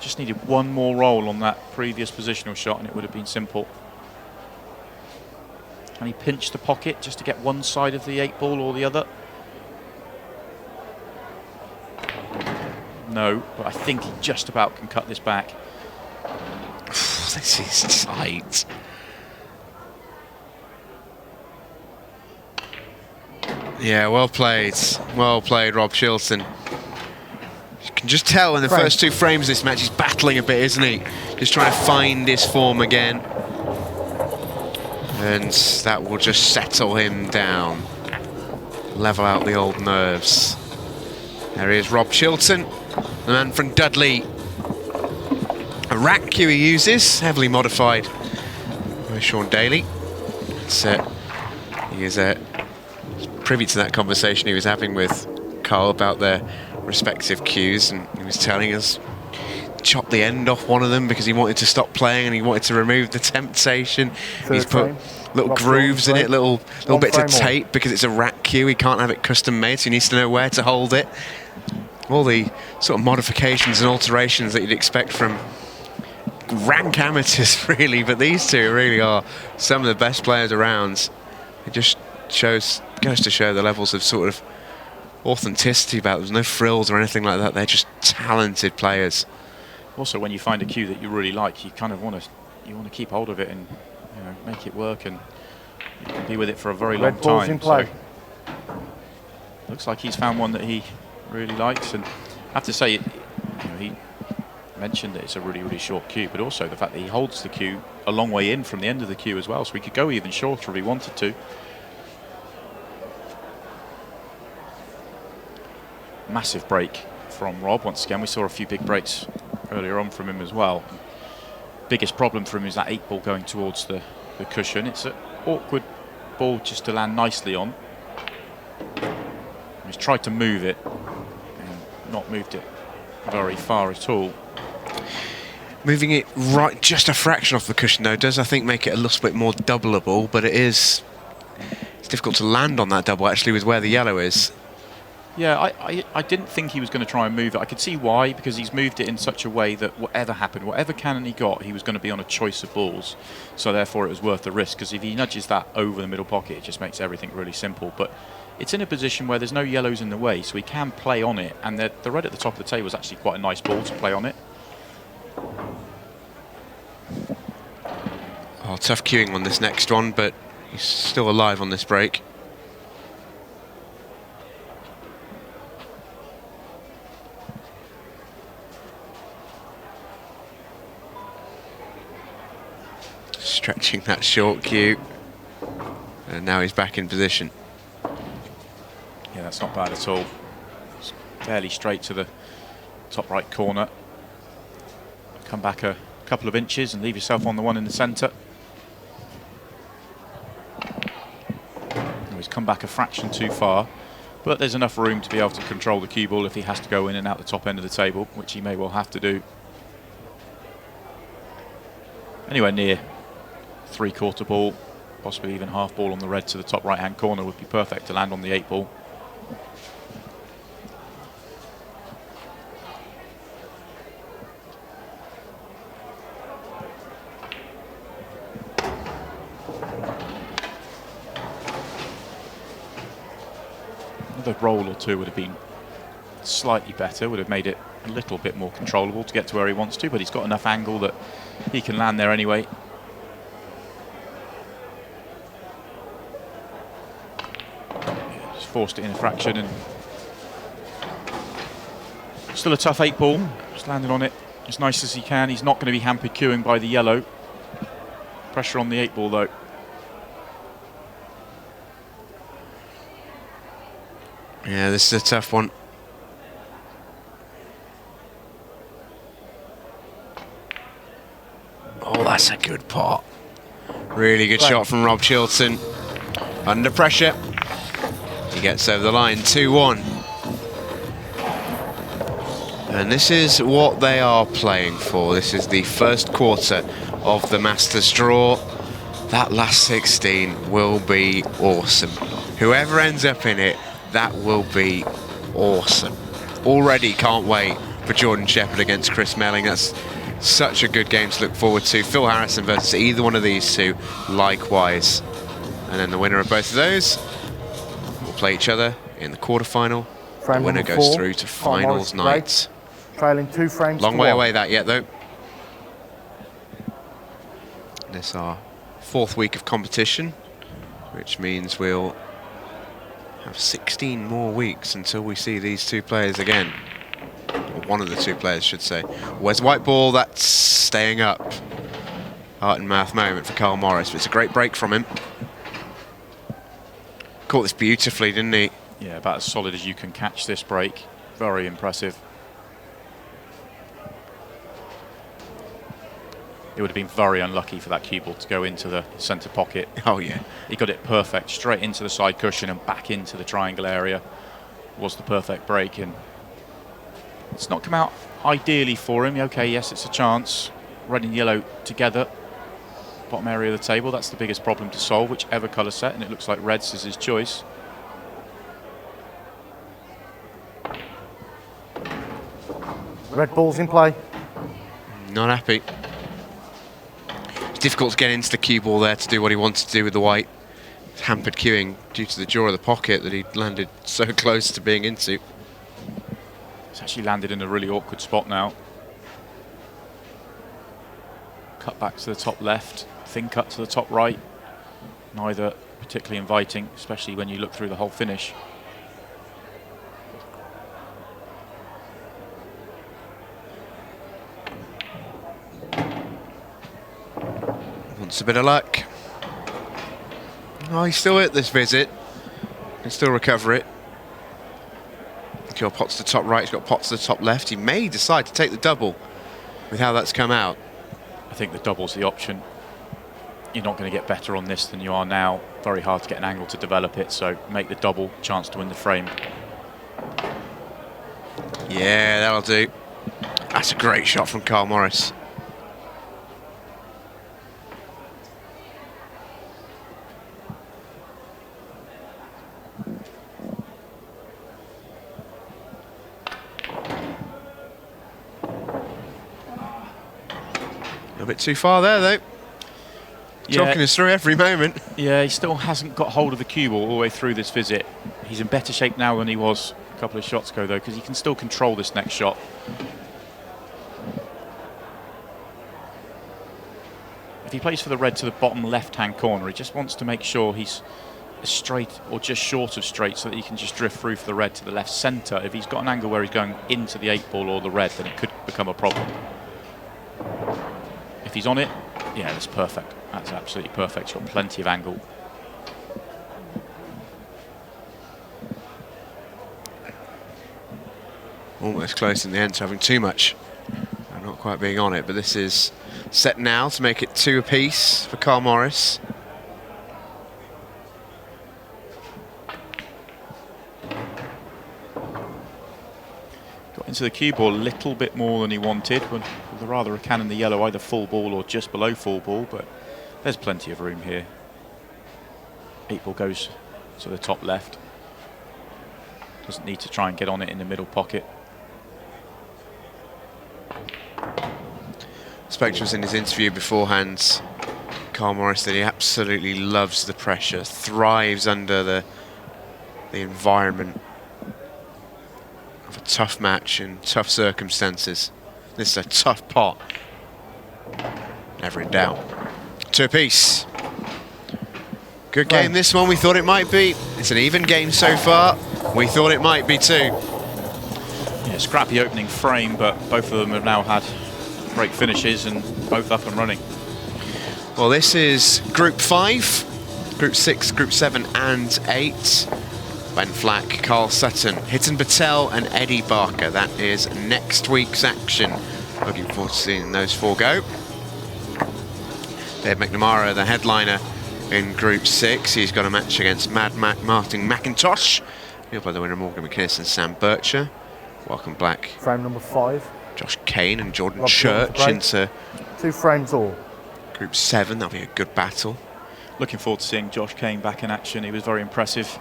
B: Just needed one more roll on that previous positional shot and it would have been simple. Can he pinch the pocket just to get one side of the 8-ball or the other? No, but I think he just about can cut this back.
A: This is tight. Yeah, well played, Rob Chilton. You can just tell in the first two frames of this match he's battling a bit, isn't he? Just trying to find his form again. And that will just settle him down. Level out the old nerves. There he is, Rob Chilton, the man from Dudley. A rack cue he uses, heavily modified by Sean Daly. He is privy to that conversation he was having with Carl about their respective cues, and he was telling us chop the end off one of them because he wanted to stop playing and he wanted to remove the temptation. He's put little grooves in it, little bits of tape because it's a rack cue. He can't have it custom made, so he needs to know where to hold it. All the sort of modifications and alterations that you'd expect from rank amateurs, really, but these two really are some of the best players around. It just goes to show the levels of sort of authenticity about them. There's no frills or anything like that. They're just talented players.
B: Also, when you find a cue that you really like, you kind of want to keep hold of it and make it work, and you can be with it for a very long
C: Red ball's
B: time.
C: in play.
B: So, looks like he's found one that he really likes, and I have to say, he mentioned that it's a really, really short cue, but also the fact that he holds the cue a long way in from the end of the cue as well, so he could go even shorter if he wanted to. Massive break from Rob. Once again, we saw a few big breaks earlier on from him as well. Biggest problem for him is that 8-ball going towards the cushion. It's an awkward ball just to land nicely on. He's tried to move it and not moved it very far at all.
A: Moving it right just a fraction off the cushion though does, I think, make it a little bit more doubleable, but it's difficult to land on that double actually with where the yellow is.
B: Yeah, I didn't think he was going to try and move it. I could see why, because he's moved it in such a way that whatever happened, whatever cannon he got, he was going to be on a choice of balls. So therefore it was worth the risk, because if he nudges that over the middle pocket, it just makes everything really simple. But it's in a position where there's no yellows in the way, so he can play on it. And the red at the top of the table is actually quite a nice ball to play on it.
A: Oh, tough cueing on this next one, but he's still alive on this break. Stretching that short cue, and now he's back in position.
B: Yeah, that's not bad at all. It's fairly straight to the top right corner. Come back a couple of inches and leave yourself on the one in the centre. He's come back a fraction too far, but there's enough room to be able to control the cue ball if he has to go in and out the top end of the table, which he may well have to do. Anywhere near 3/4 ball, possibly even half ball on the red to the top right hand corner would be perfect to land on the 8-ball. Another roll or two would have been slightly better, would have made it a little bit more controllable to get to where he wants to, but he's got enough angle that he can land there anyway. Just forced it in a fraction, and still a tough 8-ball. Just landed on it as nice as he can. He's not going to be hampered queuing by the yellow. Pressure on the 8-ball though.
A: Yeah, this is a tough one. Oh, that's a good pot. Really good shot from Rob Chilton. Under pressure. He gets over the line, 2-1. And this is what they are playing for. This is the first quarter of the Masters draw. That last 16 will be awesome. Whoever ends up in it, that will be awesome. Already can't wait for Jordan Shepherd against Chris Melling. That's such a good game to look forward to. Phil Harrison versus either one of these two, likewise. And then the winner of both of those will play each other in the quarterfinal. The winner goes through to finals night.
C: Trailing 2 frames.
A: Long way away that yet though. This is our 4th week of competition, which means we'll have 16 more weeks until we see these two players again. Or one of the two players, should say. Where's the white ball? That's staying up. Heart and mouth moment for Carl Morris, but it's a great break from him. Caught this beautifully, didn't he?
B: Yeah, about as solid as you can catch this break. Very impressive. It would have been very unlucky for that cue ball to go into the centre pocket.
A: Oh yeah.
B: He got it perfect, straight into the side cushion and back into the triangle area. Was the perfect break, and it's not come out ideally for him. Okay, yes, it's a chance. Red and yellow together. Bottom area of the table, that's the biggest problem to solve, whichever colour set, and it looks like reds is his choice.
C: Red ball's in play.
A: Not happy. It's difficult to get into the cue ball there to do what he wanted to do with the white. It's hampered queuing due to the jaw of the pocket that he landed so close to being into.
B: It's actually landed in a really awkward spot now. cut back to the top left, thin cut to the top right. Neither particularly inviting, especially when you look through the whole finish.
A: Wants a bit of luck. Oh, he's still at this visit. Can still recover it. He's got pots to the top right, he's got pots to the top left. He may decide to take the double with how that's come out.
B: I think the double's the option. You're not going to get better on this than you are now. Very hard to get an angle to develop it, so make the double, chance to win the frame.
A: Yeah, that'll do. That's a great shot from Carl Morris. A bit too far there, though. Talking us through every moment.
B: Yeah, he still hasn't got hold of the cue ball all the way through this visit. He's in better shape now than he was a couple of shots ago, though, because he can still control this next shot. If he plays for the red to the bottom left-hand corner, he just wants to make sure he's straight or just short of straight so that he can just drift through for the red to the left centre. If he's got an angle where he's going into the 8-ball or the red, then it could become a problem. If he's on it, yeah, that's perfect. That's absolutely perfect. He's got plenty of angle.
A: Almost close in the end to having too much. I'm not quite being on it, but this is set now to make it 2 apiece for Carl Morris.
B: Got into the cue ball a little bit more than he wanted, with rather a can in the yellow, either full ball or just below full ball, but there's plenty of room here. 8-ball goes to the top left. Doesn't need to try and get on it in the middle pocket.
A: Spector was in his interview beforehand, Carl Morris, that he absolutely loves the pressure, thrives under the environment of a tough match in tough circumstances. This is a tough pot. Never in doubt. 2 apiece. Good game, this one. We thought it might be. It's an even game so far. We thought it might be too.
B: Yeah, scrappy opening frame, but both of them have now had great finishes and both up and running.
A: Well, this is Group 5, Group 6, Group 7 and 8. Ben Flack, Carl Sutton, Hitan Patel and Eddie Barker. That is next week's action. Looking forward to seeing those 4 go. Dave McNamara, the headliner in Group 6. He's got a match against Mad Mac Martin McIntosh. He'll play the winner Morgan McInnes and Sam Bircher. Welcome Black.
C: Frame number 5.
A: Josh Kane and Jordan
C: Rob
A: Church into
C: 2 frames all.
A: Group 7. That'll be a good battle.
B: Looking forward to seeing Josh Kane back in action. He was very impressive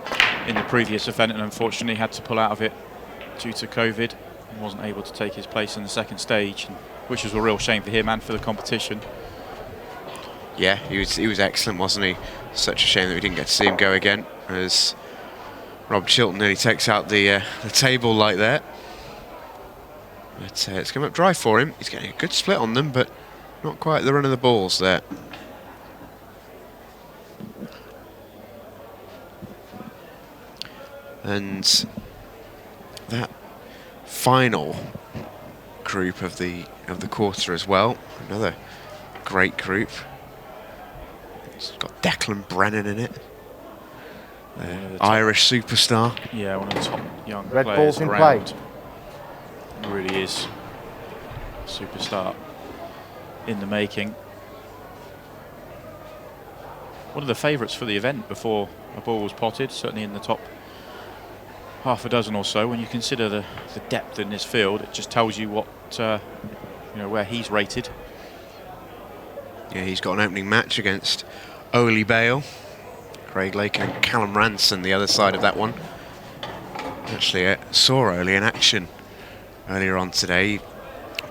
B: in the previous event and unfortunately had to pull out of it due to COVID and wasn't able to take his place in the second stage, which was a real shame for him and for the competition.
A: Yeah, he was excellent, wasn't he? Such a shame that we didn't get to see him go again, as Rob Chilton nearly takes out the table like that. But it's come up dry for him. He's getting a good split on them, but not quite the run of the balls there. And that final group of the quarter as well, another great group. It's got Declan Brennan in it, the Irish superstar.
B: Yeah, one of the top young
C: Red
B: players
C: balls in
B: around.
C: play.
B: He really is a superstar in the making. One of the favourites for the event before a ball was potted, certainly in the top half a dozen or so. When you consider the depth in this field, it just tells you what where he's rated.
A: Yeah, he's got an opening match against Oli Bale, Craig Lake and Callum Ranson, the other side of that one. Actually, saw Oli in action earlier on today. He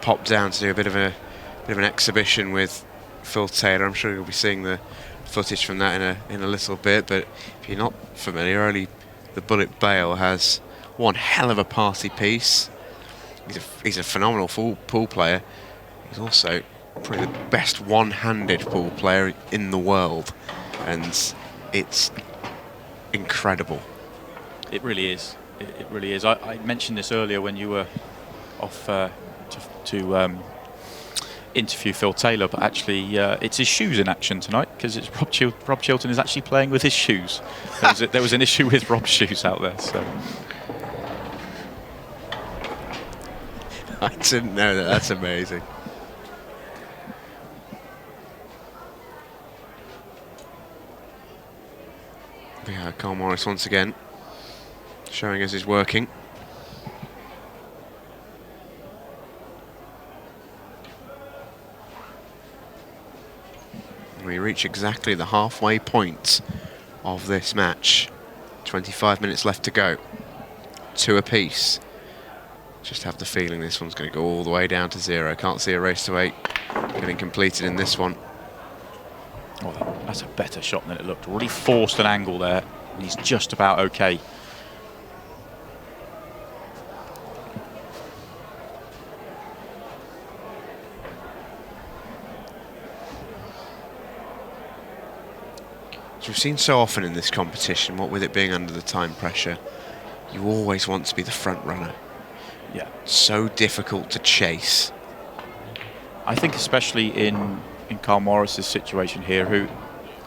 A: popped down to do a bit of an exhibition with Phil Taylor. I'm sure you'll be seeing the footage from that in a little bit. But if you're not familiar, Oli the Bullet Bale has one hell of a party piece. He's a phenomenal pool player. He's also probably the best one-handed pool player in the world, and it's incredible.
B: It really is. It really is. I mentioned this earlier when you were off to interview Phil Taylor, but actually it's his shoes in action tonight, because it's Rob Chilton is actually playing with his shoes. There was an issue with Rob's shoes out there. So
A: I didn't know that. That's amazing. Yeah, Carl Morris once again showing us he's working. We reach exactly the halfway point of this match. 25 minutes left to go. 2 apiece. Just have the feeling this one's going to go all the way down to 0. Can't see a race to 8 getting completed in this one.
B: Oh, that's a better shot than it looked. Already forced an angle there, and he's just about okay.
A: As we've seen so often in this competition, what with it being under the time pressure, you always want to be the front runner.
B: Yeah.
A: So difficult to chase.
B: I think especially in Carl Morris's situation here, who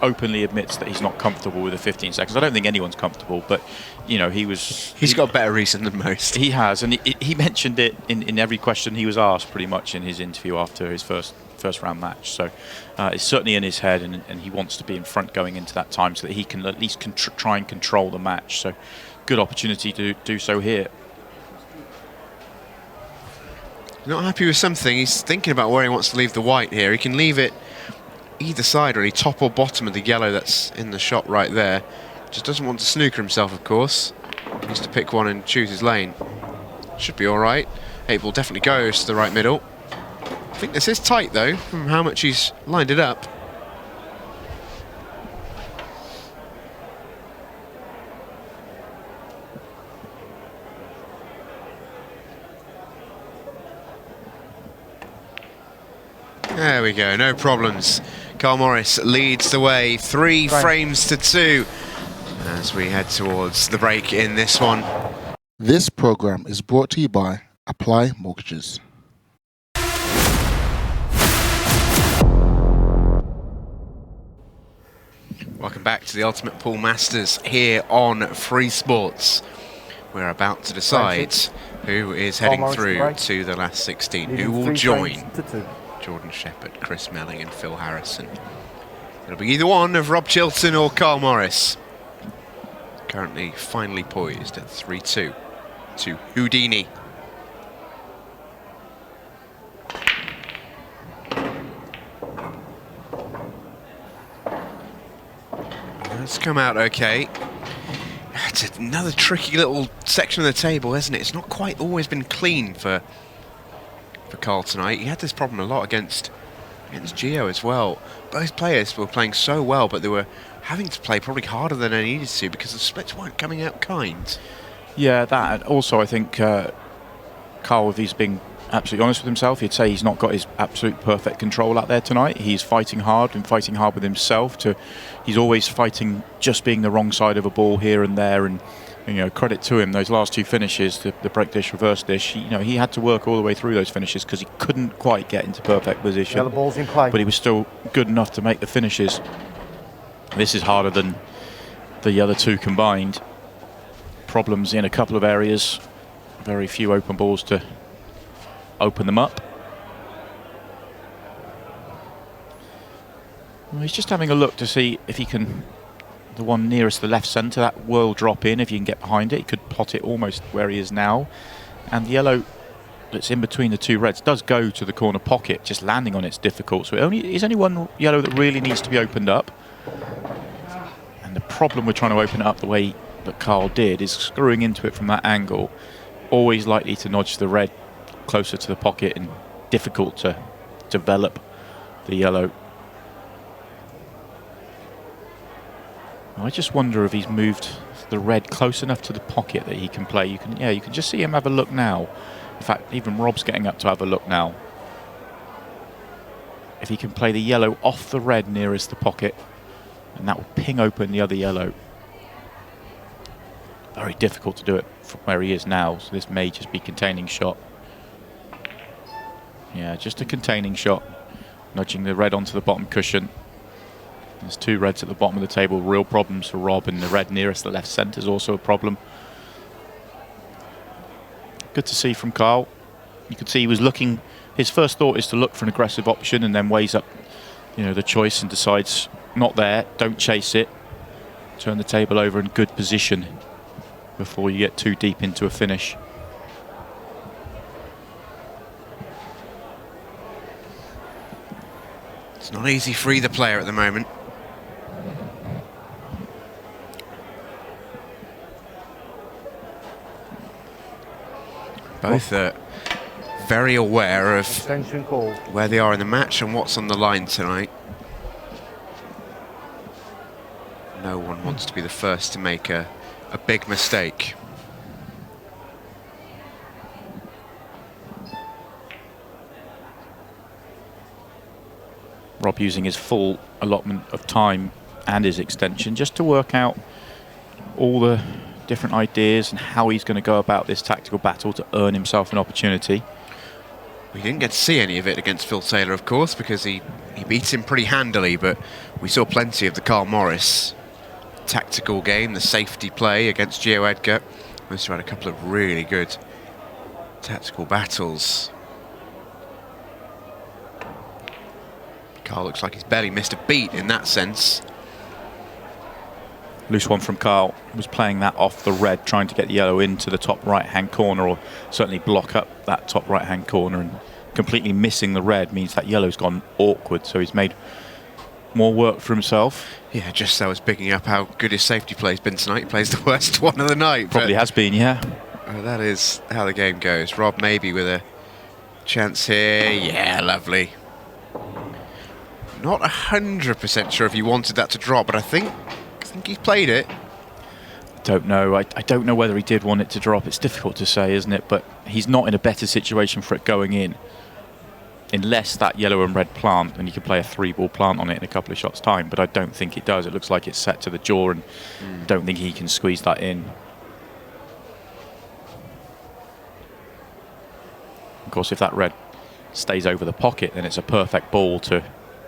B: openly admits that he's not comfortable with the 15 seconds. I don't think anyone's comfortable, but you know, he's got
A: better reason than most.
B: He has, and he mentioned it in every question he was asked pretty much in his interview after his first round match. So it's certainly in his head, and he wants to be in front going into that time so that he can at least try and control the match. So good opportunity to do so here.
A: Not happy with something. He's thinking about where he wants to leave the white here. He can leave it either side, really, top or bottom of the yellow that's in the shot right there. Just doesn't want to snooker himself, of course. He needs to pick one and choose his lane. Should be all right. 8 ball definitely goes to the right middle. I think this is tight, though, from how much he's lined it up. There we go, no problems. Carl Morris leads the way, 3 frames to 2 as we head towards the break in this one.
D: This program is brought to you by Apply Mortgages.
A: Welcome back to the Ultimate Pool Masters here on Free Sports. We're about to decide who is heading through to the last 16, who will join Jordan Shepherd, Chris Melling and Phil Harrison. It'll be either one of Rob Chilton or Carl Morris. Currently finally poised at 3-2 to Houdini. That's come out okay. It's another tricky little section of the table, isn't it? It's not quite always been clean for Carl tonight. He had this problem a lot against Geo as well. Both players were playing so well, but they were having to play probably harder than they needed to because the splits weren't coming out kind.
B: Yeah, that. Also, I think Carl, if he's being absolutely honest with himself, he'd say he's not got his absolute perfect control out there tonight. He's fighting hard and fighting hard with himself. He's always fighting just being the wrong side of a ball here and there, and you know, credit to him, those last 2 finishes, the break dish, reverse dish, he had to work all the way through those finishes because he couldn't quite get into perfect position.
C: Yeah, the ball's in play.
B: But he was still good enough to make the finishes. This is harder than the other 2 combined. Problems in a couple of areas. Very few open balls to open them up. Well, he's just having a look to see if he can, the one nearest the left centre, that will drop in if you can get behind it. He could plot it almost where he is now. And the yellow that's in between the 2 reds does go to the corner pocket. Just landing on it's difficult. So there's only one yellow that really needs to be opened up. And the problem with trying to open it up the way that Carl did is screwing into it from that angle. Always likely to nudge the red closer to the pocket and difficult to develop the yellow. I just wonder if he's moved the red close enough to the pocket that he can play. You can just see him have a look now. In fact, even Rob's getting up to have a look now. if he can play the yellow off the red nearest the pocket, and that will ping open the other yellow. Very difficult to do it from where he is now, so this may just be containing shot. Yeah, just a containing shot, nudging the red onto the bottom cushion. There's 2 reds at the bottom of the table, real problems for Rob, and the red nearest the left centre is also a problem. Good to see from Carl. You could see he was looking, his first thought is to look for an aggressive option and then weighs up, the choice and decides not there, don't chase it. Turn the table over in good position before you get too deep into a finish.
A: It's not easy for either player at the moment. Both are very aware of
C: Extension call.
A: where they are in the match and what's on the line tonight. No one wants to be the first to make a big mistake.
B: Rob using his full allotment of time and his extension just to work out all the different ideas and how he's going to go about this tactical battle to earn himself an opportunity.
A: We didn't get to see any of it against Phil Taylor, of course, because he beat him pretty handily, but we saw plenty of the Carl Morris tactical game, the safety play against Geo Edgar. Must have had a couple of really good tactical battles. Carl looks like he's barely missed a beat in that sense.
B: Loose one from Carl, was playing that off the red, trying to get the yellow into the top right-hand corner, or certainly block up that top right-hand corner, and completely missing the red means that yellow's gone awkward, so he's made more work for himself.
A: Yeah, just so I was picking up how good his safety play's been tonight. He plays the worst one of the night.
B: Probably has been, yeah.
A: That is how the game goes. Rob maybe with a chance here. Yeah, lovely. Not 100% sure if he wanted that to drop, but I think he played it.
B: I don't know. I don't know whether he did want it to drop. It's difficult to say, isn't it? But he's not in a better situation for it going in, unless that yellow and red plant, and you can play a 3-ball plant on it in a couple of shots' time. But I don't think it does. It looks like it's set to the jaw, and don't think he can squeeze that in. Of course, if that red stays over the pocket, then it's a perfect ball to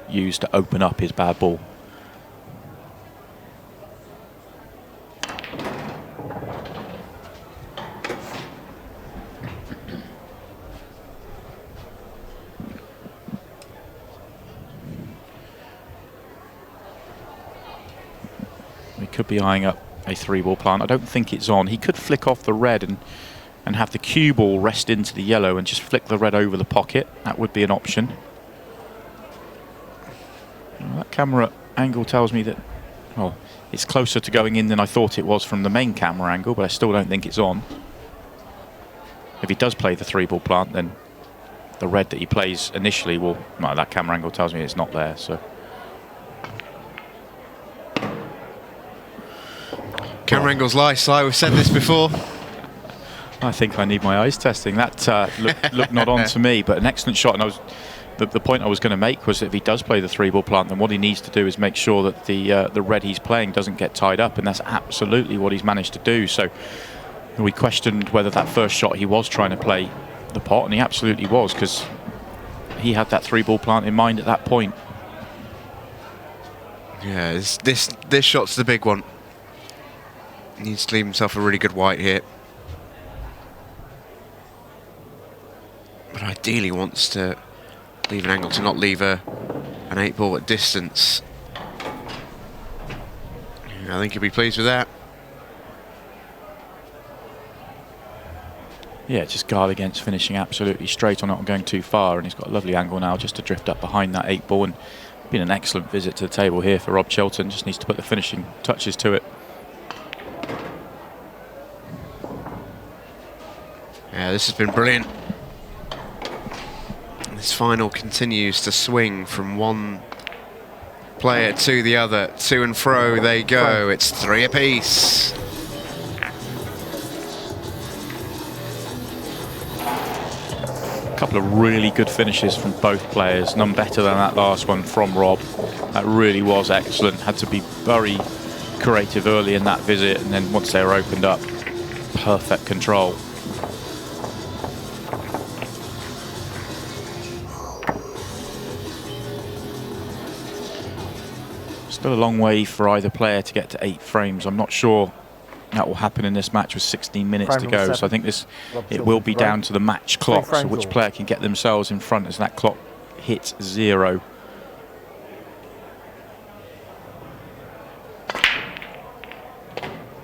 B: use to open up his bad ball. We could be eyeing up a 3-ball plant. I don't think it's on. He could flick off the red and have the cue ball rest into the yellow and just flick the red over the pocket. That would be an option. Well, that camera angle tells me that, well, it's closer to going in than I thought it was from the main camera angle, but I still don't think it's on. If he does play the 3-ball plant, then the red that he plays initially will, well, that camera angle tells me it's not there, so.
A: Camera angles lie, Sly. We've said this before.
B: I think I need my eyes testing. That looked not on to me, but an excellent shot. And the point I was going to make was that if he does play the 3-ball plant, then what he needs to do is make sure that the red he's playing doesn't get tied up, and that's absolutely what he's managed to do. So we questioned whether that first shot he was trying to play the pot, and he absolutely was, because he had that 3-ball plant in mind at that point.
A: Yeah, this shot's the big one. He needs to leave himself a really good white here. But ideally wants to leave an angle to not leave an 8-ball at distance. I think he'll be pleased with that.
B: Yeah, just guard against finishing absolutely straight on it, not going too far, and he's got a lovely angle now just to drift up behind that 8-ball, and been an excellent visit to the table here for Rob Chilton. Just needs to put the finishing touches to it.
A: Yeah, this has been brilliant. This final continues to swing from one player to the other. To and fro they go. It's 3 apiece.
B: A couple couple of really good finishes from both players. None better than that last one from Rob. That really was excellent. Had to be very creative early in that visit, and then once they were opened up, perfect control. Still a long way for either player to get to 8 frames. I'm not sure that will happen in this match with 16 minutes to go. So I think it will be down to the match clock, so which player can get themselves in front as that clock hits 0.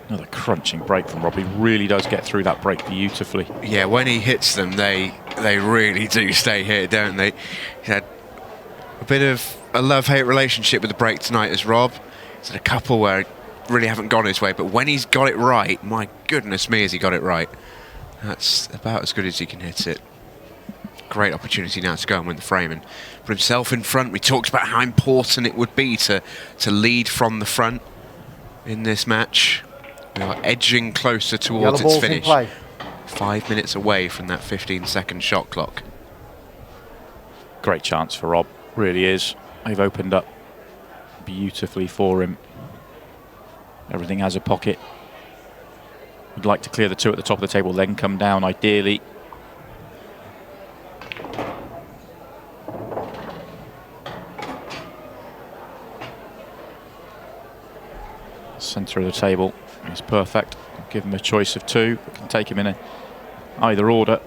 B: Another crunching break from Rob. He really does get through that break beautifully.
A: Yeah, when he hits them, they really do stay here, don't they? He had a bit of a love-hate relationship with the break tonight as Rob. He's had a couple where really haven't gone his way, but when he's got it right, my goodness me, has he got it right. That's about as good as he can hit it. Great opportunity now to go and win the frame and put himself in front. We talked about how important it would be to lead from the front in this match. We are edging closer towards its finish. 5 minutes away from that 15-second shot clock.
B: Great chance for Rob, really is. They've opened up beautifully for him. Everything has a pocket. Would like to clear the 2 at the top of the table, then come down ideally. Centre of the table is perfect. Give him a choice of 2. We can take him in either order.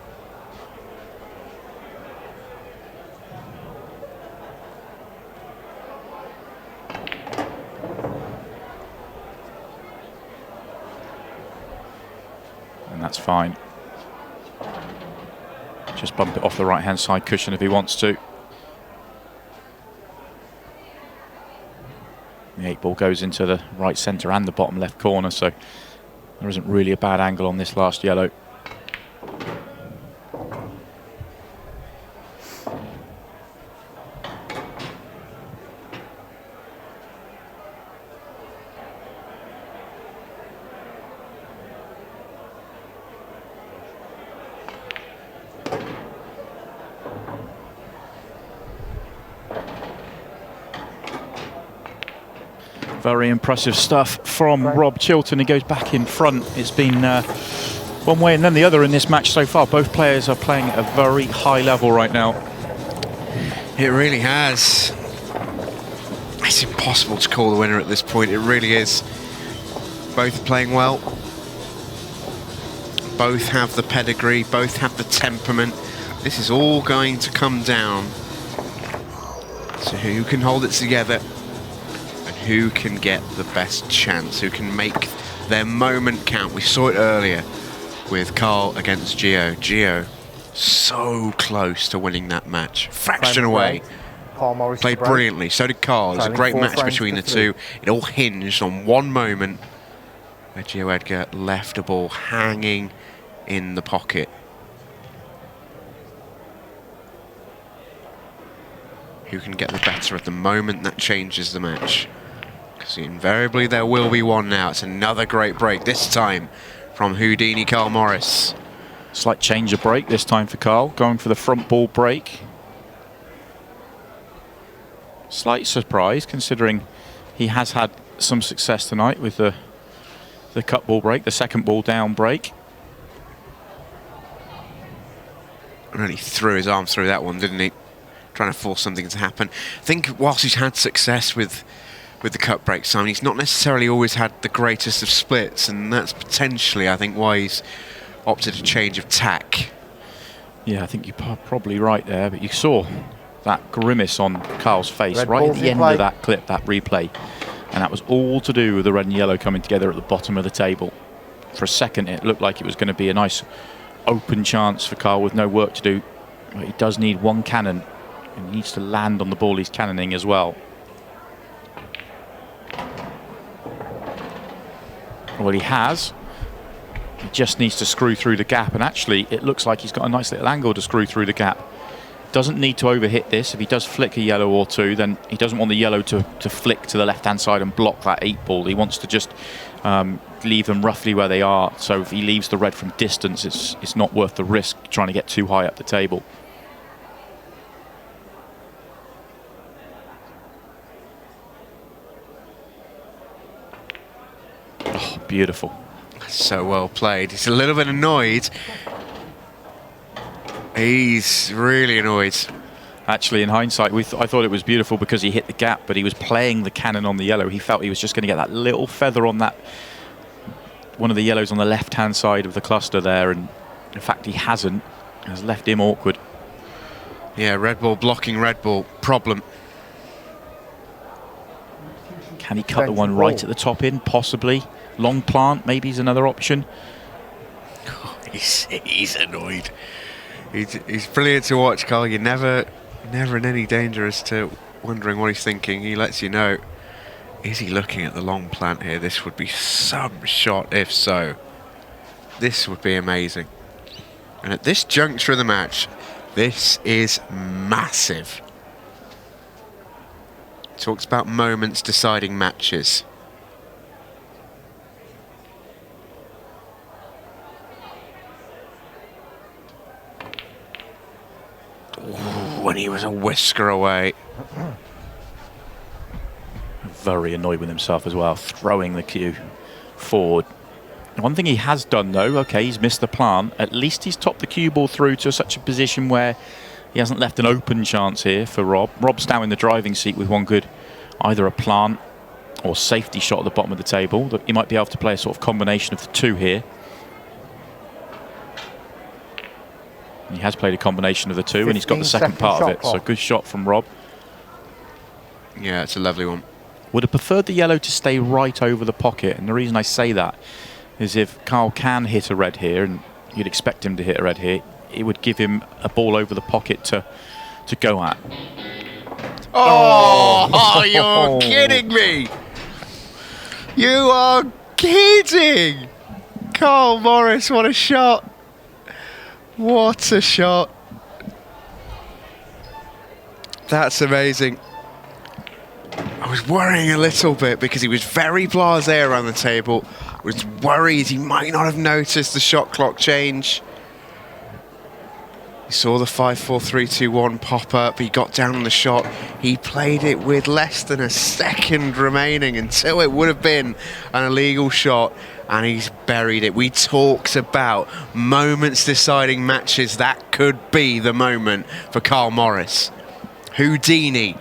B: And that's fine. Just bump it off the right-hand side cushion if he wants to. The 8 ball goes into the right centre and the bottom left corner, so there isn't really a bad angle on this last yellow. Very impressive stuff from Rob Chilton. He goes back in front. It's been one way and then the other in this match so far. Both players are playing at a very high level right now.
A: It really has. It's impossible to call the winner at this point. It really is. Both playing well. Both have the pedigree. Both have the temperament. This is all going to come down to who can hold it together, who can get the best chance, who can make their moment count. We saw it earlier with Carl against Geo. Geo so close to winning that match. Fraction away. Played brilliantly. So did Carl. It was a great match between the two. It all hinged on one moment where Geo Edgar left a ball hanging in the pocket. Who can get the better at the moment that changes the match? Because invariably there will be one now. It's another great break, this time from Houdini Carl Morris.
B: Slight change of break this time for Carl, going for the front ball break. Slight surprise considering he has had some success tonight with the cut ball break, the second ball down break.
A: Really threw his arm through that one, didn't he? Trying to force something to happen. I think whilst he's had success with the cut break, Simon, he's not necessarily always had the greatest of splits, and that's potentially, I think, why he's opted a change of tack.
B: Yeah, I think you're probably right there, but you saw that grimace on Carl's face right at the end of that clip, that replay, and that was all to do with the red and yellow coming together at the bottom of the table. For a second, it looked like it was going to be a nice open chance for Carl with no work to do, but he does need one cannon, and he needs to land on the ball he's cannoning as well. Well, he has. He just needs to screw through the gap, and actually it looks like he's got a nice little angle to screw through the gap. Doesn't need to overhit this. If he does flick a yellow or two, then he doesn't want the yellow to flick to the left-hand side and block that 8 ball. He wants to just leave them roughly where they are. So if he leaves the red from distance, it's not worth the risk trying to get too high up the table. beautiful.
A: So well played. He's a little bit annoyed. He's really annoyed.
B: Actually, in hindsight, I thought it was beautiful because he hit the gap, but he was playing the cannon on the yellow. He felt he was just going to get that little feather on that, one of the yellows on the left-hand side of the cluster there, and in fact, he hasn't. Has left him awkward.
A: Yeah, red ball blocking red ball. Problem.
B: Can he cut the one right at the top in? Possibly. Long plant, maybe, is another option.
A: He's annoyed. He's brilliant to watch, Carl. You're never in any danger as to wondering what he's thinking. He lets you know. Is he looking at the long plant here? This would be some shot. If so, this would be amazing. And at this juncture of the match, this is massive. Talks about moments deciding matches. When he was a whisker away.
B: Very annoyed with himself as well, throwing the cue forward. One thing he has done though, okay, he's missed the plant. At least he's topped the cue ball through to such a position where he hasn't left an open chance here for Rob. Rob's now in the driving seat with one good, either a plant or safety shot at the bottom of the table. He might be able to play a sort of combination of the two here. He has played a combination of the two, and he's got the second part of it. So good shot from Rob.
A: Yeah, it's a lovely one.
B: Would have preferred the yellow to stay right over the pocket, and the reason I say that is if Carl can hit a red here, and you'd expect him to hit a red here, it would give him a ball over the pocket to go at.
A: Oh, you're kidding me! You are kidding! Carl Morris, what a shot! What a shot! That's amazing. I was worrying a little bit because he was very blasé around the table. I was worried he might not have noticed the shot clock change. He saw the 5-4-3-2-1 pop up. He got down on the shot. He played it with less than a second remaining until it would have been an illegal shot, and he's buried it. We talked about moments deciding matches. That could be the moment for Carl Morris. Houdini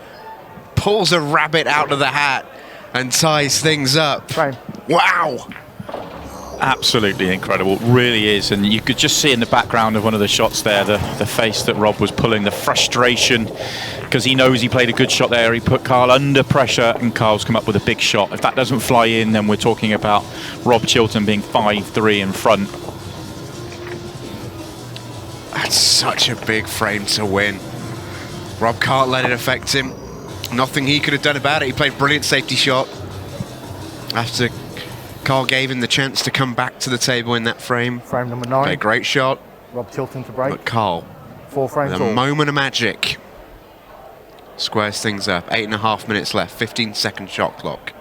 A: pulls a rabbit out of the hat and ties things up.
C: Frame.
A: Wow!
B: Absolutely incredible, really is. And you could just see in the background of one of the shots there the face that Rob was pulling, the frustration, because he knows he played a good shot there. He put Carl under pressure, and Carl's come up with a big shot. If that doesn't fly in, then we're talking about Rob Chilton being 5-3 in front.
A: That's such a big frame to win. Rob can't let it affect him. Nothing he could have done about it. He played a brilliant safety shot after Carl gave him the chance to come back to the table in that frame.
C: Frame number 9.
A: Played a great shot.
C: Rob Chilton to break.
A: But Carl,
C: 4 frames
A: with a
C: all.
A: moment of magic, squares things up. 8.5 minutes left, 15-second shot clock.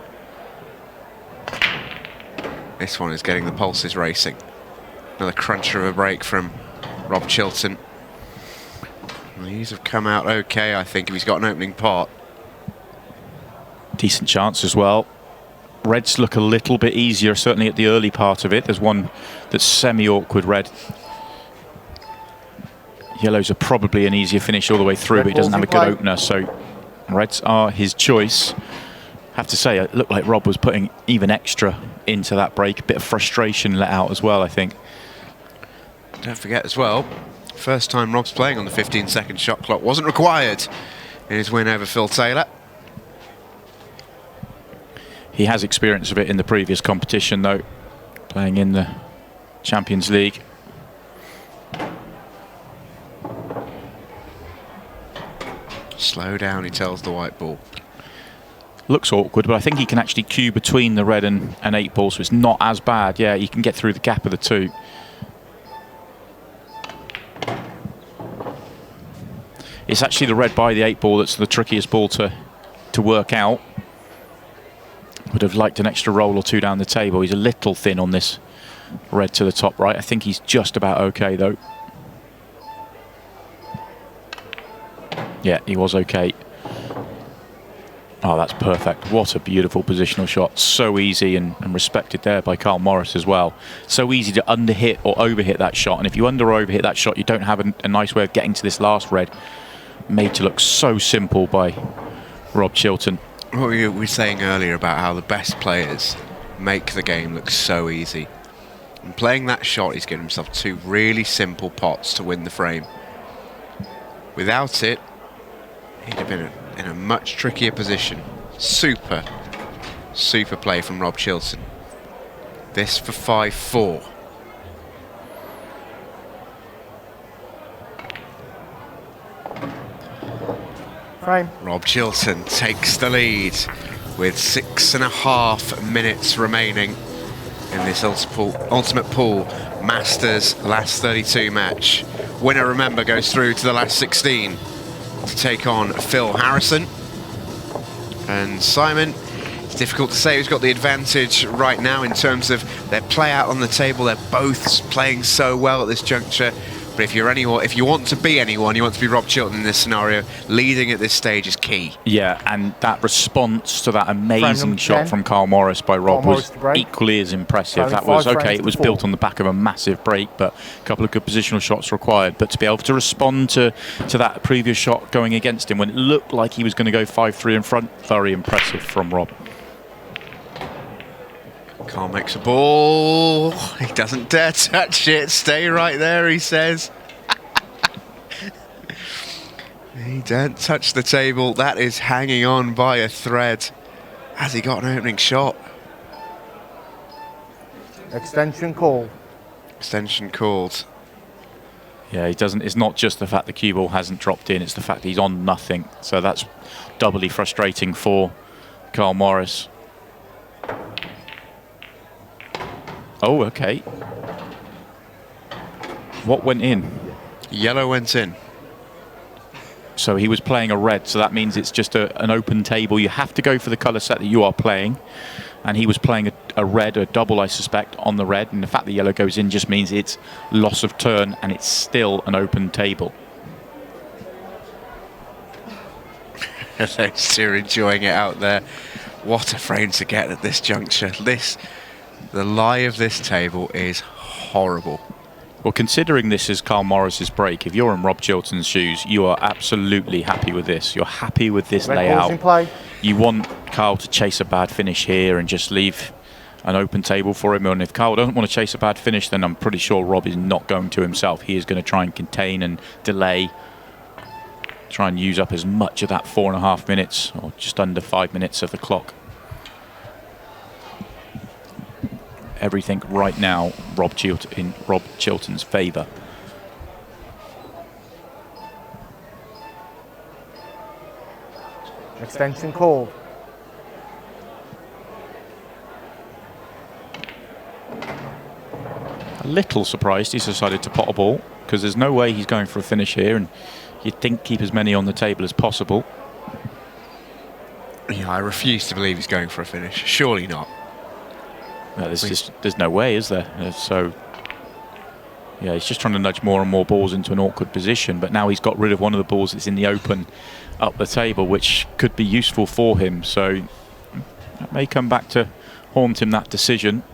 A: This one is getting the pulses racing. Another cruncher of a break from Rob Chilton. These have come out okay, I think, if he's got an opening pot.
B: Decent chance as well. Reds look a little bit easier, certainly at the early part of it. There's one that's semi-awkward red. Yellows are probably an easier finish all the way through, but he doesn't have a good opener, so reds are his choice. I have to say, it looked like Rob was putting even extra into that break. A bit of frustration let out as well, I think.
A: Don't forget as well, first time Rob's playing on the 15-second shot clock. Wasn't required in his win over Phil Taylor.
B: He has experience of it in the previous competition, though, playing in the Champions League.
A: Slow down, he tells the white ball.
B: Looks awkward, but I think he can actually cue between the red and 8 ball, so it's not as bad. Yeah, he can get through the gap of the two. It's actually the red by the 8 ball that's the trickiest ball to work out. Would have liked an extra roll or two down the table. He's a little thin on this red to the top right. I think he's just about okay, though. Yeah, he was okay. Oh, that's perfect. What a beautiful positional shot. So easy and respected there by Carl Morris as well. So easy to underhit or overhit that shot. And if you under or overhit that shot, you don't have a nice way of getting to this last red. Made to look so simple by Rob Chilton.
A: What we were saying earlier about how the best players make the game look so easy. And playing that shot, he's given himself 2 really simple pots to win the frame. Without it, he'd have been in a much trickier position. Super play from Rob Chilton. This for 5-4.
C: Frame.
A: Rob Chilton takes the lead with 6.5 minutes remaining in this Ultimate Pool Masters last 32 match. Winner, remember, goes through to the last 16 to take on Phil Harrison. And Simon, it's difficult to say who's got the advantage right now in terms of their play out on the table. They're both playing so well at this juncture. But if you want to be anyone, you want to be Rob Chilton in this scenario. Leading at this stage is key.
B: Yeah, and that response to that amazing shot from Carl Morris by Rob was equally as impressive. That was okay. It was built on the back of a massive break, but a couple of good positional shots required. But to be able to respond to that previous shot going against him when it looked like he was going to go 5-3 in front, very impressive from Rob.
A: Carl makes a ball. He doesn't dare touch it. Stay right there, he says. He don't touch the table. That is hanging on by a thread. Has he got an opening shot?
C: Extension called.
A: Extension called.
B: Yeah, he doesn't. It's not just the fact the cue ball hasn't dropped in, it's the fact that he's on nothing. So that's doubly frustrating for Carl Morris. Oh, okay. What went in?
A: Yellow went in.
B: So he was playing a red, so that means it's just an open table. You have to go for the colour set that you are playing. And he was playing a red, a double, I suspect, on the red. And the fact that yellow goes in just means it's loss of turn and it's still an open table.
A: They're enjoying it out there. What a frame to get at this juncture. The lie of this table is horrible.
B: Well, considering this is Carl Morris's break, if you're in Rob Chilton's shoes, you are absolutely happy with this. You're happy with this layout.
C: In play.
B: You want Carl to chase a bad finish here and just leave an open table for him. And if Carl doesn't want to chase a bad finish, then I'm pretty sure Rob is not going to himself. He is going to try and contain and delay, try and use up as much of that 4.5 minutes or just under 5 minutes of the clock. Everything right now, Rob Chilton's favour.
C: Extension called.
B: A little surprised he's decided to pot a ball because there's no way he's going for a finish here, and you'd think keep as many on the table as possible.
A: Yeah, I refuse to believe he's going for a finish. Surely not.
B: No, there's no way, is there? So, yeah, he's just trying to nudge more and more balls into an awkward position, but now he's got rid of one of the balls that's in the open up the table, which could be useful for him. So that may come back to haunt him, that decision.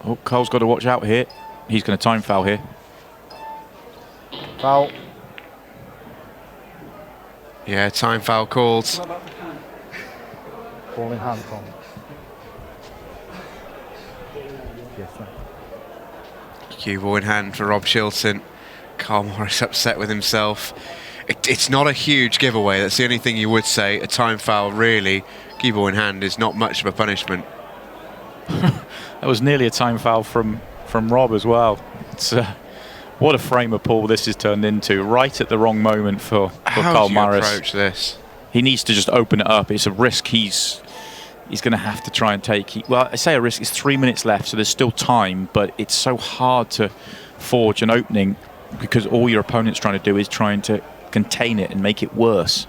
B: Oh, Carl's got to watch out here. He's going to time foul here.
C: Foul.
A: Yeah, time foul called.
C: Ball in hand, Tom. Yes, sir.
A: Cue ball in hand for Rob Chilton. Carl Morris upset with himself. It's not a huge giveaway. That's the only thing you would say. A time foul, really, cue ball in hand is not much of a punishment.
B: That was nearly a time foul from Rob as well. It's what a frame of pool this has turned into. Right at the wrong moment for Carl Morris.
A: How do you approach this?
B: He needs to just open it up. It's a risk he's going to have to try and take. Well, I say a risk. It's 3 minutes left, so there's still time. But it's so hard to forge an opening because all your opponent's trying to do is trying to contain it and make it worse.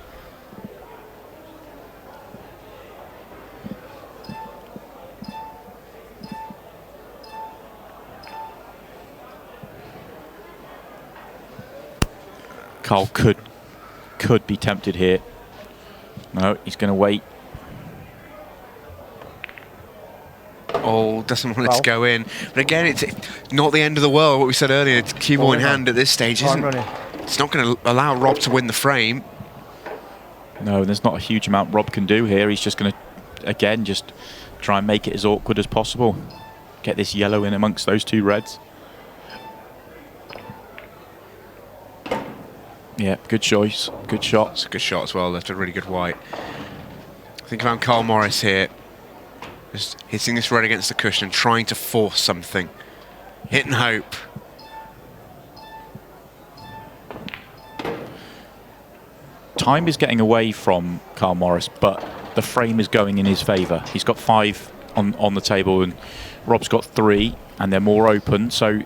B: Carl could could be tempted here. No, he's going to wait.
A: Oh, doesn't want it to go in. But again, it's not the end of the world. What we said earlier, it's cue ball in hand at this stage, isn't it? It's not going to allow Rob to win the frame.
B: No, there's not a huge amount Rob can do here. He's just going to, again, just try and make it as awkward as possible. Get this yellow in amongst those two reds. Yeah, good choice. Good shot.
A: It's a good shot as well. Left a really good white. I think if I'm Carl Morris here, just hitting this red against the cushion and trying to force something. Hit and hope.
B: Time is getting away from Carl Morris, but the frame is going in his favour. He's got 5 on the table and Rob's got 3, and they're more open. So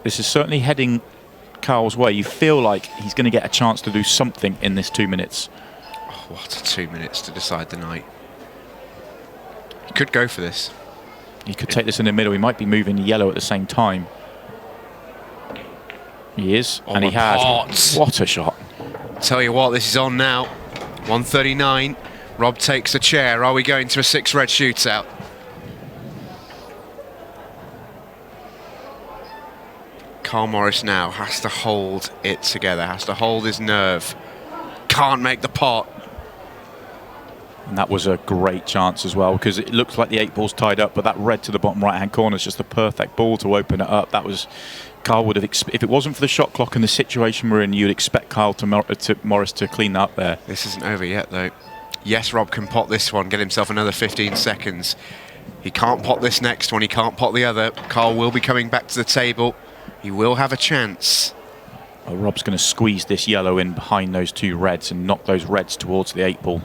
B: this is certainly heading Carl's way. You feel like he's going to get a chance to do something in this 2 minutes.
A: Oh, what a 2 minutes to decide the night. He could go for this.
B: He could take this in the middle. He might be moving yellow at the same time. He is, and he has. What a shot.
A: Tell you what, this is on now. 139. Rob takes a chair. Are we going to a 6-red shootout? Carl Morris now has to hold it together, has to hold his nerve. Can't make the pot.
B: And that was a great chance as well, because it looks like the 8 ball's tied up, but that red to the bottom right-hand corner is just the perfect ball to open it up. That was, Carl would have, if it wasn't for the shot clock and the situation we're in, you'd expect Carl to Morris to clean that up there.
A: This isn't over yet, though. Yes, Rob can pot this one, get himself another 15 seconds. He can't pot this next one, he can't pot the other. Carl will be coming back to the table. He will have a chance.
B: Well, Rob's going to squeeze this yellow in behind those 2 reds and knock those reds towards the 8 ball.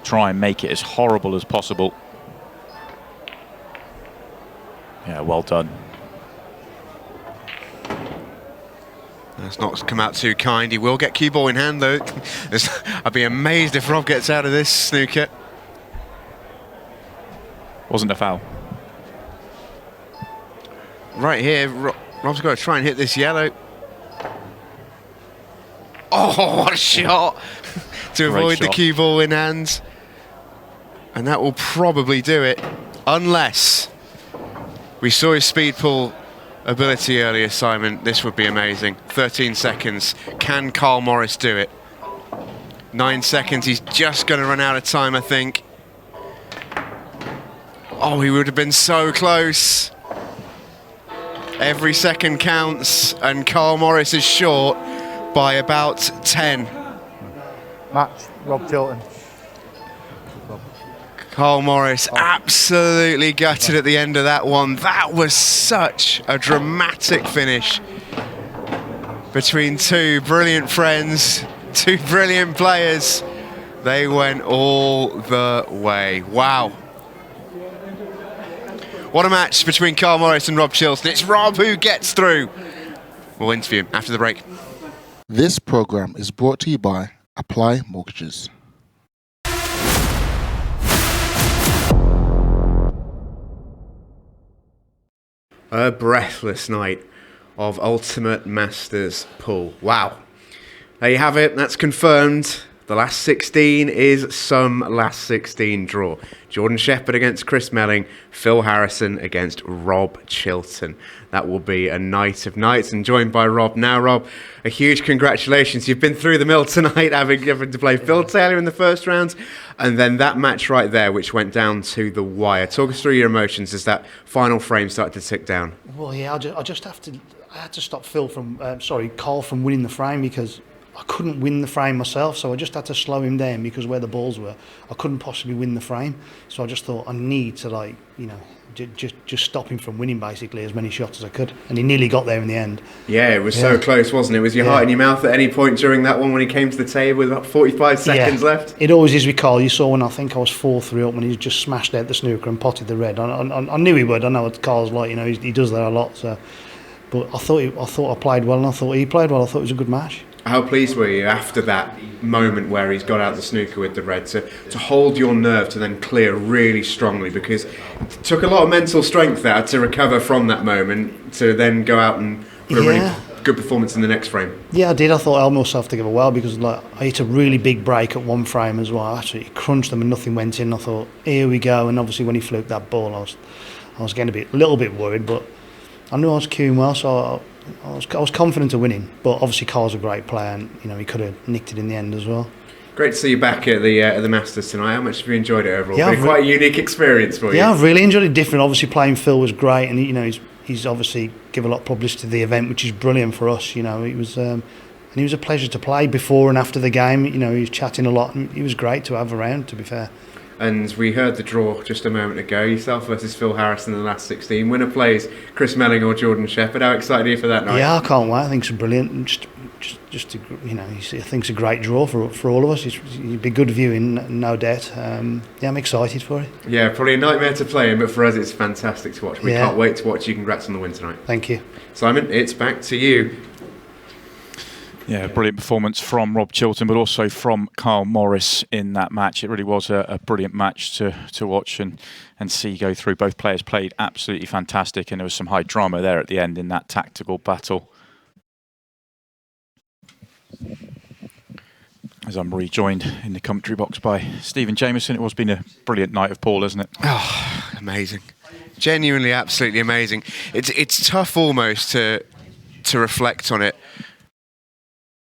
B: Try and make it as horrible as possible. Yeah, well done.
A: That's not come out too kind. He will get cue ball in hand, though. I'd be amazed if Rob gets out of this snooker.
B: Wasn't a foul.
A: Right here, Rob's got to try and hit this yellow. Oh, what a shot! To avoid the cue ball in hand. And that will probably do it, unless we saw his speed pull ability earlier, Simon. This would be amazing. 13 seconds. Can Carl Morris do it? 9 seconds. He's just going to run out of time, I think. Oh, he would have been so close. Every second counts, and Carl Morris is short by about 10.
C: Match, Rob Chilton.
A: Carl Morris absolutely gutted at the end of that one. That was such a dramatic finish between 2 brilliant friends, 2 brilliant players. They went all the way. Wow. What a match between Carl Morris and Rob Chilton. It's Rob who gets through. We'll interview him after the break.
D: This program is brought to you by Apply Mortgages.
A: A breathless night of Ultimate Masters pool. Wow. There you have it. That's confirmed. The last 16 is some last 16 draw. Jordan Shepherd against Chris Melling, Phil Harrison against Rob Chilton. That will be a night of nights, and joined by Rob. Now, Rob, a huge congratulations. You've been through the mill tonight, having to play Phil Taylor in the first round, and then that match right there, which went down to the wire. Talk us through your emotions as that final frame started to tick down.
F: Well, yeah, I had to stop Carl from winning the frame, because I couldn't win the frame myself, so I just had to slow him down, because where the balls were, I couldn't possibly win the frame. So I just thought I need to, just stop him from winning basically as many shots as I could, and he nearly got there in the end.
A: Yeah, it was so close, wasn't it? Was your heart in your mouth at any point during that one when he came to the table with about 45 seconds left?
F: It always is with Carl. You saw when I think I was 4-3 up when he just smashed out the snooker and potted the red. I knew he would. I know what Carl's like. He does that a lot. So, but I thought I played well, and I thought he played well. I thought it was a good match.
A: How pleased were you after that moment where he's got out the snooker with the red to hold your nerve to then clear really strongly, because it took a lot of mental strength there to recover from that moment to then go out and put a really good performance in the next frame.
F: Yeah, I did. I thought I held myself together well because I hit a really big break at one frame as well. Actually, crunched them and nothing went in. I thought, here we go. And obviously when he fluked that ball, I was getting a little bit worried, but I knew I was cueing well, so I was confident of winning. But obviously Carl's a great player, and he could have nicked it in the end as well.
A: Great to see you back at the Masters tonight. How much have you enjoyed it overall?
F: Yeah,
A: Been quite a unique experience for you.
F: Yeah, I've really enjoyed it. Different. Obviously, playing Phil was great, and he's obviously given a lot of publicity to the event, which is brilliant for us. It was and he was a pleasure to play before and after the game. He was chatting a lot, and he was great to have around. To be fair.
A: And we heard the draw just a moment ago. Yourself versus Phil Harris in the last 16. Winner plays Chris Melling or Jordan Shepherd. How excited are you for that night?
F: Yeah, I can't wait. I think it's brilliant. Just to, I think it's a great draw for all of us. It'd be good viewing, no doubt. I'm excited for it.
A: Yeah, probably a nightmare to play in, but for us it's fantastic to watch. We can't wait to watch you. Congrats on the win tonight.
F: Thank you.
A: Simon, it's back to you.
B: Yeah, brilliant performance from Rob Chilton, but also from Carl Morris in that match. It really was a brilliant match to watch and see go through. Both players played absolutely fantastic, and there was some high drama there at the end in that tactical battle. As I'm rejoined in the commentary box by Stephen Jameson. It has been a brilliant night of pool, hasn't it?
A: Oh, amazing. Genuinely, absolutely amazing. It's tough almost to reflect on it.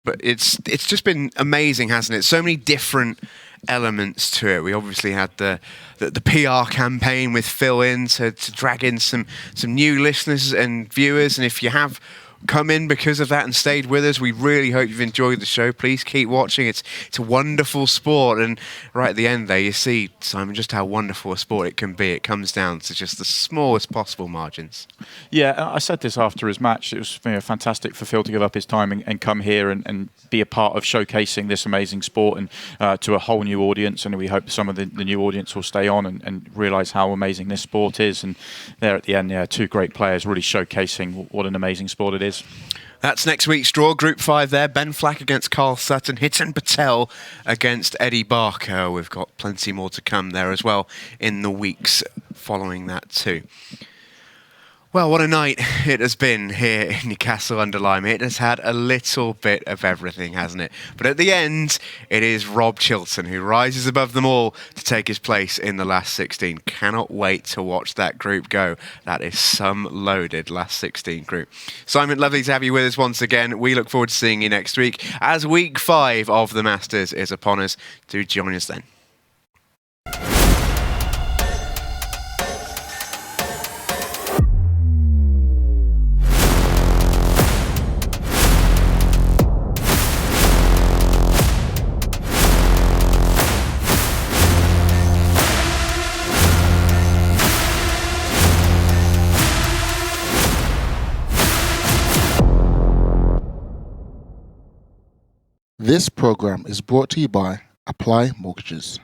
A: But it's just been amazing, hasn't it? So many different elements to it. We obviously had the PR campaign with Phil in to drag in some new listeners and viewers. And if you have come in because of that and stayed with us, we really hope you've enjoyed the show. Please keep watching. It's a wonderful sport, and right at the end there you see, Simon, just how wonderful a sport it can be. It comes down to just the smallest possible margins.
B: Yeah, I said this after his match. It was fantastic for Phil to give up his time and come here and be a part of showcasing this amazing sport and to a whole new audience. And we hope some of the new audience will stay on and realise how amazing this sport is. And there at the end, two great players really showcasing what an amazing sport it is.
A: That's next week's draw. Group 5 there. Ben Flack against Carl Sutton. Hitan Patel against Eddie Barker. We've got plenty more to come there as well in the weeks following that too. Well, what a night it has been here in Newcastle-under-Lyme. It has had a little bit of everything, hasn't it? But at the end, it is Rob Chilton who rises above them all to take his place in the last 16. Cannot wait to watch that group go. That is some loaded last 16 group. Simon, lovely to have you with us once again. We look forward to seeing you next week as week 5 of the Masters is upon us. Do join us then.
D: This program is brought to you by Apply Mortgages.